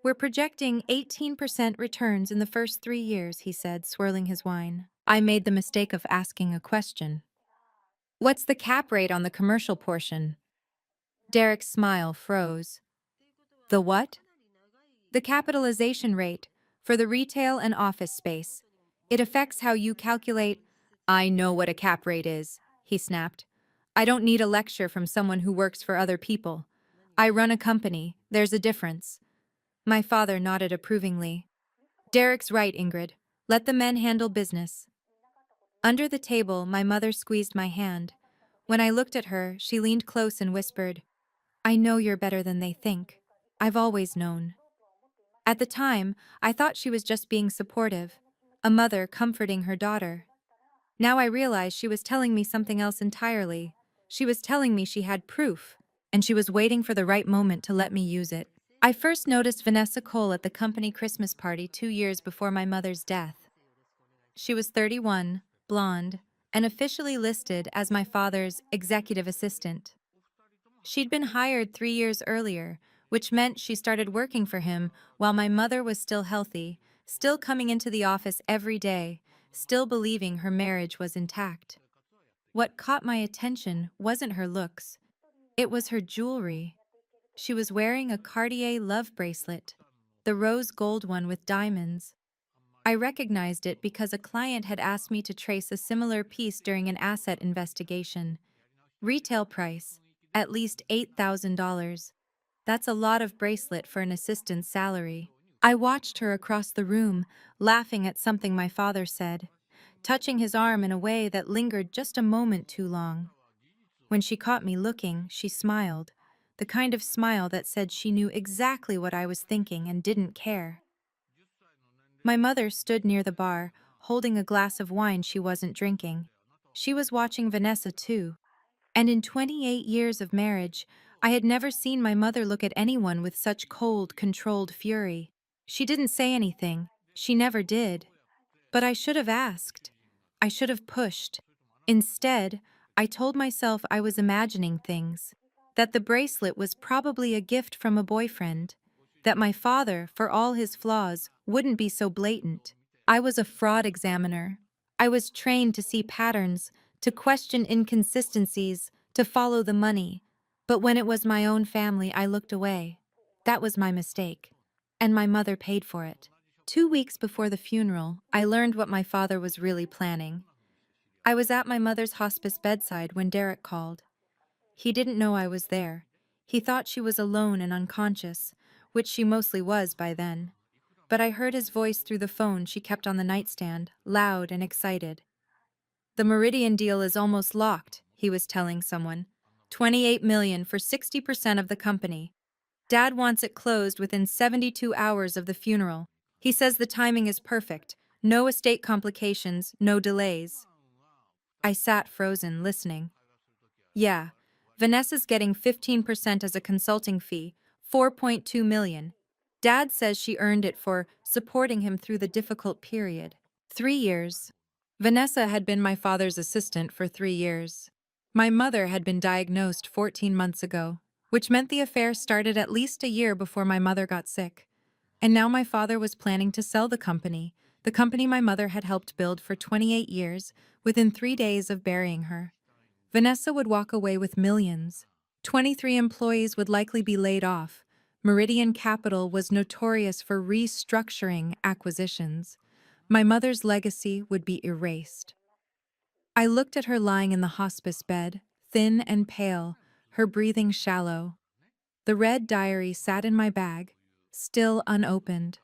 Speaker 1: We're projecting 18% returns in the first 3 years, he said, swirling his wine. I made the mistake of asking a question. What's the cap rate on the commercial portion? Derek's smile froze. The what? The capitalization rate for the retail and office space. It affects how you calculate. I know what a cap rate is, he snapped. I don't need a lecture from someone who works for other people. I run a company. There's a difference. My father nodded approvingly. Derek's right, Ingrid. Let the men handle business. Under the table, my mother squeezed my hand. When I looked at her, she leaned close and whispered, I know you're better than they think. I've always known. At the time, I thought she was just being supportive, a mother comforting her daughter. Now I realize she was telling me something else entirely. She was telling me she had proof, and she was waiting for the right moment to let me use it. I first noticed Vanessa Cole at the company Christmas party 2 years before my mother's death. She was 31, blonde, and officially listed as my father's executive assistant. She'd been hired 3 years earlier, which meant she started working for him while my mother was still healthy, still coming into the office every day, still believing her marriage was intact. What caught my attention wasn't her looks. It was her jewelry. She was wearing a Cartier love bracelet, the rose gold one with diamonds. I recognized it because a client had asked me to trace a similar piece during an asset investigation. Retail price, at least $8,000. That's a lot of bracelet for an assistant's salary. I watched her across the room, laughing at something my father said, touching his arm in a way that lingered just a moment too long. When she caught me looking, she smiled, the kind of smile that said she knew exactly what I was thinking and didn't care. My mother stood near the bar, holding a glass of wine she wasn't drinking. She was watching Vanessa too. And in 28 years of marriage, I had never seen my mother look at anyone with such cold, controlled fury. She didn't say anything. She never did. But I should have asked. I should have pushed. Instead, I told myself I was imagining things. That the bracelet was probably a gift from a boyfriend. That my father, for all his flaws, wouldn't be so blatant. I was a fraud examiner. I was trained to see patterns, to question inconsistencies, to follow the money. But when it was my own family, I looked away. That was my mistake. And my mother paid for it. 2 weeks before the funeral, I learned what my father was really planning. I was at my mother's hospice bedside when Derek called. He didn't know I was there. He thought she was alone and unconscious, which she mostly was by then. But I heard his voice through the phone she kept on the nightstand, loud and excited. The Meridian deal is almost locked, he was telling someone. $28 million for 60% of the company. Dad wants it closed within 72 hours of the funeral. He says the timing is perfect. No estate complications, no delays. I sat frozen, listening. Yeah, Vanessa's getting 15% as a consulting fee, $4.2 million. Dad says she earned it for supporting him through the difficult period. 3 years. Vanessa had been my father's assistant for 3 years. My mother had been diagnosed 14 months ago, which meant the affair started at least a year before my mother got sick. And now my father was planning to sell the company my mother had helped build for 28 years, within 3 days of burying her. Vanessa would walk away with millions. 23 employees would likely be laid off, Meridian Capital was notorious for restructuring acquisitions. My mother's legacy would be erased. I looked at her lying in the hospice bed, thin and pale, her breathing shallow. The red diary sat in my bag, still unopened.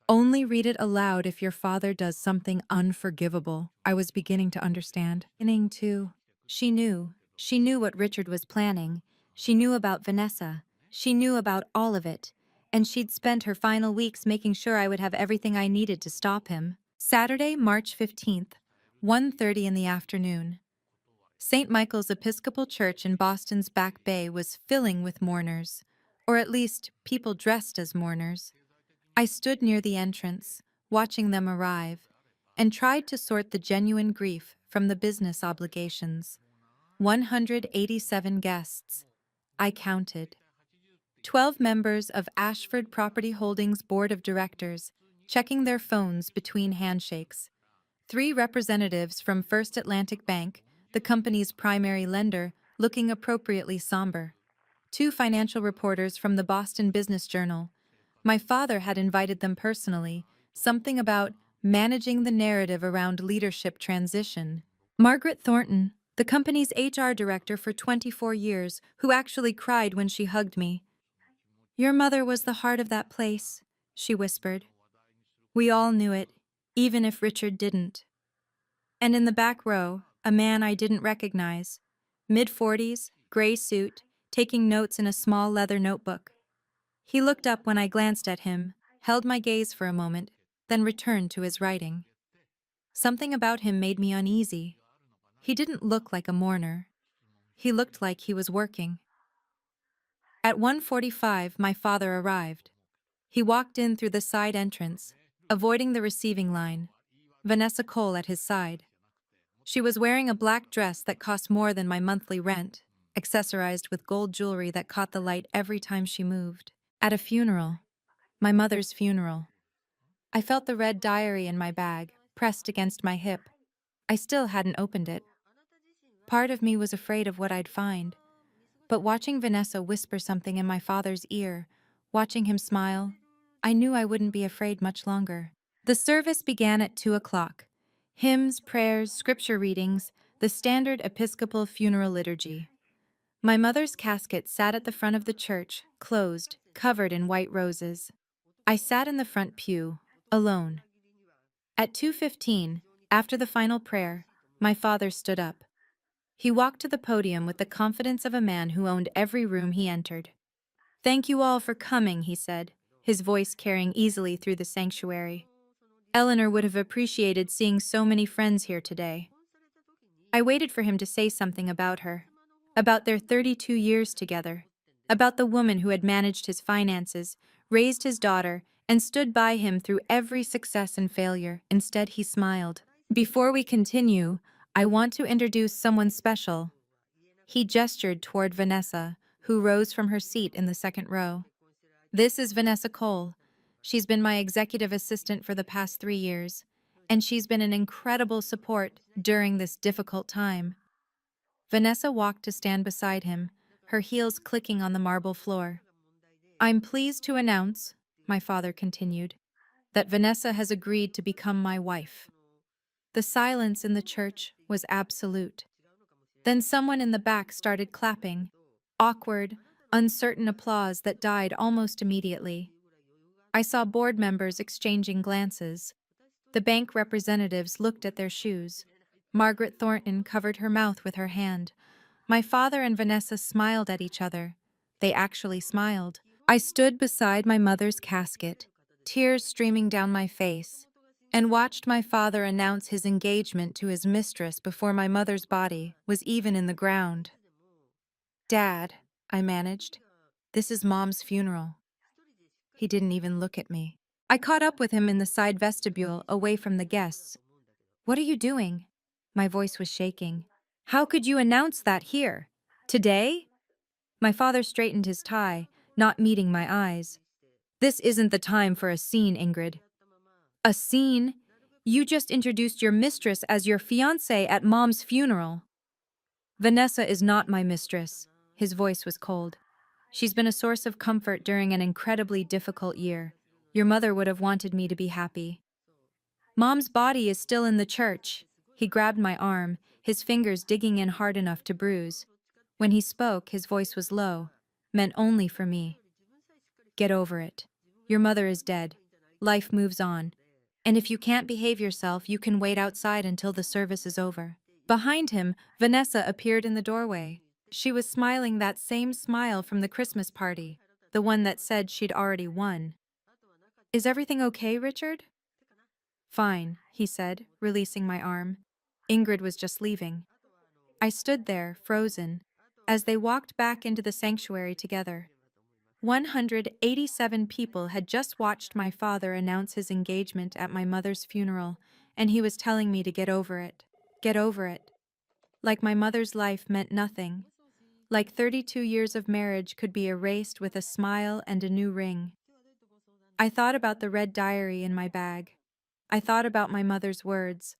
Speaker 1: Only read it aloud if your father does something unforgivable. I was beginning to understand. Beginning to. She knew. She knew what Richard was planning. She knew about Vanessa. She knew about all of it. And she'd spent her final weeks making sure I would have everything I needed to stop him. Saturday, March 15th, 1:30 in the afternoon. St. Michael's Episcopal Church in Boston's Back Bay was filling with mourners, or at least people dressed as mourners. I stood near the entrance, watching them arrive, and tried to sort the genuine grief from the business obligations. 187 guests. I counted. 12 members of Ashford Property Holdings Board of Directors, checking their phones between handshakes. 3 representatives from First Atlantic Bank, the company's primary lender, looking appropriately somber. 2 financial reporters from the Boston Business Journal. My father had invited them personally, something about managing the narrative around leadership transition. Margaret Thornton, the company's HR director for 24 years, who actually cried when she hugged me. "Your mother was the heart of that place," she whispered. We all knew it, even if Richard didn't. And in the back row, a man I didn't recognize, mid-40s, gray suit, taking notes in a small leather notebook. He looked up when I glanced at him, held my gaze for a moment, then returned to his writing. Something about him made me uneasy. He didn't look like a mourner. He looked like he was working. At 1:45, my father arrived. He walked in through the side entrance, avoiding the receiving line, Vanessa Cole at his side. She was wearing a black dress that cost more than my monthly rent, accessorized with gold jewelry that caught the light every time she moved. At a funeral. My mother's funeral. I felt the red diary in my bag, pressed against my hip. I still hadn't opened it. Part of me was afraid of what I'd find. But watching Vanessa whisper something in my father's ear, watching him smile, I knew I wouldn't be afraid much longer. The service began at 2 o'clock. Hymns, prayers, scripture readings, the standard Episcopal funeral liturgy. My mother's casket sat at the front of the church, closed, covered in white roses. I sat in the front pew, alone. At 2:15, after the final prayer, my father stood up. He walked to the podium with the confidence of a man who owned every room he entered. "Thank you all for coming," he said, his voice carrying easily through the sanctuary. "Eleanor would have appreciated seeing so many friends here today." I waited for him to say something about her, about their 32 years together, about the woman who had managed his finances, raised his daughter, and stood by him through every success and failure. Instead, he smiled. "Before we continue, I want to introduce someone special." He gestured toward Vanessa, who rose from her seat in the second row. "This is Vanessa Cole. She's been my executive assistant for the past 3 years, and she's been an incredible support during this difficult time." Vanessa walked to stand beside him, her heels clicking on the marble floor. "I'm pleased to announce," my father continued, "that Vanessa has agreed to become my wife." The silence in the church was absolute. Then someone in the back started clapping, awkward, uncertain applause that died almost immediately. I saw board members exchanging glances. The bank representatives looked at their shoes. Margaret Thornton covered her mouth with her hand. My father and Vanessa smiled at each other. They actually smiled. I stood beside my mother's casket, tears streaming down my face, and watched my father announce his engagement to his mistress before my mother's body was even in the ground. "Dad," I managed, "this is Mom's funeral." He didn't even look at me. I caught up with him in the side vestibule, away from the guests. "What are you doing?" My voice was shaking. "How could you announce that here? Today?" My father straightened his tie, not meeting my eyes. "This isn't the time for a scene, Ingrid." "A scene? You just introduced your mistress as your fiancée at Mom's funeral." "Vanessa is not my mistress." His voice was cold. She's been a source of comfort during an incredibly difficult year. Your mother would have wanted me to be happy. Mom's body is still in the church. He grabbed my arm, his fingers digging in hard enough to bruise. When he spoke, his voice was low, meant only for me. Get over it. Your mother is dead. Life moves on. And if you can't behave yourself, you can wait outside until the service is over. Behind him, Vanessa appeared in the doorway. She was smiling that same smile from the Christmas party, the one that said she'd already won. Is everything okay, Richard? Fine, he said, releasing my arm. Ingrid was just leaving. I stood there, frozen, as they walked back into the sanctuary together. 187 people had just watched my father announce his engagement at my mother's funeral, and he was telling me to get over it. Get over it. Like my mother's life meant nothing. Like 32 years of marriage could be erased with a smile and a new ring. I thought about the red diary in my bag. I thought about my mother's words.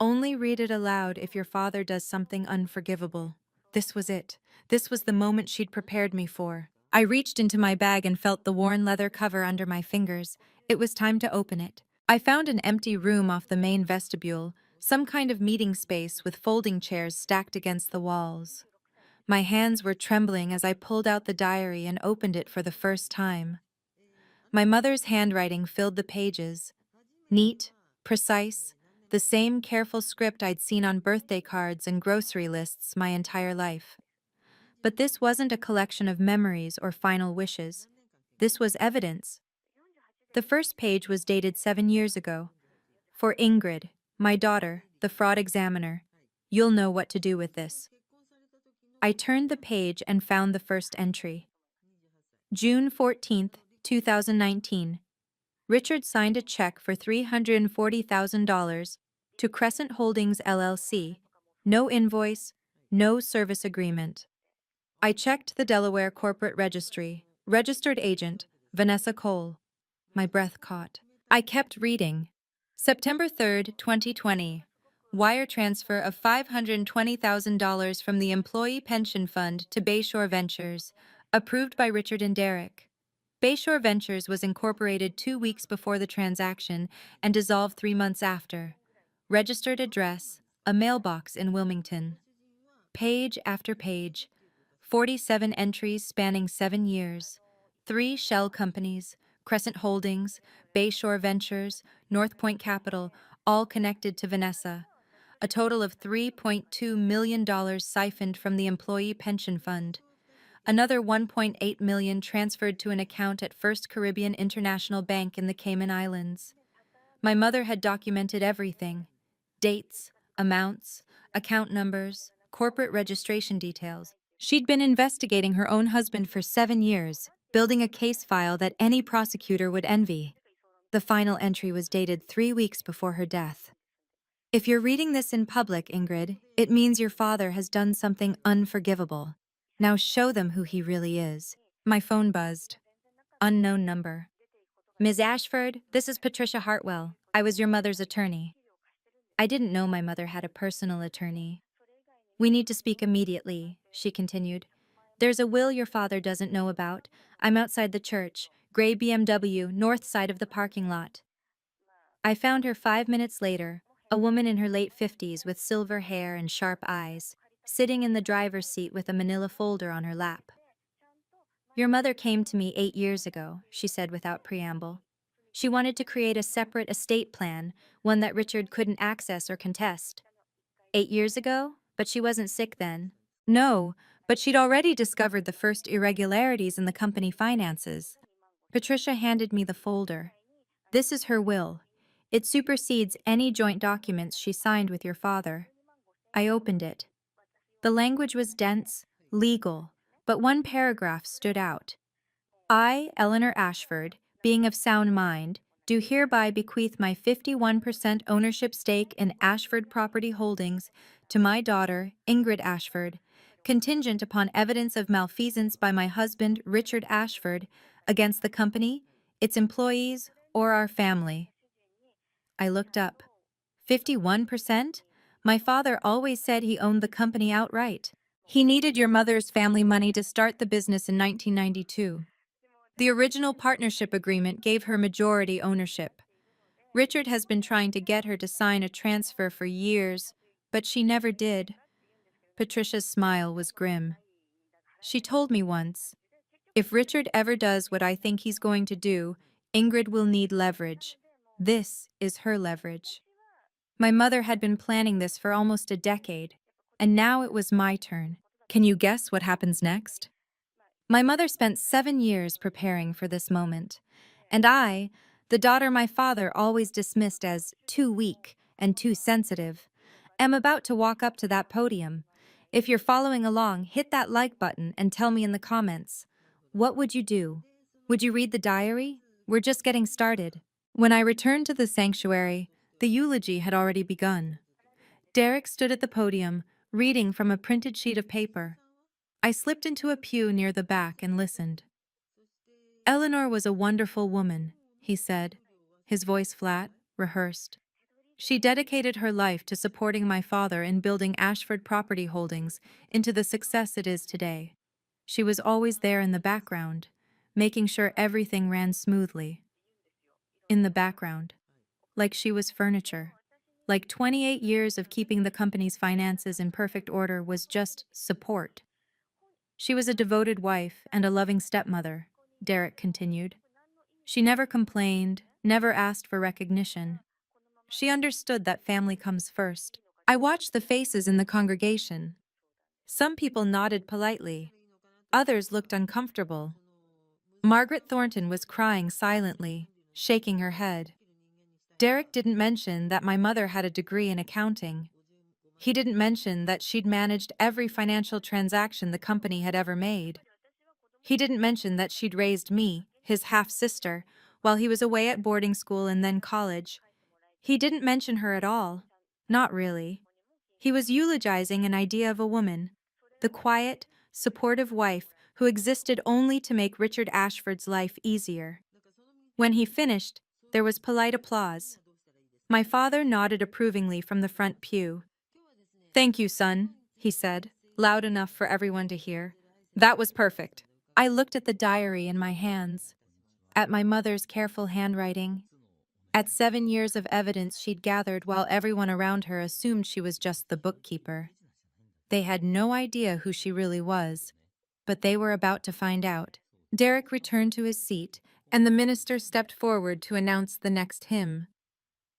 Speaker 1: Only read it aloud if your father does something unforgivable. This was it. This was the moment she'd prepared me for. I reached into my bag and felt the worn leather cover under my fingers. It was time to open it. I found an empty room off the main vestibule, some kind of meeting space with folding chairs stacked against the walls. My hands were trembling as I pulled out the diary and opened it for the first time. My mother's handwriting filled the pages. Neat, precise, the same careful script I'd seen on birthday cards and grocery lists my entire life. But this wasn't a collection of memories or final wishes. This was evidence. The first page was dated 7 years ago. For Ingrid, my daughter, the fraud examiner. You'll know what to do with this. I turned the page and found the first entry. June 14th, 2019. Richard signed a check for $340,000 to Crescent Holdings LLC. No invoice, no service agreement. I checked the Delaware Corporate Registry. Registered agent, Vanessa Cole. My breath caught. I kept reading. September 3rd, 2020. Wire transfer of $520,000 from the Employee Pension Fund to Bayshore Ventures, approved by Richard and Derek. Bayshore Ventures was incorporated 2 weeks before the transaction and dissolved 3 months after. Registered address, a mailbox in Wilmington. Page after page, 47 entries spanning 7 years, 3 shell companies, Crescent Holdings, Bayshore Ventures, North Point Capital, all connected to Vanessa. A total of $3.2 million siphoned from the Employee Pension Fund. Another $1.8 million transferred to an account at First Caribbean International Bank in the Cayman Islands. My mother had documented everything: dates, amounts, account numbers, corporate registration details. She'd been investigating her own husband for 7 years, building a case file that any prosecutor would envy. The final entry was dated 3 weeks before her death. If you're reading this in public, Ingrid, it means your father has done something unforgivable. Now show them who he really is. My phone buzzed. Unknown number. Ms. Ashford, this is Patricia Hartwell. I was your mother's attorney. I didn't know my mother had a personal attorney. We need to speak immediately, she continued. There's a will your father doesn't know about. I'm outside the church, gray BMW, north side of the parking lot. I found her 5 minutes later, a woman in her late 50s with silver hair and sharp eyes, sitting in the driver's seat with a manila folder on her lap. Your mother came to me 8 years ago, she said without preamble. She wanted to create a separate estate plan, one that Richard couldn't access or contest. 8 years ago? But she wasn't sick then. No, but she'd already discovered the first irregularities in the company finances. Patricia handed me the folder. This is her will. It supersedes any joint documents she signed with your father. I opened it. The language was dense, legal, but one paragraph stood out. I, Eleanor Ashford, being of sound mind, do hereby bequeath my 51% ownership stake in Ashford Property Holdings to my daughter, Ingrid Ashford, contingent upon evidence of malfeasance by my husband, Richard Ashford, against the company, its employees, or our family. I looked up. 51%? My father always said he owned the company outright. He needed your mother's family money to start the business in 1992. The original partnership agreement gave her majority ownership. Richard has been trying to get her to sign a transfer for years, but she never did. Patricia's smile was grim. She told me once, if Richard ever does what I think he's going to do, Ingrid will need leverage. This is her leverage. My mother had been planning this for almost a decade, and now it was my turn. Can you guess what happens next? My mother spent 7 years preparing for this moment, and I, the daughter my father always dismissed as too weak and too sensitive, am about to walk up to that podium. If you're following along, hit that like button and tell me in the comments, what would you do? Would you read the diary? We're just getting started. When I returned to the sanctuary, the eulogy had already begun. Derek stood at the podium, reading from a printed sheet of paper. I slipped into a pew near the back and listened. Eleanor was a wonderful woman, he said, his voice flat, rehearsed. She dedicated her life to supporting my father in building Ashford Property Holdings into the success it is today. She was always there in the background, making sure everything ran smoothly. In the background, like she was furniture. Like 28 years of keeping the company's finances in perfect order was just support. She was a devoted wife and a loving stepmother, Derek continued. She never complained, never asked for recognition. She understood that family comes first. I watched the faces in the congregation. Some people nodded politely. Others looked uncomfortable. Margaret Thornton was crying silently, shaking her head. Derek didn't mention that my mother had a degree in accounting. He didn't mention that she'd managed every financial transaction the company had ever made. He didn't mention that she'd raised me, his half-sister, while he was away at boarding school and then college. He didn't mention her at all. Not really. He was eulogizing an idea of a woman, the quiet, supportive wife who existed only to make Richard Ashford's life easier. When he finished, there was polite applause. My father nodded approvingly from the front pew. "Thank you, son," he said, loud enough for everyone to hear. "That was perfect." I looked at the diary in my hands, at my mother's careful handwriting, at 7 years of evidence she'd gathered while everyone around her assumed she was just the bookkeeper. They had no idea who she really was, but they were about to find out. Derek returned to his seat, and the minister stepped forward to announce the next hymn.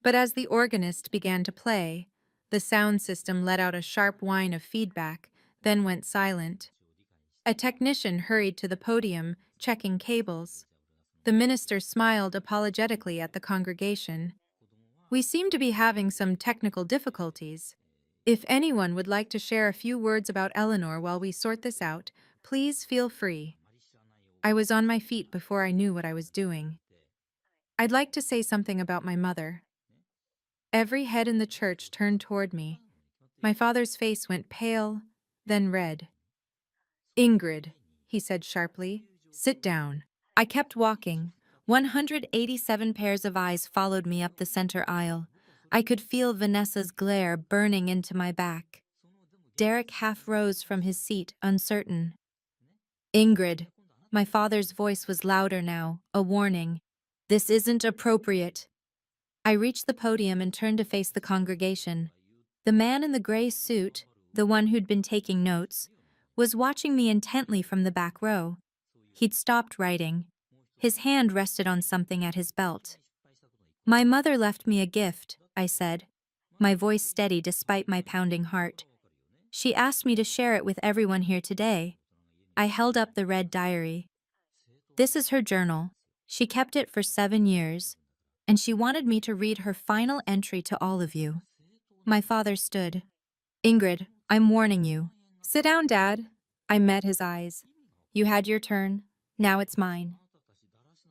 Speaker 1: But as the organist began to play, the sound system let out a sharp whine of feedback, then went silent. A technician hurried to the podium, checking cables. The minister smiled apologetically at the congregation. "We seem to be having some technical difficulties. If anyone would like to share a few words about Eleanor while we sort this out, please feel free." I was on my feet before I knew what I was doing. "I'd like to say something about my mother." Every head in the church turned toward me. My father's face went pale, then red. "Ingrid," he said sharply, "sit down." I kept walking. 187 pairs of eyes followed me up the center aisle. I could feel Vanessa's glare burning into my back. Derek half rose from his seat, uncertain. "Ingrid." My father's voice was louder now, a warning. "This isn't appropriate." I reached the podium and turned to face the congregation. The man in the gray suit, the one who'd been taking notes, was watching me intently from the back row. He'd stopped writing. His hand rested on something at his belt. "My mother left me a gift," I said, my voice steady despite my pounding heart. "She asked me to share it with everyone here today." I held up the red diary. "This is her journal. She kept it for 7 years, and she wanted me to read her final entry to all of you." My father stood. "Ingrid, I'm warning you." "Sit down, Dad." I met his eyes. "You had your turn. Now it's mine."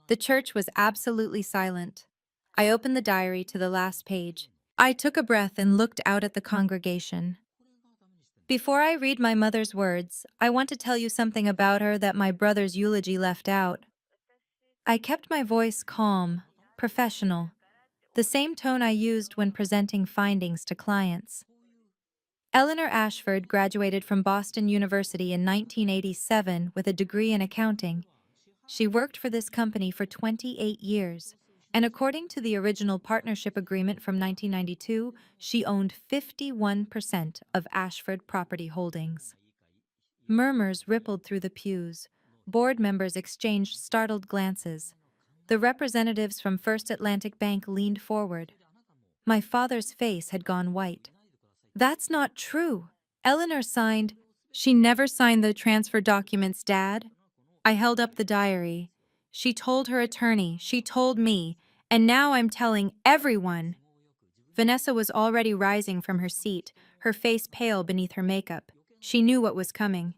Speaker 1: The church was absolutely silent. I opened the diary to the last page. I took a breath and looked out at the congregation. "Before I read my mother's words, I want to tell you something about her that my brother's eulogy left out." I kept my voice calm, professional, the same tone I used when presenting findings to clients. Eleanor Ashford graduated from Boston University in 1987 with a degree in accounting. She worked for this company for 28 years, and according to the original partnership agreement from 1992, she owned 51% of Ashford Property Holdings. Murmurs rippled through the pews. Board members exchanged startled glances. The representatives from First Atlantic Bank leaned forward. My father's face had gone white. That's not true. Eleanor signed. She never signed the transfer documents, Dad. I held up the diary. She told her attorney, she told me, and now I'm telling everyone. Vanessa was already rising from her seat, her face pale beneath her makeup. She knew what was coming.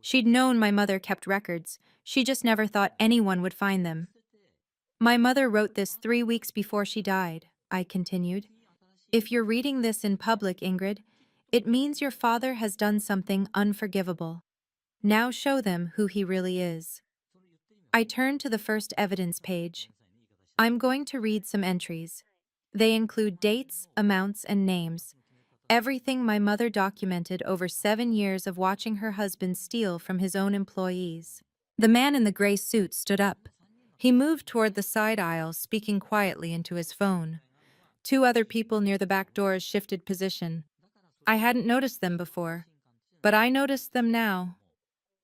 Speaker 1: She'd known my mother kept records. She just never thought anyone would find them. My mother wrote this 3 weeks before she died, I continued. If you're reading this in public, Ingrid, it means your father has done something unforgivable. Now show them who he really is. I turned to the first evidence page. I'm going to read some entries. They include dates, amounts, and names. Everything my mother documented over 7 years of watching her husband steal from his own employees. The man in the gray suit stood up. He moved toward the side aisle, speaking quietly into his phone. 2 other people near the back doors shifted position. I hadn't noticed them before, but I noticed them now.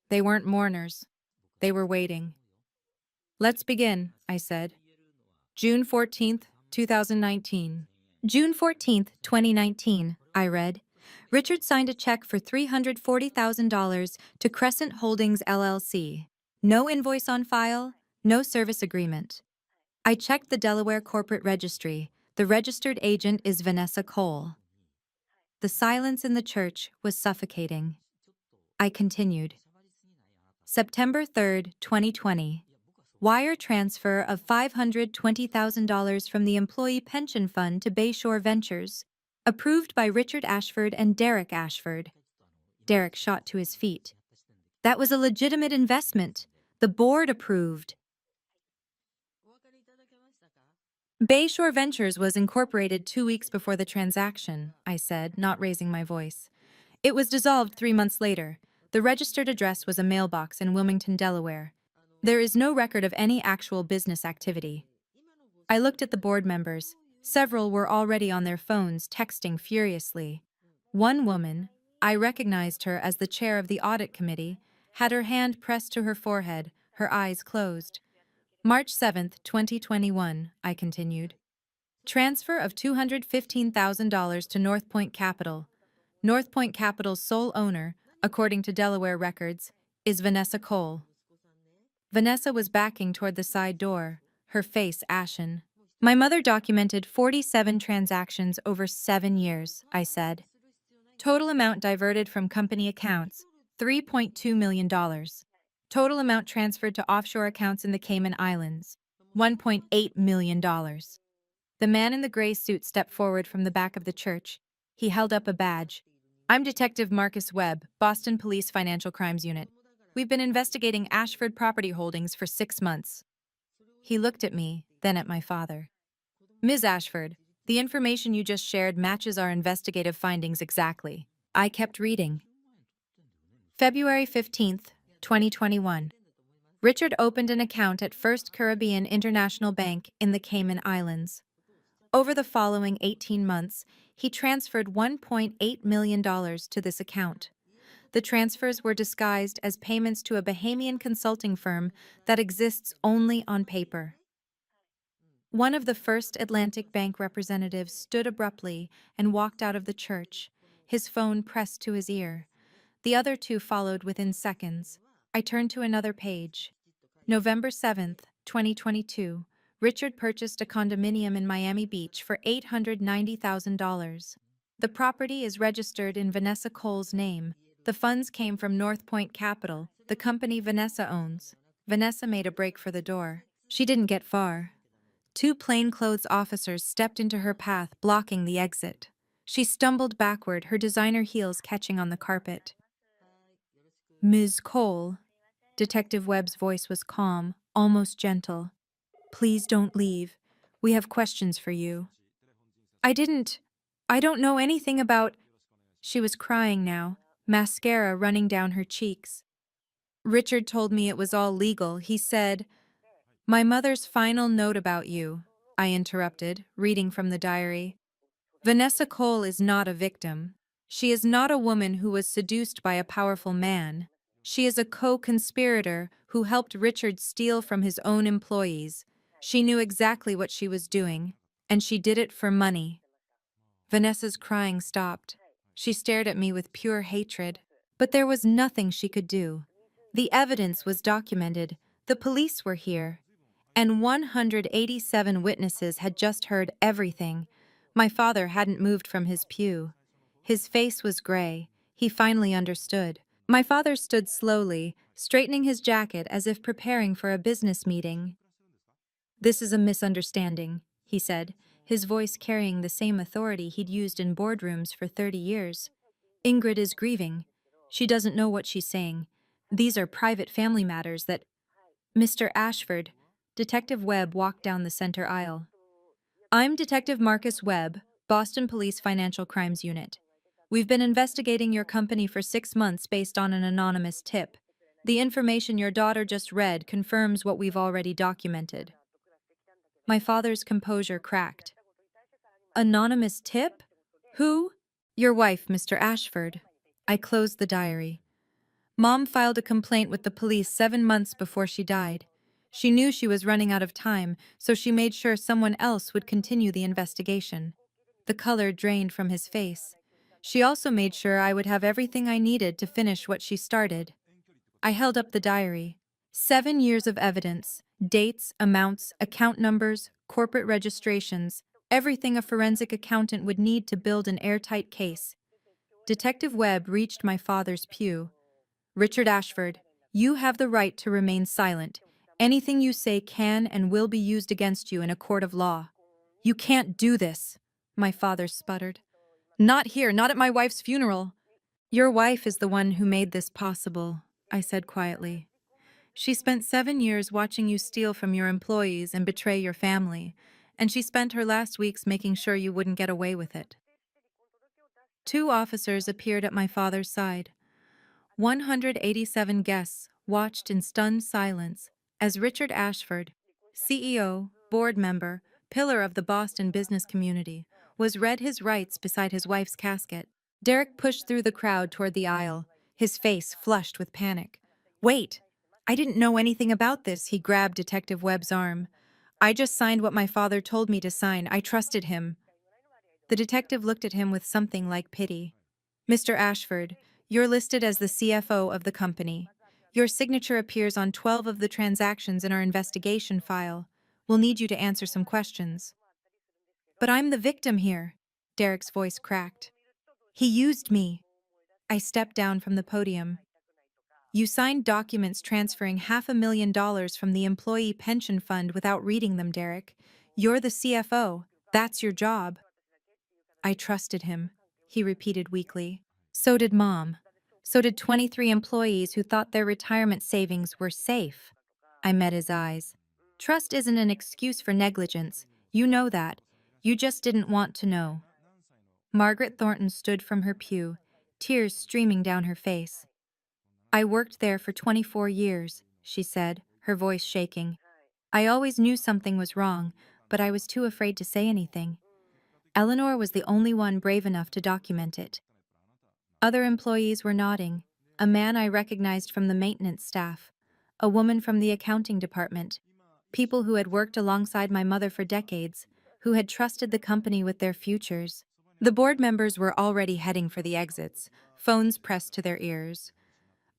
Speaker 1: They weren't mourners. They were waiting. Let's begin, I said. June 14th, 2019. June 14th, 2019, I read. Richard signed a check for $340,000 to Crescent Holdings LLC. No invoice on file, no service agreement. I checked the Delaware corporate registry. The registered agent is Vanessa Cole. The silence in the church was suffocating. I continued. September 3rd, 2020. Wire transfer of $520,000 from the Employee Pension Fund to Bayshore Ventures, approved by Richard Ashford and Derek Ashford. Derek shot to his feet. That was a legitimate investment. The board approved. Bayshore Ventures was incorporated 2 weeks before the transaction, I said, not raising my voice. It was dissolved 3 months later. The registered address was a mailbox in Wilmington, Delaware. There is no record of any actual business activity. I looked at the board members. Several were already on their phones, texting furiously. One woman, I recognized her as the chair of the audit committee, had her hand pressed to her forehead, her eyes closed. March 7th, 2021, I continued. Transfer of $215,000 to North Point Capital. North Point Capital's sole owner, according to Delaware records, is Vanessa Cole. Vanessa was backing toward the side door, her face ashen. My mother documented 47 transactions over 7 years, I said. Total amount diverted from company accounts, $3.2 million. Total amount transferred to offshore accounts in the Cayman Islands, $1.8 million. The man in the gray suit stepped forward from the back of the church. He held up a badge. I'm Detective Marcus Webb, Boston Police Financial Crimes Unit. We've been investigating Ashford Property Holdings for 6 months. He looked at me, then at my father. Ms. Ashford, the information you just shared matches our investigative findings exactly. I kept reading. February 15th, 2021. Richard opened an account at First Caribbean International Bank in the Cayman Islands. Over the following 18 months, he transferred $1.8 million to this account. The transfers were disguised as payments to a Bahamian consulting firm that exists only on paper. One of the First Atlantic Bank representatives stood abruptly and walked out of the church, his phone pressed to his ear. The other 2 followed within seconds. I turned to another page. November 7th, 2022. Richard purchased a condominium in Miami Beach for $890,000. The property is registered in Vanessa Cole's name. The funds came from North Point Capital, the company Vanessa owns. Vanessa made a break for the door. She didn't get far. 2 plainclothes officers stepped into her path, blocking the exit. She stumbled backward, her designer heels catching on the carpet. Ms. Cole. Detective Webb's voice was calm, almost gentle. Please don't leave. We have questions for you. I don't know anything about... She was crying now, mascara running down her cheeks. Richard told me it was all legal. He said, "My mother's final note about you," I interrupted, reading from the diary. "Vanessa Cole is not a victim. She is not a woman who was seduced by a powerful man. She is a co-conspirator who helped Richard steal from his own employees. She knew exactly what she was doing, and she did it for money." Vanessa's crying stopped. She stared at me with pure hatred. But there was nothing she could do. The evidence was documented. The police were here. And 187 witnesses had just heard everything. My father hadn't moved from his pew. His face was gray. He finally understood. My father stood slowly, straightening his jacket as if preparing for a business meeting. "This is a misunderstanding," he said, his voice carrying the same authority he'd used in boardrooms for 30 years. "Ingrid is grieving. She doesn't know what she's saying. These are private family matters that—" "Mr. Ashford," Detective Webb walked down the center aisle. "I'm Detective Marcus Webb, Boston Police Financial Crimes Unit. We've been investigating your company for 6 months based on an anonymous tip. The information your daughter just read confirms what we've already documented." My father's composure cracked. "Anonymous tip? Who?" "Your wife, Mr. Ashford." I closed the diary. "Mom filed a complaint with the police 7 months before she died. She knew she was running out of time, so she made sure someone else would continue the investigation." The color drained from his face. "She also made sure I would have everything I needed to finish what she started." I held up the diary. 7 years of evidence, dates, amounts, account numbers, corporate registrations, everything a forensic accountant would need to build an airtight case. Detective Webb reached my father's pew. "Richard Ashford, you have the right to remain silent. Anything you say can and will be used against you in a court of law." "You can't do this," my father sputtered. "Not here, not at my wife's funeral." "Your wife is the one who made this possible," I said quietly. "She spent 7 years watching you steal from your employees and betray your family, and she spent her last weeks making sure you wouldn't get away with it." Two officers appeared at my father's side. 187 guests watched in stunned silence as Richard Ashford, CEO, board member, pillar of the Boston business community, was read his rights beside his wife's casket. Derek pushed through the crowd toward the aisle, his face flushed with panic. "Wait! I didn't know anything about this," he grabbed Detective Webb's arm. "I just signed what my father told me to sign. I trusted him." The detective looked at him with something like pity. "Mr. Ashford, you're listed as the CFO of the company. Your signature appears on 12 of the transactions in our investigation file. We'll need you to answer some questions." "But I'm the victim here," Derek's voice cracked. "He used me." I stepped down from the podium. "You signed documents transferring $500,000 from the employee pension fund without reading them, Derek. You're the CFO. That's your job." "I trusted him," he repeated weakly. "So did Mom. So did 23 employees who thought their retirement savings were safe." I met his eyes. "Trust isn't an excuse for negligence. You know that. You just didn't want to know." Margaret Thornton stood from her pew, tears streaming down her face. "I worked there for 24 years, she said, her voice shaking. "I always knew something was wrong, but I was too afraid to say anything. Eleanor was the only one brave enough to document it." Other employees were nodding. A man I recognized from the maintenance staff, a woman from the accounting department, people who had worked alongside my mother for decades, who had trusted the company with their futures. The board members were already heading for the exits, phones pressed to their ears.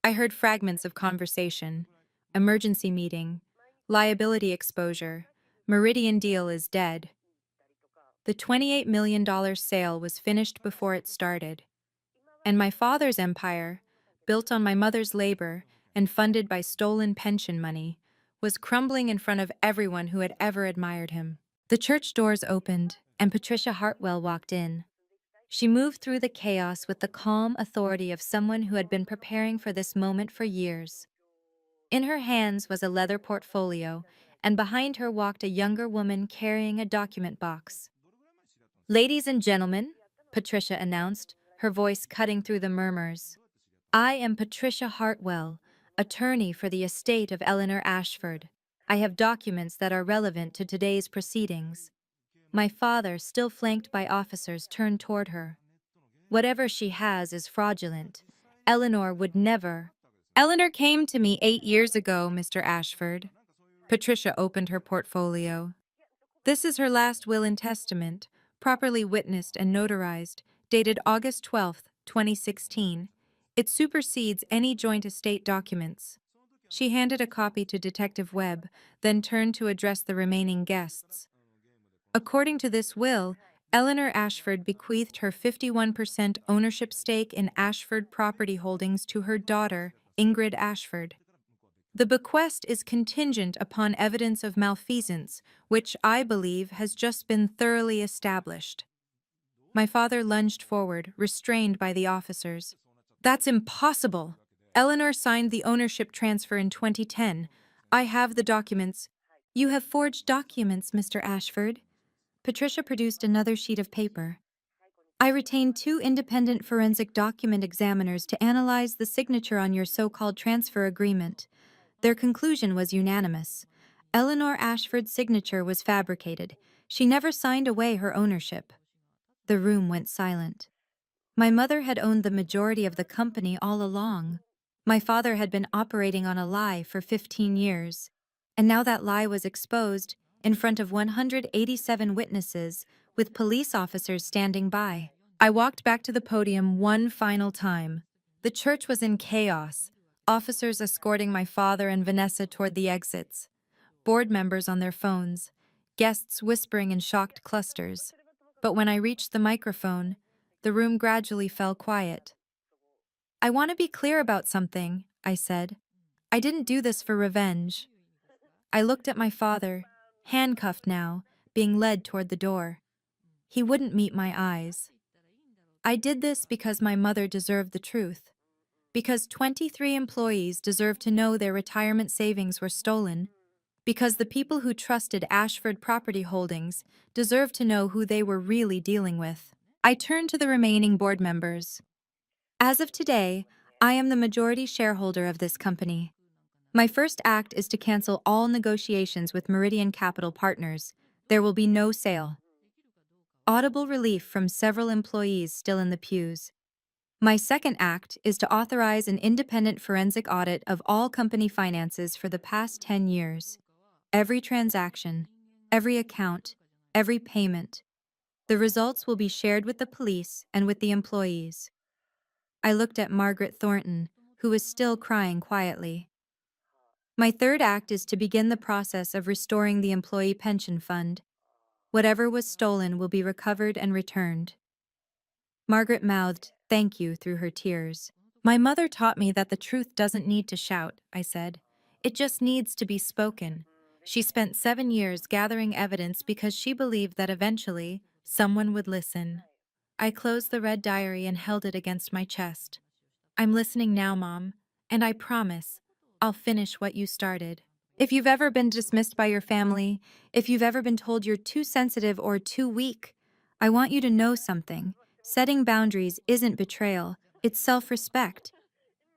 Speaker 1: I heard fragments of conversation. Emergency meeting. Liability exposure. Meridian deal is dead. The $28 million sale was finished before it started. And my father's empire, built on my mother's labor and funded by stolen pension money, was crumbling in front of everyone who had ever admired him. The church doors opened, and Patricia Hartwell walked in. She moved through the chaos with the calm authority of someone who had been preparing for this moment for years. In her hands was a leather portfolio, and behind her walked a younger woman carrying a document box. "Ladies and gentlemen," Patricia announced, her voice cutting through the murmurs. I am Patricia Hartwell, attorney for the estate of Eleanor Ashford. I have documents that are relevant to today's proceedings. My father, still flanked by officers, turned toward her. Whatever she has is fraudulent. Eleanor would never. Eleanor came to me 8 years ago, Mr. Ashford. Patricia opened her portfolio. This is her last will and testament, properly witnessed and notarized, dated August 12th, 2016. It supersedes any joint estate documents. She handed a copy to Detective Webb, then turned to address the remaining guests. According to this will, Eleanor Ashford bequeathed her 51% ownership stake in Ashford Property Holdings to her daughter, Ingrid Ashford. The bequest is contingent upon evidence of malfeasance, which I believe has just been thoroughly established. My father lunged forward, restrained by the officers. That's impossible! Eleanor signed the ownership transfer in 2010. I have the documents. You have forged documents, Mr. Ashford. Patricia produced another sheet of paper. I retained 2 independent forensic document examiners to analyze the signature on your so-called transfer agreement. Their conclusion was unanimous. Eleanor Ashford's signature was fabricated. She never signed away her ownership. The room went silent. My mother had owned the majority of the company all along. My father had been operating on a lie for 15 years. And now that lie was exposed in front of 187 witnesses, with police officers standing by. I walked back to the podium one final time. The church was in chaos, officers escorting my father and Vanessa toward the exits, board members on their phones, guests whispering in shocked clusters. But when I reached the microphone, the room gradually fell quiet. I want to be clear about something, I said. I didn't do this for revenge. I looked at my father, handcuffed now, being led toward the door. He wouldn't meet my eyes. I did this because my mother deserved the truth. Because 23 employees deserved to know their retirement savings were stolen. Because the people who trusted Ashford Property Holdings deserved to know who they were really dealing with. I turned to the remaining board members. As of today, I am the majority shareholder of this company. My first act is to cancel all negotiations with Meridian Capital Partners. There will be no sale. Audible relief from several employees still in the pews. My second act is to authorize an independent forensic audit of all company finances for the past 10 years. Every transaction, every account, every payment. The results will be shared with the police and with the employees. I looked at Margaret Thornton, who was still crying quietly. My third act is to begin the process of restoring the employee pension fund. Whatever was stolen will be recovered and returned. Margaret mouthed thank you through her tears. My mother taught me that the truth doesn't need to shout, I said. It just needs to be spoken. She spent 7 years gathering evidence because she believed that eventually someone would listen. I closed the red diary and held it against my chest. I'm listening now, Mom, and I promise I'll finish what you started. If you've ever been dismissed by your family, if you've ever been told you're too sensitive or too weak, I want you to know something. Setting boundaries isn't betrayal, it's self-respect.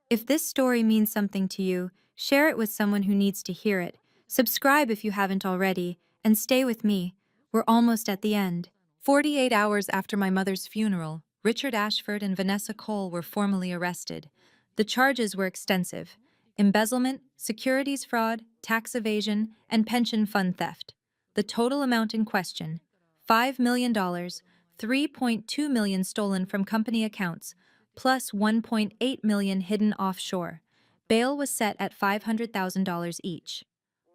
Speaker 1: If this story means something to you, share it with someone who needs to hear it. Subscribe if you haven't already, and stay with me. We're almost at the end. 48 hours after my mother's funeral, Richard Ashford and Vanessa Cole were formally arrested. The charges were extensive: embezzlement, securities fraud, tax evasion, and pension fund theft. The total amount in question: $5 million, $3.2 million stolen from company accounts, plus $1.8 million hidden offshore. Bail was set at $500,000 each.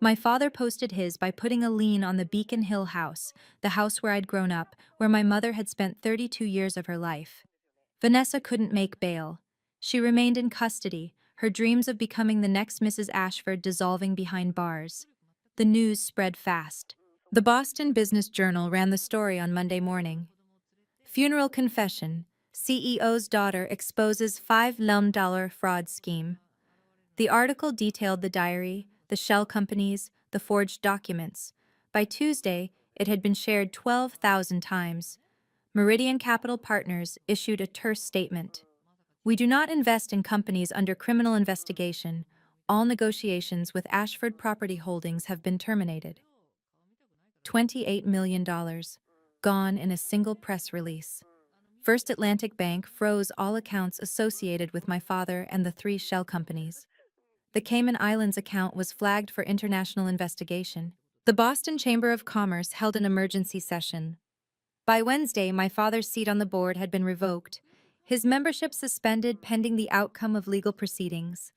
Speaker 1: My father posted his by putting a lien on the Beacon Hill house, the house where I'd grown up, where my mother had spent 32 years of her life. Vanessa couldn't make bail. She remained in custody, her dreams of becoming the next Mrs. Ashford dissolving behind bars. The news spread fast. The Boston Business Journal ran the story on Monday morning. Funeral confession: CEO's daughter exposes $5 million fraud scheme. The article detailed the diary, the shell companies, the forged documents. By Tuesday, it had been shared 12,000 times. Meridian Capital Partners issued a terse statement. We do not invest in companies under criminal investigation. All negotiations with Ashford Property Holdings have been terminated. $28 million gone in a single press release. First Atlantic Bank froze all accounts associated with my father and the three shell companies. The Cayman Islands account was flagged for international investigation. The Boston Chamber of Commerce held an emergency session. By Wednesday, my father's seat on the board had been revoked, his membership suspended pending the outcome of legal proceedings.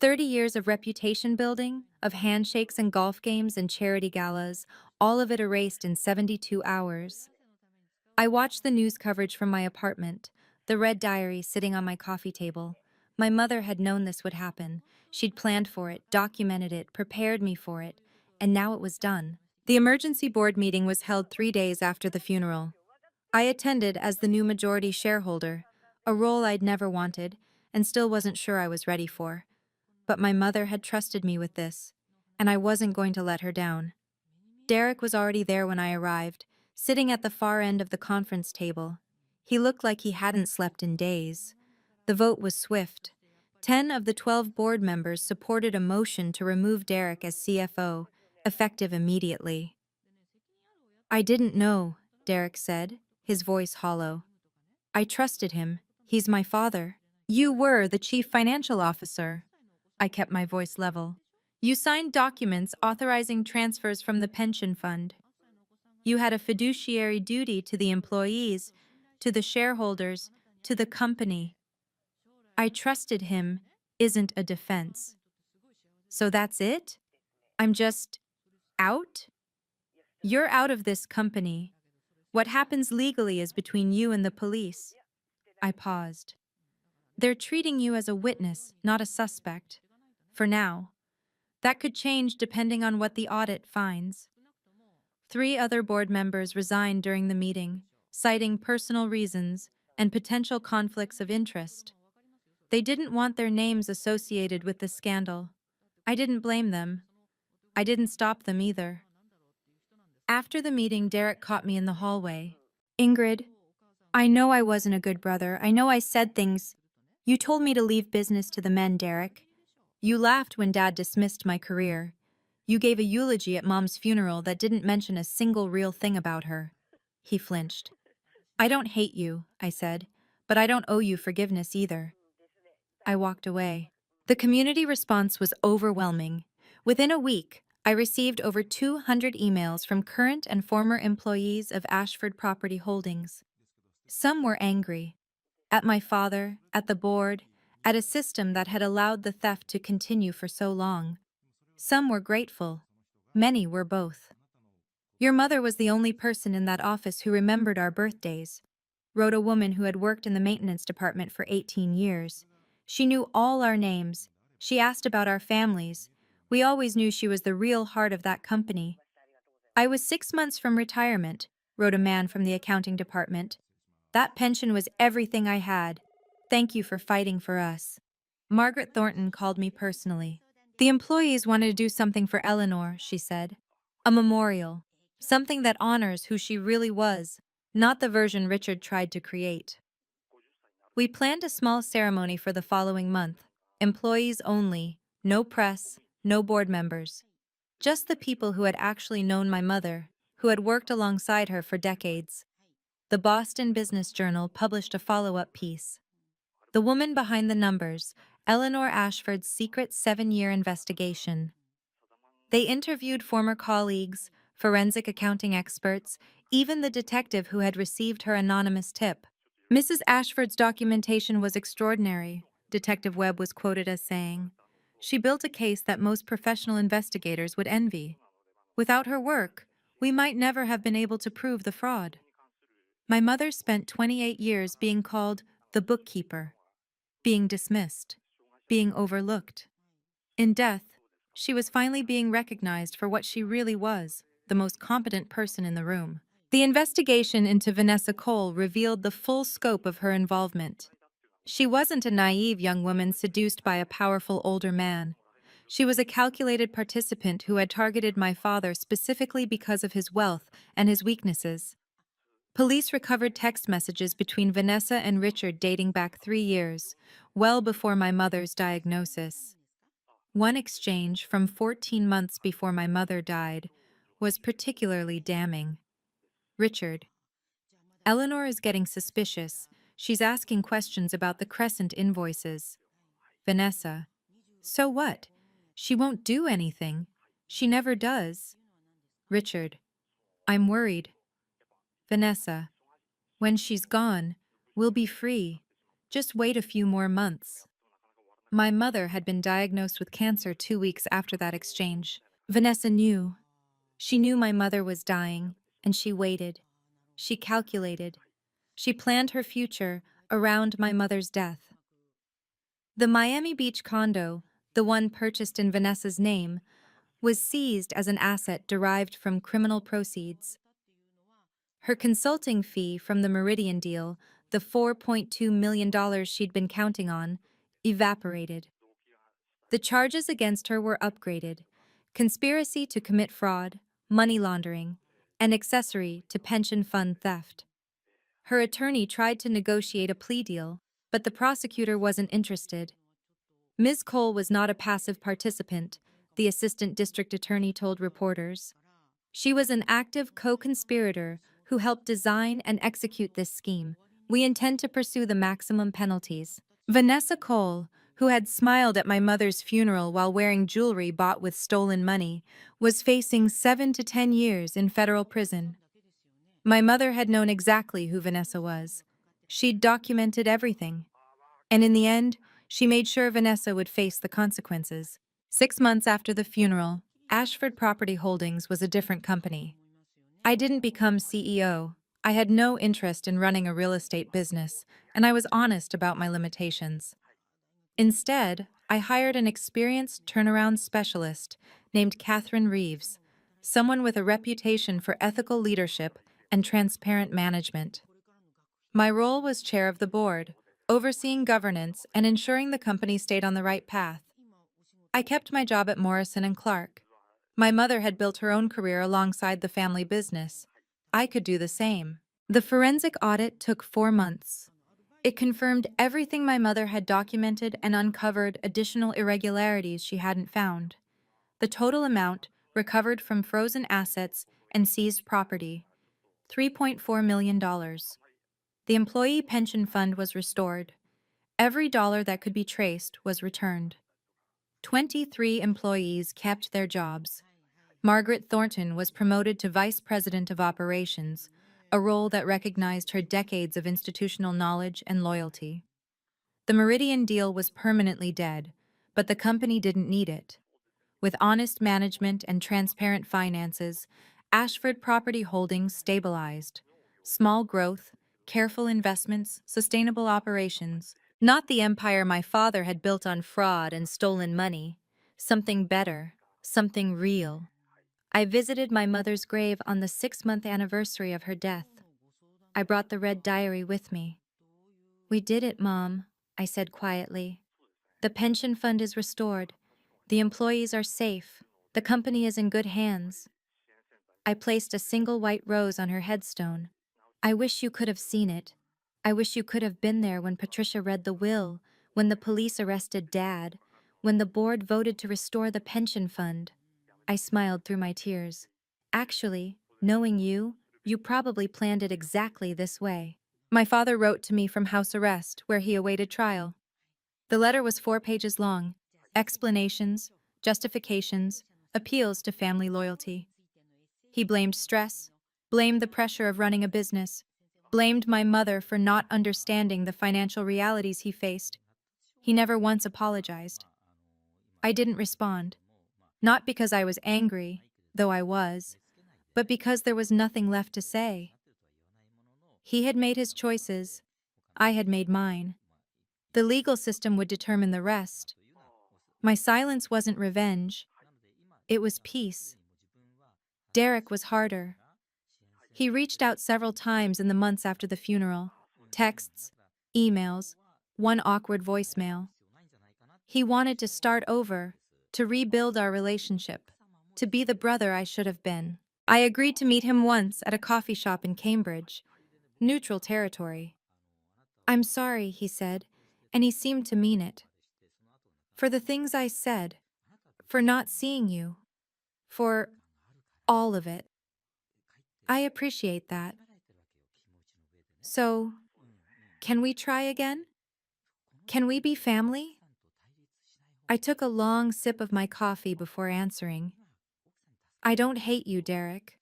Speaker 1: 30 years of reputation building, of handshakes and golf games and charity galas, all of it erased in 72 hours. I watched the news coverage from my apartment, the red diary sitting on my coffee table. My mother had known this would happen. She'd planned for it, documented it, prepared me for it, and now it was done. The emergency board meeting was held 3 days after the funeral. I attended as the new majority shareholder, a role I'd never wanted and still wasn't sure I was ready for. But my mother had trusted me with this, and I wasn't going to let her down. Derek was already there when I arrived, sitting at the far end of the conference table. He looked like he hadn't slept in days. The vote was swift. 10 of the 12 board members supported a motion to remove Derek as CFO, effective immediately. I didn't know, Derek said, his voice hollow. I trusted him. He's my father. You were the chief financial officer. I kept my voice level. You signed documents authorizing transfers from the pension fund. You had a fiduciary duty to the employees, to the shareholders, to the company. I trusted him isn't a defense. So that's it? I'm just out? You're out of this company. What happens legally is between you and the police. I paused. They're treating you as a witness, not a suspect. For now. That could change depending on what the audit finds. 3 other board members resigned during the meeting, citing personal reasons and potential conflicts of interest. They didn't want their names associated with the scandal. I didn't blame them. I didn't stop them either. After the meeting, Derek caught me in the hallway. Ingrid, I know I wasn't a good brother. I know I said things. You told me to leave business to the men, Derek. You laughed when Dad dismissed my career. You gave a eulogy at Mom's funeral that didn't mention a single real thing about her. He flinched. I don't hate you, I said, but I don't owe you forgiveness either. I walked away. The community response was overwhelming. Within a week, I received over 200 emails from current and former employees of Ashford Property Holdings. Some were angry. At my father, at the board, at a system that had allowed the theft to continue for so long. Some were grateful. Many were both. Your mother was the only person in that office who remembered our birthdays, wrote a woman who had worked in the maintenance department for 18 years. She knew all our names. She asked about our families. We always knew she was the real heart of that company. I was 6 months from retirement, wrote a man from the accounting department. That pension was everything I had. Thank you for fighting for us. Margaret Thornton called me personally. The employees wanted to do something for Eleanor, she said. A memorial. Something that honors who she really was, not the version Richard tried to create. We planned a small ceremony for the following month. Employees only, no press, no board members. Just the people who had actually known my mother, who had worked alongside her for decades. The Boston Business Journal published a follow-up piece. The woman behind the numbers, Eleanor Ashford's secret 7-year investigation. They interviewed former colleagues, forensic accounting experts, even the detective who had received her anonymous tip. Mrs. Ashford's documentation was extraordinary, Detective Webb was quoted as saying. She built a case that most professional investigators would envy. Without her work, we might never have been able to prove the fraud. My mother spent 28 years being called the bookkeeper, being dismissed, being overlooked. In death, she was finally being recognized for what she really was, the most competent person in the room. The investigation into Vanessa Cole revealed the full scope of her involvement. She wasn't a naive young woman seduced by a powerful older man. She was a calculated participant who had targeted my father specifically because of his wealth and his weaknesses. Police recovered text messages between Vanessa and Richard dating back 3 years, well before my mother's diagnosis. One exchange from 14 months before my mother died was particularly damning. Richard: Eleanor is getting suspicious. She's asking questions about the Crescent invoices. Vanessa: So what? She won't do anything. She never does. Richard: I'm worried. Vanessa: When she's gone, we'll be free. Just wait a few more months. My mother had been diagnosed with cancer 2 weeks after that exchange. Vanessa knew. She knew my mother was dying, and she waited. She calculated. She planned her future around my mother's death. The Miami Beach condo, the one purchased in Vanessa's name, was seized as an asset derived from criminal proceeds. Her consulting fee from the Meridian deal, the $4.2 million she'd been counting on, evaporated. The charges against her were upgraded: conspiracy to commit fraud, money laundering, and accessory to pension fund theft. Her attorney tried to negotiate a plea deal, but the prosecutor wasn't interested. Ms. Cole was not a passive participant, the assistant district attorney told reporters. She was an active co-conspirator who helped design and execute this scheme. We intend to pursue the maximum penalties. Vanessa Cole, who had smiled at my mother's funeral while wearing jewelry bought with stolen money, was facing 7 to 10 years in federal prison. My mother had known exactly who Vanessa was. She'd documented everything. And in the end, she made sure Vanessa would face the consequences. 6 months after the funeral, Ashford Property Holdings was a different company. I didn't become CEO. I had no interest in running a real estate business, and I was honest about my limitations. Instead, I hired an experienced turnaround specialist named Catherine Reeves, someone with a reputation for ethical leadership and transparent management. My role was chair of the board, overseeing governance and ensuring the company stayed on the right path. I kept my job at Morrison & Clark. My mother had built her own career alongside the family business. I could do the same. The forensic audit took 4 months. It confirmed everything my mother had documented and uncovered additional irregularities she hadn't found. The total amount recovered from frozen assets and seized property: $3.4 million. The employee pension fund was restored. Every dollar that could be traced was returned. 23 employees kept their jobs. Margaret Thornton was promoted to Vice President of Operations, a role that recognized her decades of institutional knowledge and loyalty. The Meridian deal was permanently dead, but the company didn't need it. With honest management and transparent finances, Ashford Property Holdings stabilized. Small growth, careful investments, sustainable operations. Not the empire my father had built on fraud and stolen money. Something better, something real. I visited my mother's grave on the 6-month anniversary of her death. I brought the red diary with me. "We did it, Mom," I said quietly. "The pension fund is restored. The employees are safe. The company is in good hands." I placed a single white rose on her headstone. "I wish you could have seen it. I wish you could have been there when Patricia read the will, when the police arrested Dad, when the board voted to restore the pension fund." I smiled through my tears. "Actually, knowing you, you probably planned it exactly this way." My father wrote to me from house arrest, where he awaited trial. The letter was 4 pages long: explanations, justifications, appeals to family loyalty. He blamed stress, blamed the pressure of running a business, blamed my mother for not understanding the financial realities he faced. He never once apologized. I didn't respond, not because I was angry, though I was, but because there was nothing left to say. He had made his choices. I had made mine. The legal system would determine the rest. My silence wasn't revenge. It was peace. Derek was harder. He reached out several times in the months after the funeral: texts, emails, one awkward voicemail. He wanted to start over, to rebuild our relationship, to be the brother I should have been. I agreed to meet him once at a coffee shop in Cambridge. Neutral territory. I'm sorry, he said, and he seemed to mean it. For the things I said, for not seeing you, for all of it. I appreciate that. So, can we try again? Can we be family? I took a long sip of my coffee before answering. I don't hate you, Derek.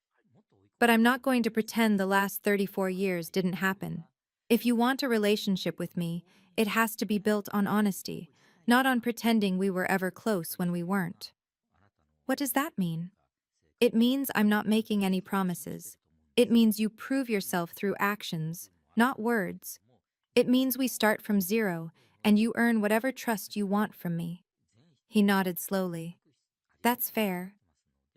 Speaker 1: But I'm not going to pretend the last 34 years didn't happen. If you want a relationship with me, it has to be built on honesty, not on pretending we were ever close when we weren't. What does that mean? It means I'm not making any promises. It means you prove yourself through actions, not words. It means we start from zero, and you earn whatever trust you want from me. He nodded slowly. That's fair.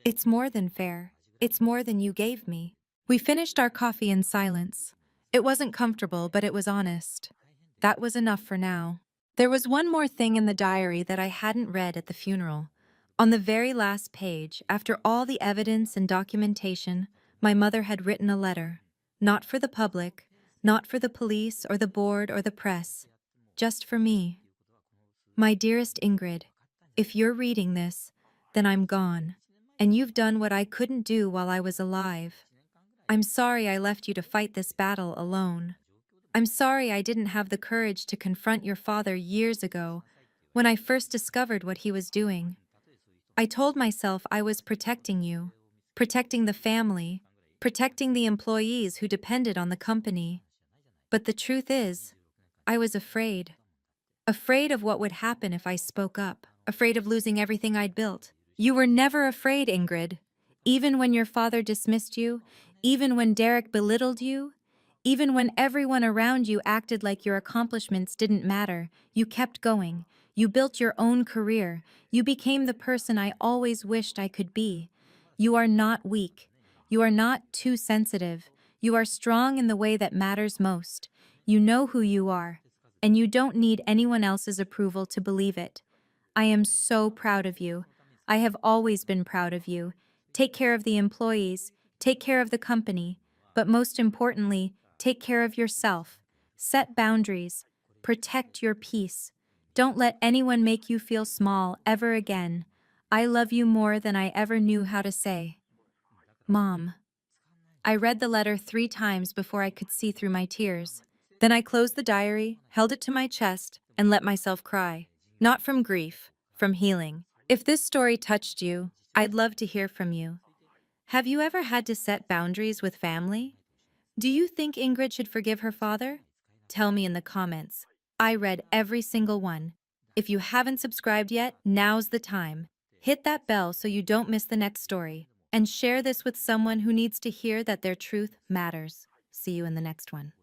Speaker 1: It's more than fair. It's more than you gave me. We finished our coffee in silence. It wasn't comfortable, but it was honest. That was enough for now. There was one more thing in the diary that I hadn't read at the funeral. On the very last page, after all the evidence and documentation, my mother had written a letter. Not for the public, not for the police or the board or the press, just for me. My dearest Ingrid, if you're reading this, then I'm gone, and you've done what I couldn't do while I was alive. I'm sorry I left you to fight this battle alone. I'm sorry I didn't have the courage to confront your father years ago, when I first discovered what he was doing. I told myself I was protecting you, protecting the family, protecting the employees who depended on the company. But the truth is, I was afraid. Afraid of what would happen if I spoke up, afraid of losing everything I'd built. You were never afraid, Ingrid. Even when your father dismissed you, even when Derek belittled you, even when everyone around you acted like your accomplishments didn't matter, you kept going. You built your own career. You became the person I always wished I could be. You are not weak. You are not too sensitive. You are strong in the way that matters most. You know who you are, and you don't need anyone else's approval to believe it. I am so proud of you. I have always been proud of you. Take care of the employees, take care of the company, but most importantly, take care of yourself. Set boundaries. Protect your peace. Don't let anyone make you feel small ever again. I love you more than I ever knew how to say. Mom. I read the letter 3 times before I could see through my tears. Then I closed the diary, held it to my chest, and let myself cry. Not from grief, from healing. If this story touched you, I'd love to hear from you. Have you ever had to set boundaries with family? Do you think Ingrid should forgive her father? Tell me in the comments. I read every single one. If you haven't subscribed yet, now's the time. Hit that bell so you don't miss the next story. And share this with someone who needs to hear that their truth matters. See you in the next one.